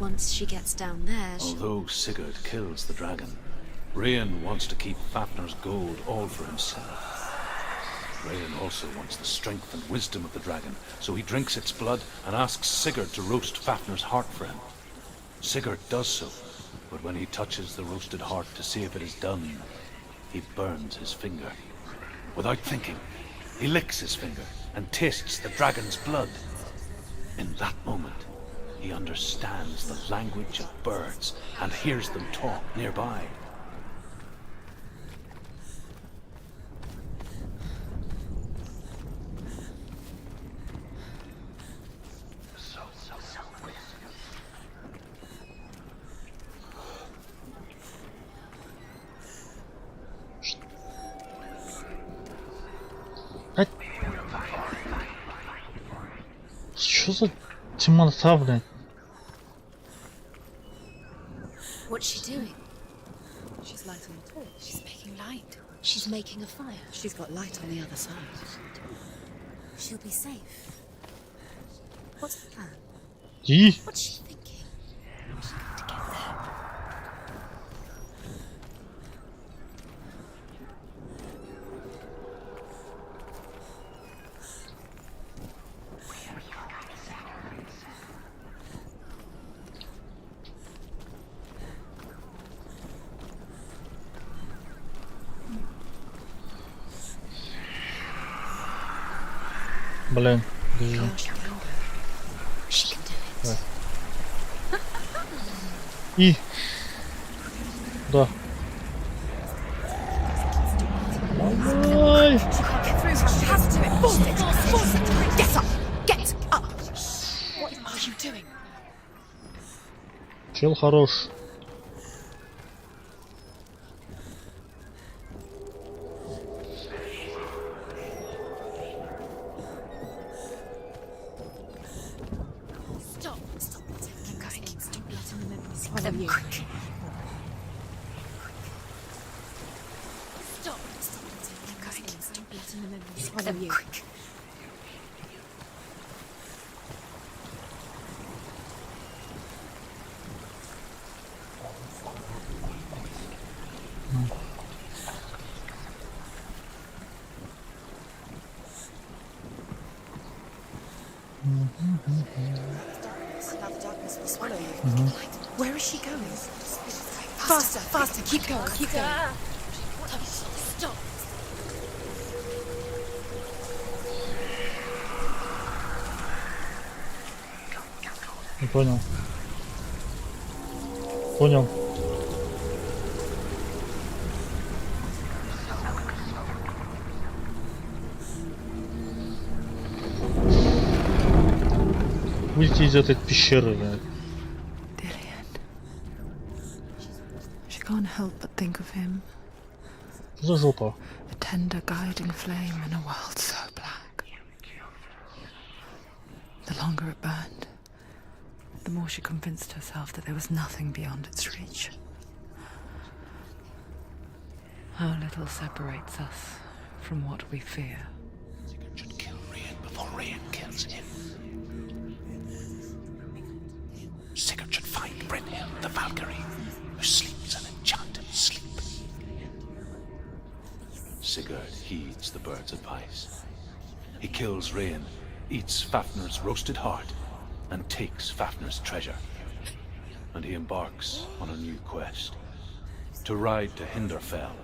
Once she gets down there, Although Sigurd kills the dragon, Rain wants to keep Fafnir's gold all for himself. Rain also wants the strength and wisdom of the dragon, so he drinks its blood and asks Sigurd to roast Fafnir's heart for him. Sigurd does so, but when he touches the roasted heart to see if it is done, he burns his finger. Without thinking, he licks his finger and tastes the dragon's blood. In that moment, he understands the language of birds and hears them talk nearby. Что за темнота, блин? What's she doing? She's lighting a torch. She's making light. She's making a fire. She's got light on the other side. She'll be safe. What's the plan? И? What's she thinking? How's she going to get there? Блин, бежи. She can do it. И. Да. Ой. She can't get through. She has to do it. Force it. Force it. Get up. Get up. What are you doing? Чел хорош. Stop. Stop. Keep going. Stop letting them in. Follow you. Quick. Follow you. Now the darkness will swallow you. Where is she going? Faster, faster, keep going, keep going. Stop. Не понял. Понял. Выйти из этой пещеры, да. She can't help but think of him. За жопа. A tender guiding flame in a world so black. The longer it burned, the more she convinced herself that there was nothing beyond its reach. How little separates us from what we fear. Sigurd should kill Rian before Rian kills him. Sigurd should find Brynhild, the Valkyrie, who sleeps an enchanted sleep. Sigurd heeds the bird's advice. He kills Rian, eats Fafnir's roasted heart, and takes Fafnir's treasure. And he embarks on a new quest. To ride to Hinderfell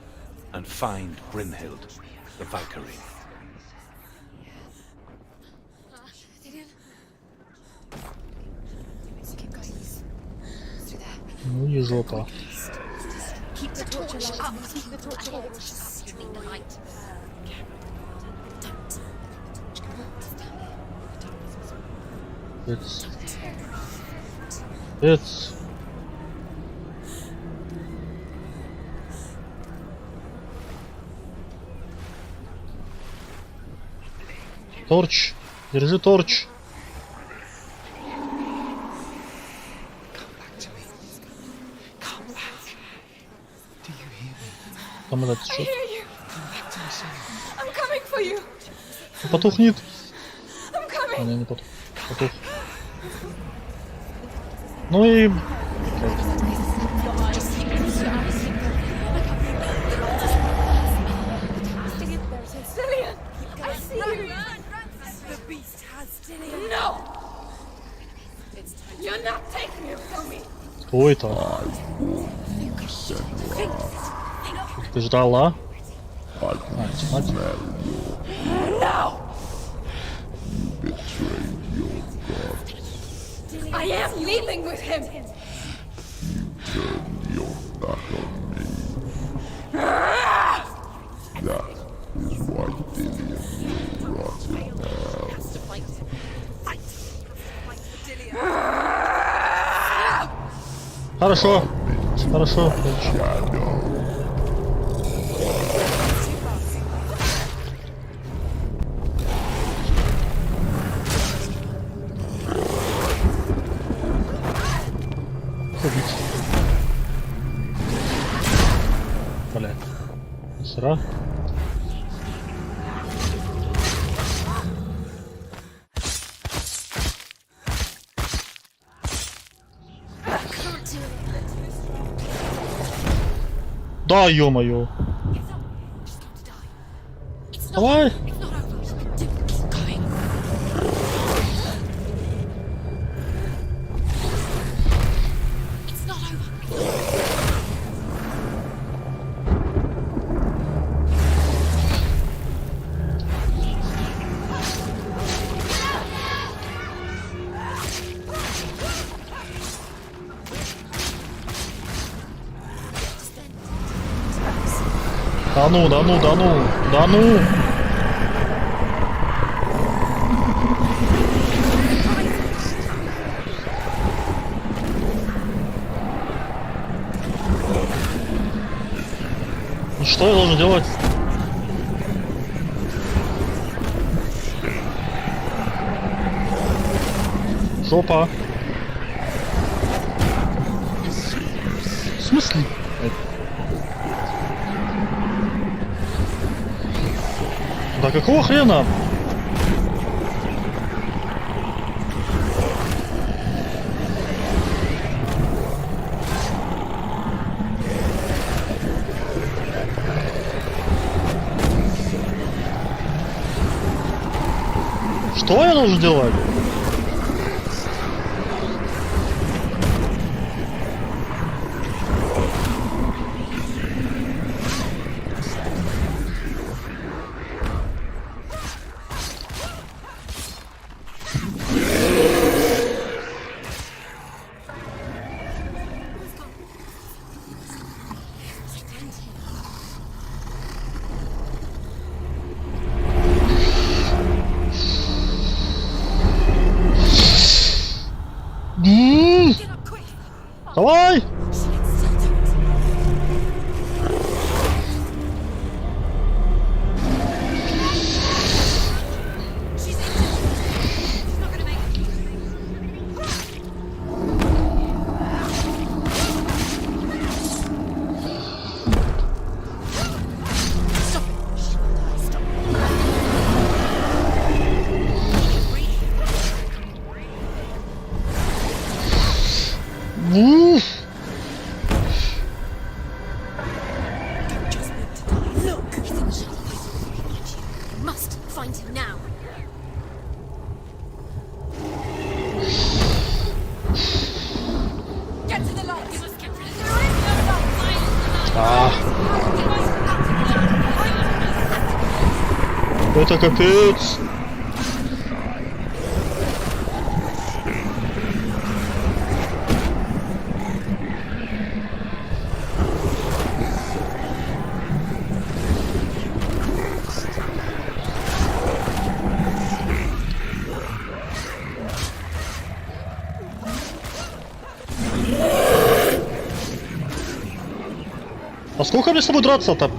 and find Brynhild, the Valkyrie. Keep going. Through there. Ну и жопа. Keep the torch alight. Keep the torch alight. Stream the light. It's... It's... Торч! Держи торч! Там этот счет. I'm coming for you. Потухнет. I'm coming. А, не потух. Потух. Ну и... Cillian, I see you. The beast has Cillian. No. You're not taking him from me. Кто это? Ты ждала? No. I am leaving with him. Your back on me. That is why Dillion will rot in hell. Хорошо. Хорошо. Бля. Сра. Да, ё-моё. Давай. Да ну, да ну, да ну, да ну! И что я должен делать? Жопа! В смысле? Да какого хрена? Что я должен делать? Давай! Это капец. А сколько мне с тобой драться-то?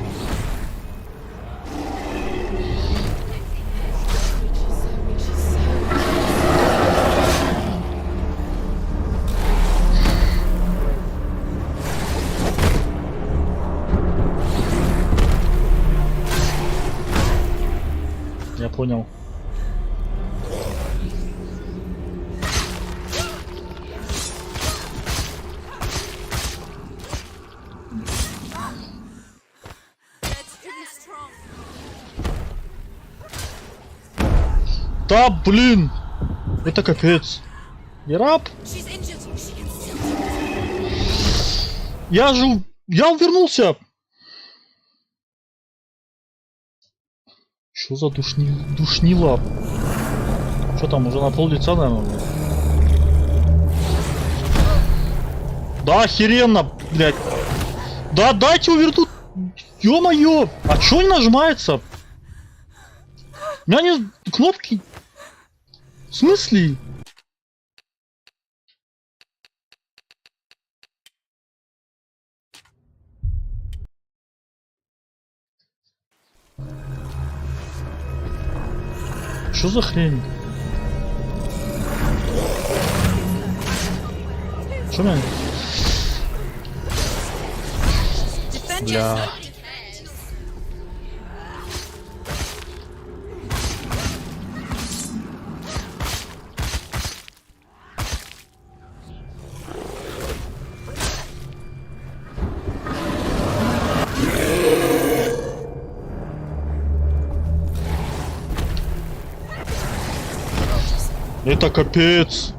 Я понял. Да, блин! Это капец. Я раб? Я увернулся! Что за душнила? Что там, уже на пол лица, наверное? Да, охеренно, блядь. Да, дайте увернуть. Ё-моё! А чё не нажимается? У меня нет кнопки. В смысле? Что за хрень? Что мне? Бля. Это капец.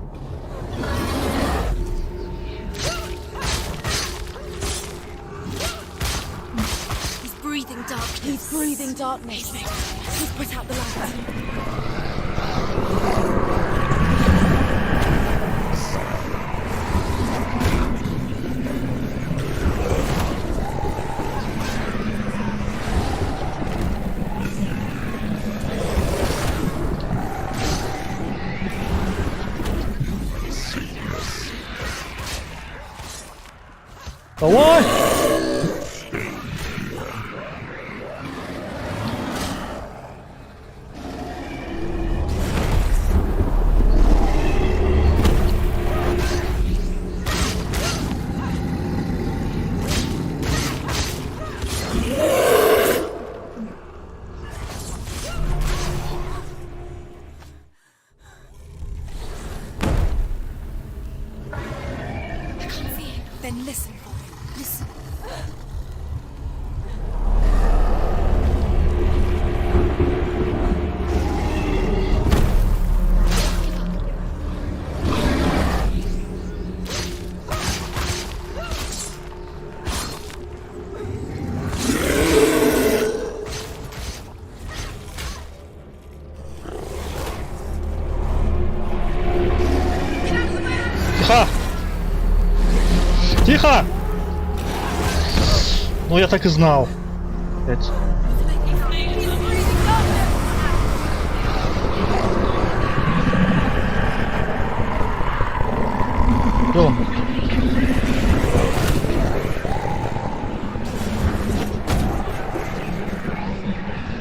He's breathing darkness. He's put out the light. Давай! listen for him. Listen. Тихо! Тихо! Ну, я так и знал. Опять. Где он?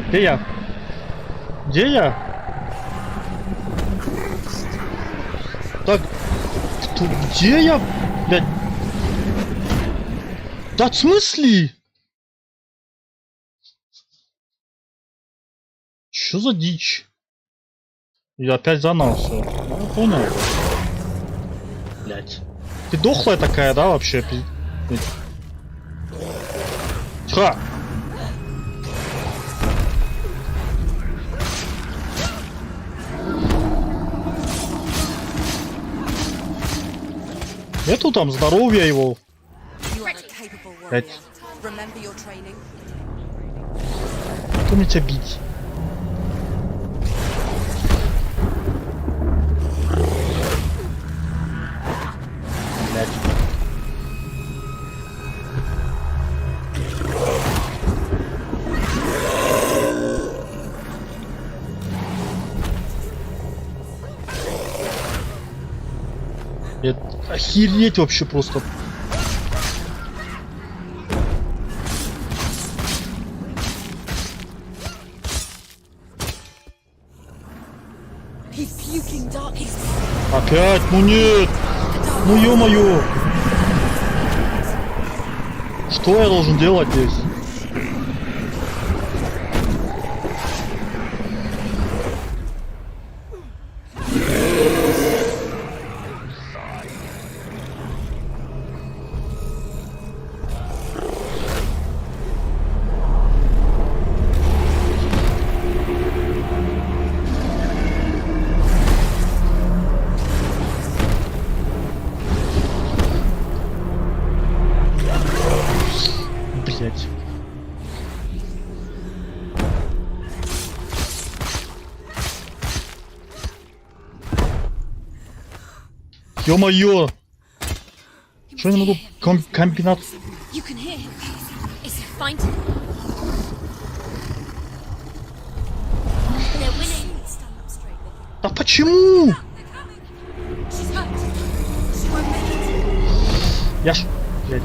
Где я? Где я? Так, где я, блядь? Да в смысле? Что за дичь? Я опять заново все. Я понял. Блядь. Ты дохлая такая, да, вообще? Тихо! Нету там здоровья его. Блять. Кто мне тебя бить? Блять. Охереть вообще просто. Опять? Ну нет! Ну ё-моё! Что я должен делать здесь? Блять. Ё-моё! Что я не могу комбинат? А почему? Я ж... Блядь.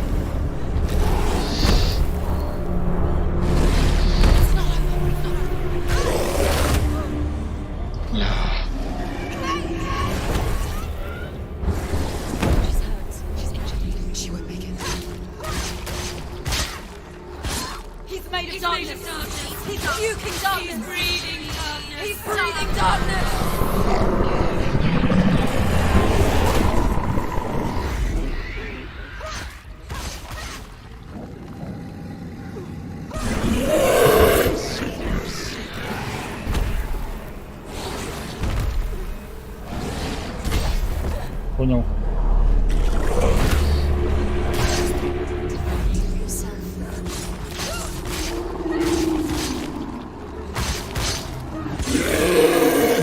Понял.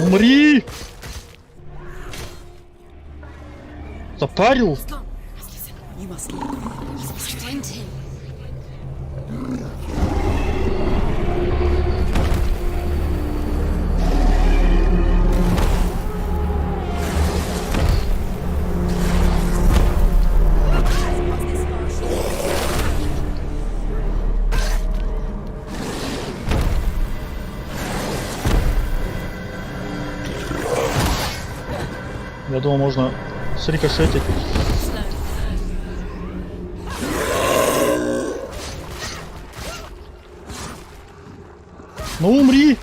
Умри! Запарил? Я думал, можно срикошетить. Ну умри!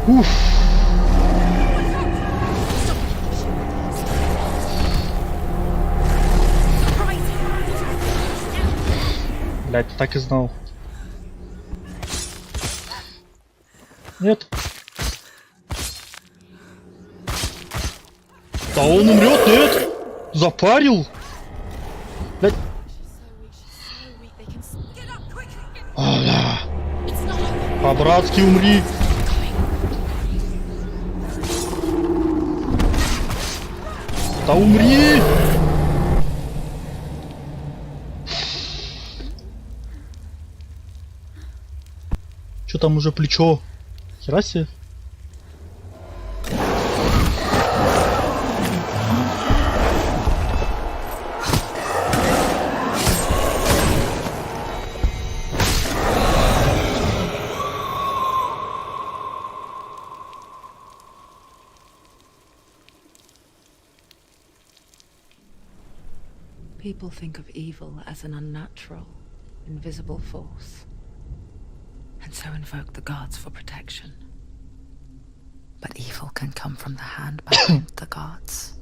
Уф. Блять, так и знал. Нет. Да он умрет, нет? Запарил? Блять. По-братски умри. Да умри! Чё там уже плечо? Хера себе. People think of evil as an unnatural, invisible force, and so invoke the gods for protection. But evil can come from the hand behind the gods.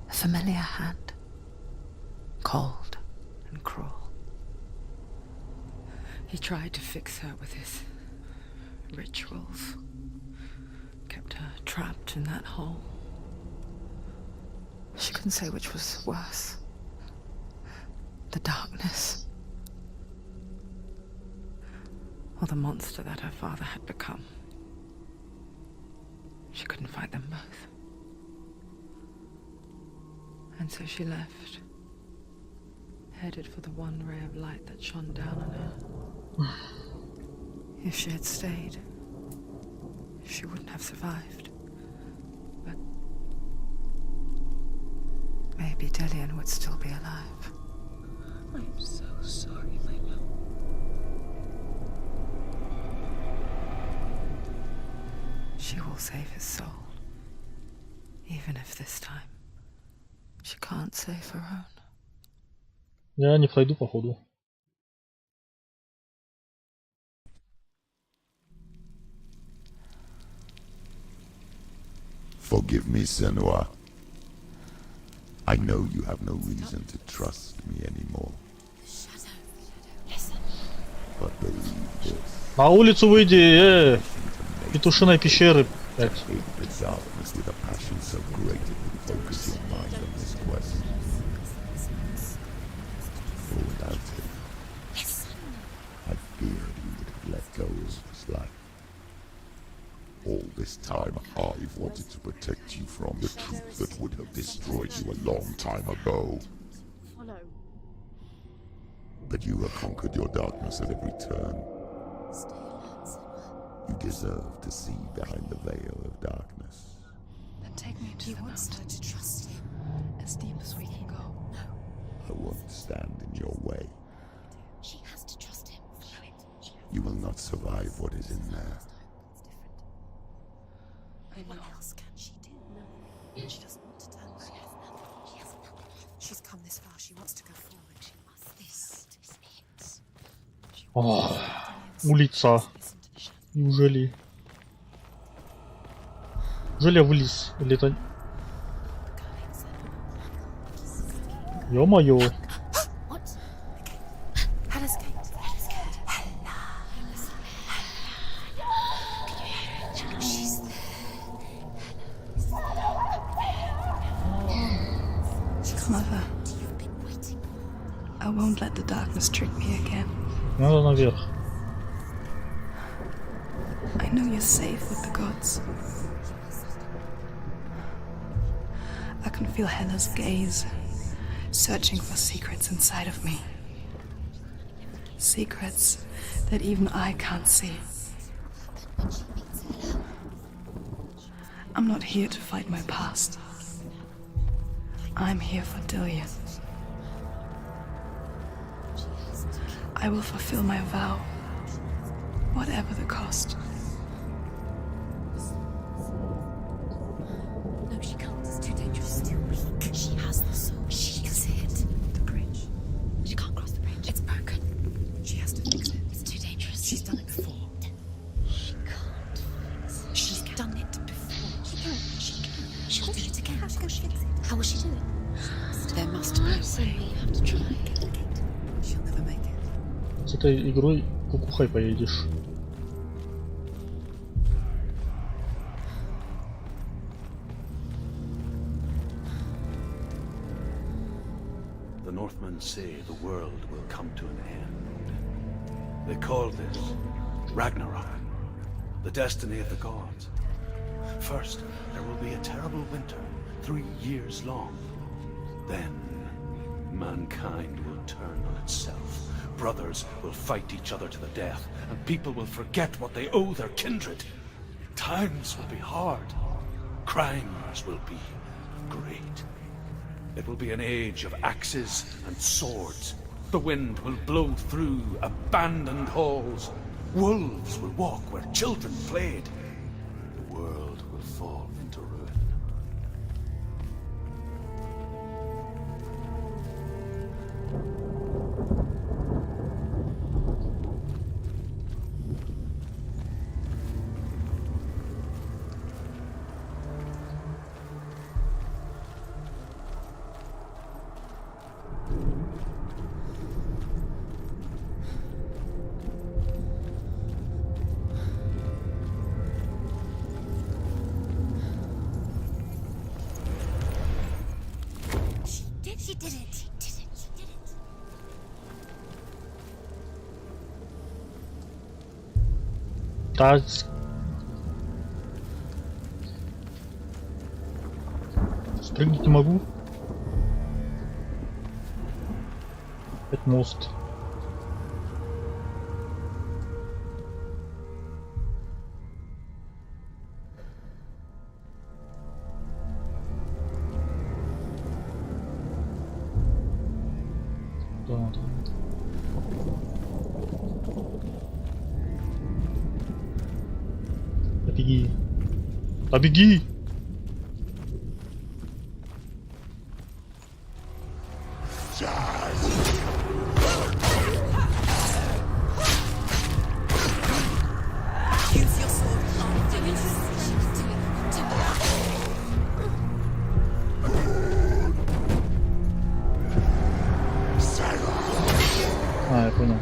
A familiar hand, cold and cruel. He tried to fix her with his rituals, kept her trapped in that hole. She couldn't say which was worse. The darkness, or the monster that her father had become. She couldn't fight them both. And so she left, headed for the one ray of light that shone down on her. If she had stayed, she wouldn't have survived. But maybe Dillian would still be alive. I'm so sorry, my love. She will save his soul. Even if this time she can't save her own. Я не пройду, походу. Forgive me, Senua. I know you have no reason to trust me anymore. But believe this. На улицу выйди, петушиной пещеры. Hate the darkness with a passion so great it would focus your mind on this quest. For without it, I feared you would have let go of this life. All this time, I've wanted to protect you from the truth that would have destroyed you a long time ago. Follow. But you have conquered your darkness at every turn. Stay alert, Senua. You deserve to see behind the veil of darkness. Then take me to the mountain. To trust him. As deep as we can go. No. I won't stand in your way. She has to trust him. Follow it. You will not survive what is in there. I know. What else can she do? No. She doesn't want to turn back. She has nothing. She has nothing. She's come this far. She wants to go forward. She must. This is it. О, улица. Неужели? Неужели я вылез? Или это... Ё-моё. What? Hella's gate. Hella's gate. Hella. She's there. Mother, You've been waiting. I won't let the darkness trick me again. Надо наверх. I know you're safe with the gods. I can feel Hella's gaze, searching for secrets inside of me. Secrets that even I can't see. I'm not here to fight my past. I'm here for Dillian. I will fulfill my vow, whatever the cost. No, she can't. It's too dangerous. Too weak. She has the soul. She can see it. The bridge. She can't cross the bridge. It's broken. She has to fix it. It's too dangerous. She's done it before. She can't С этой игрой кукухой поедешь. The Northmen say the world will come to an end. They call this Ragnarok, the destiny of the gods. First, there will be a terrible winter, 3 years long. Then, mankind will turn on itself. Brothers will fight each other to the death, and people will forget what they owe their kindred. Times will be hard. Crimes will be great. It will be an age of axes and swords. The wind will blow through abandoned halls. Wolves will walk where children played. The world will fall into ruin. She did it. She did it. She did it. Да. Спрыгнуть не могу. Это мост. Да. Побеги. Побеги! Use your sword. Do it. Do it. А, я понял.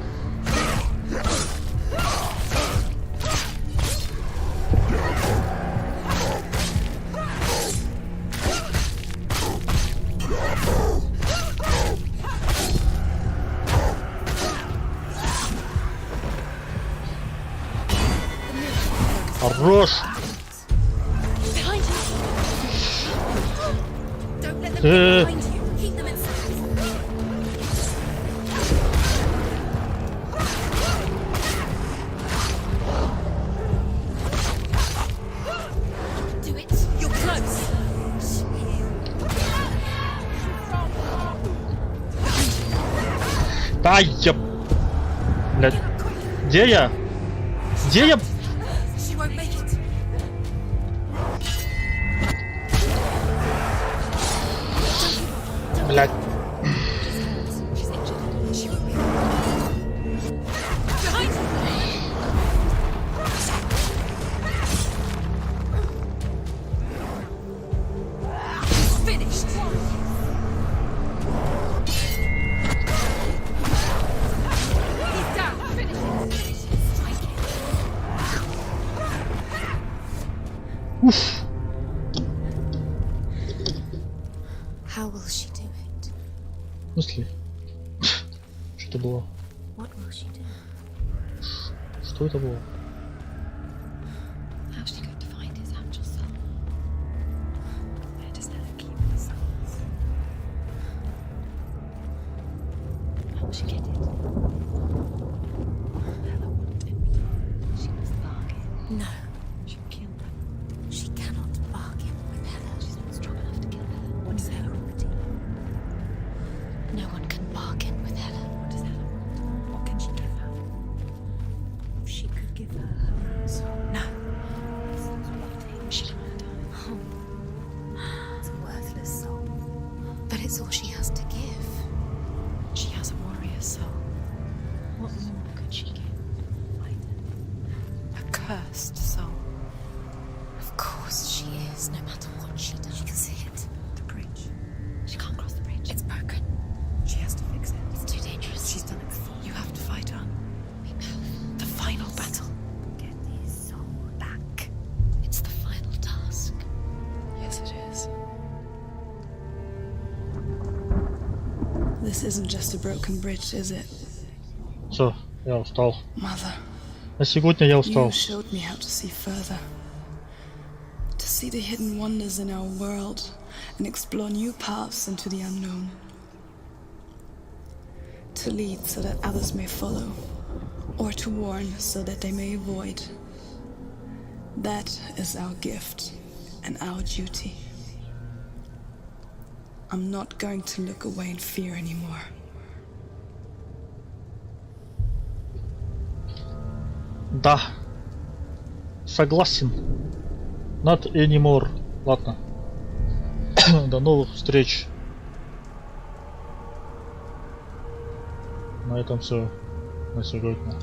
Хорош! Behind you. Don't let them get behind you. Keep them inside. Do it. You're close. Да, я... Блядь. Где я? Где я? She won't make it. Блядь. She's injured. She won't make it. Behind you. She's finished. He's down. Finish it. Finish it. Strike it. Уф. How will she do it? В смысле? Что это было? What will she do? Что это было? How's she going to find his angel soul? Where does Hella keep the souls? How will she get it? Hella wouldn't it. She must bargain. No. She'll kill them. She cannot bargain with Hella. She's not strong enough to kill Hella. What does Hella want? No one can bargain with Hella. What does Hella want? What can she give her? She could give her her own soul. No. She can't die. It's a worthless soul. But it's all she has to give. She has a warrior soul. What more could she give? A cursed soul. Of course she is, no matter what she does. She can see it. The bridge. She can't cross the bridge. It's broken. She has to fix it. It's too dangerous. She's done it before. You have to fight on. This isn't just a broken bridge, is it? Все, я устал. Mother, На сегодня я устал. you showed me how to see further. To see the hidden wonders in our world and explore new paths into the unknown. To lead so that others may follow, or to warn so that they may avoid. That is our gift and our duty. I'm not going to look away in fear anymore. Да. Согласен. Not anymore. Ладно. До новых встреч. На этом все на сегодня.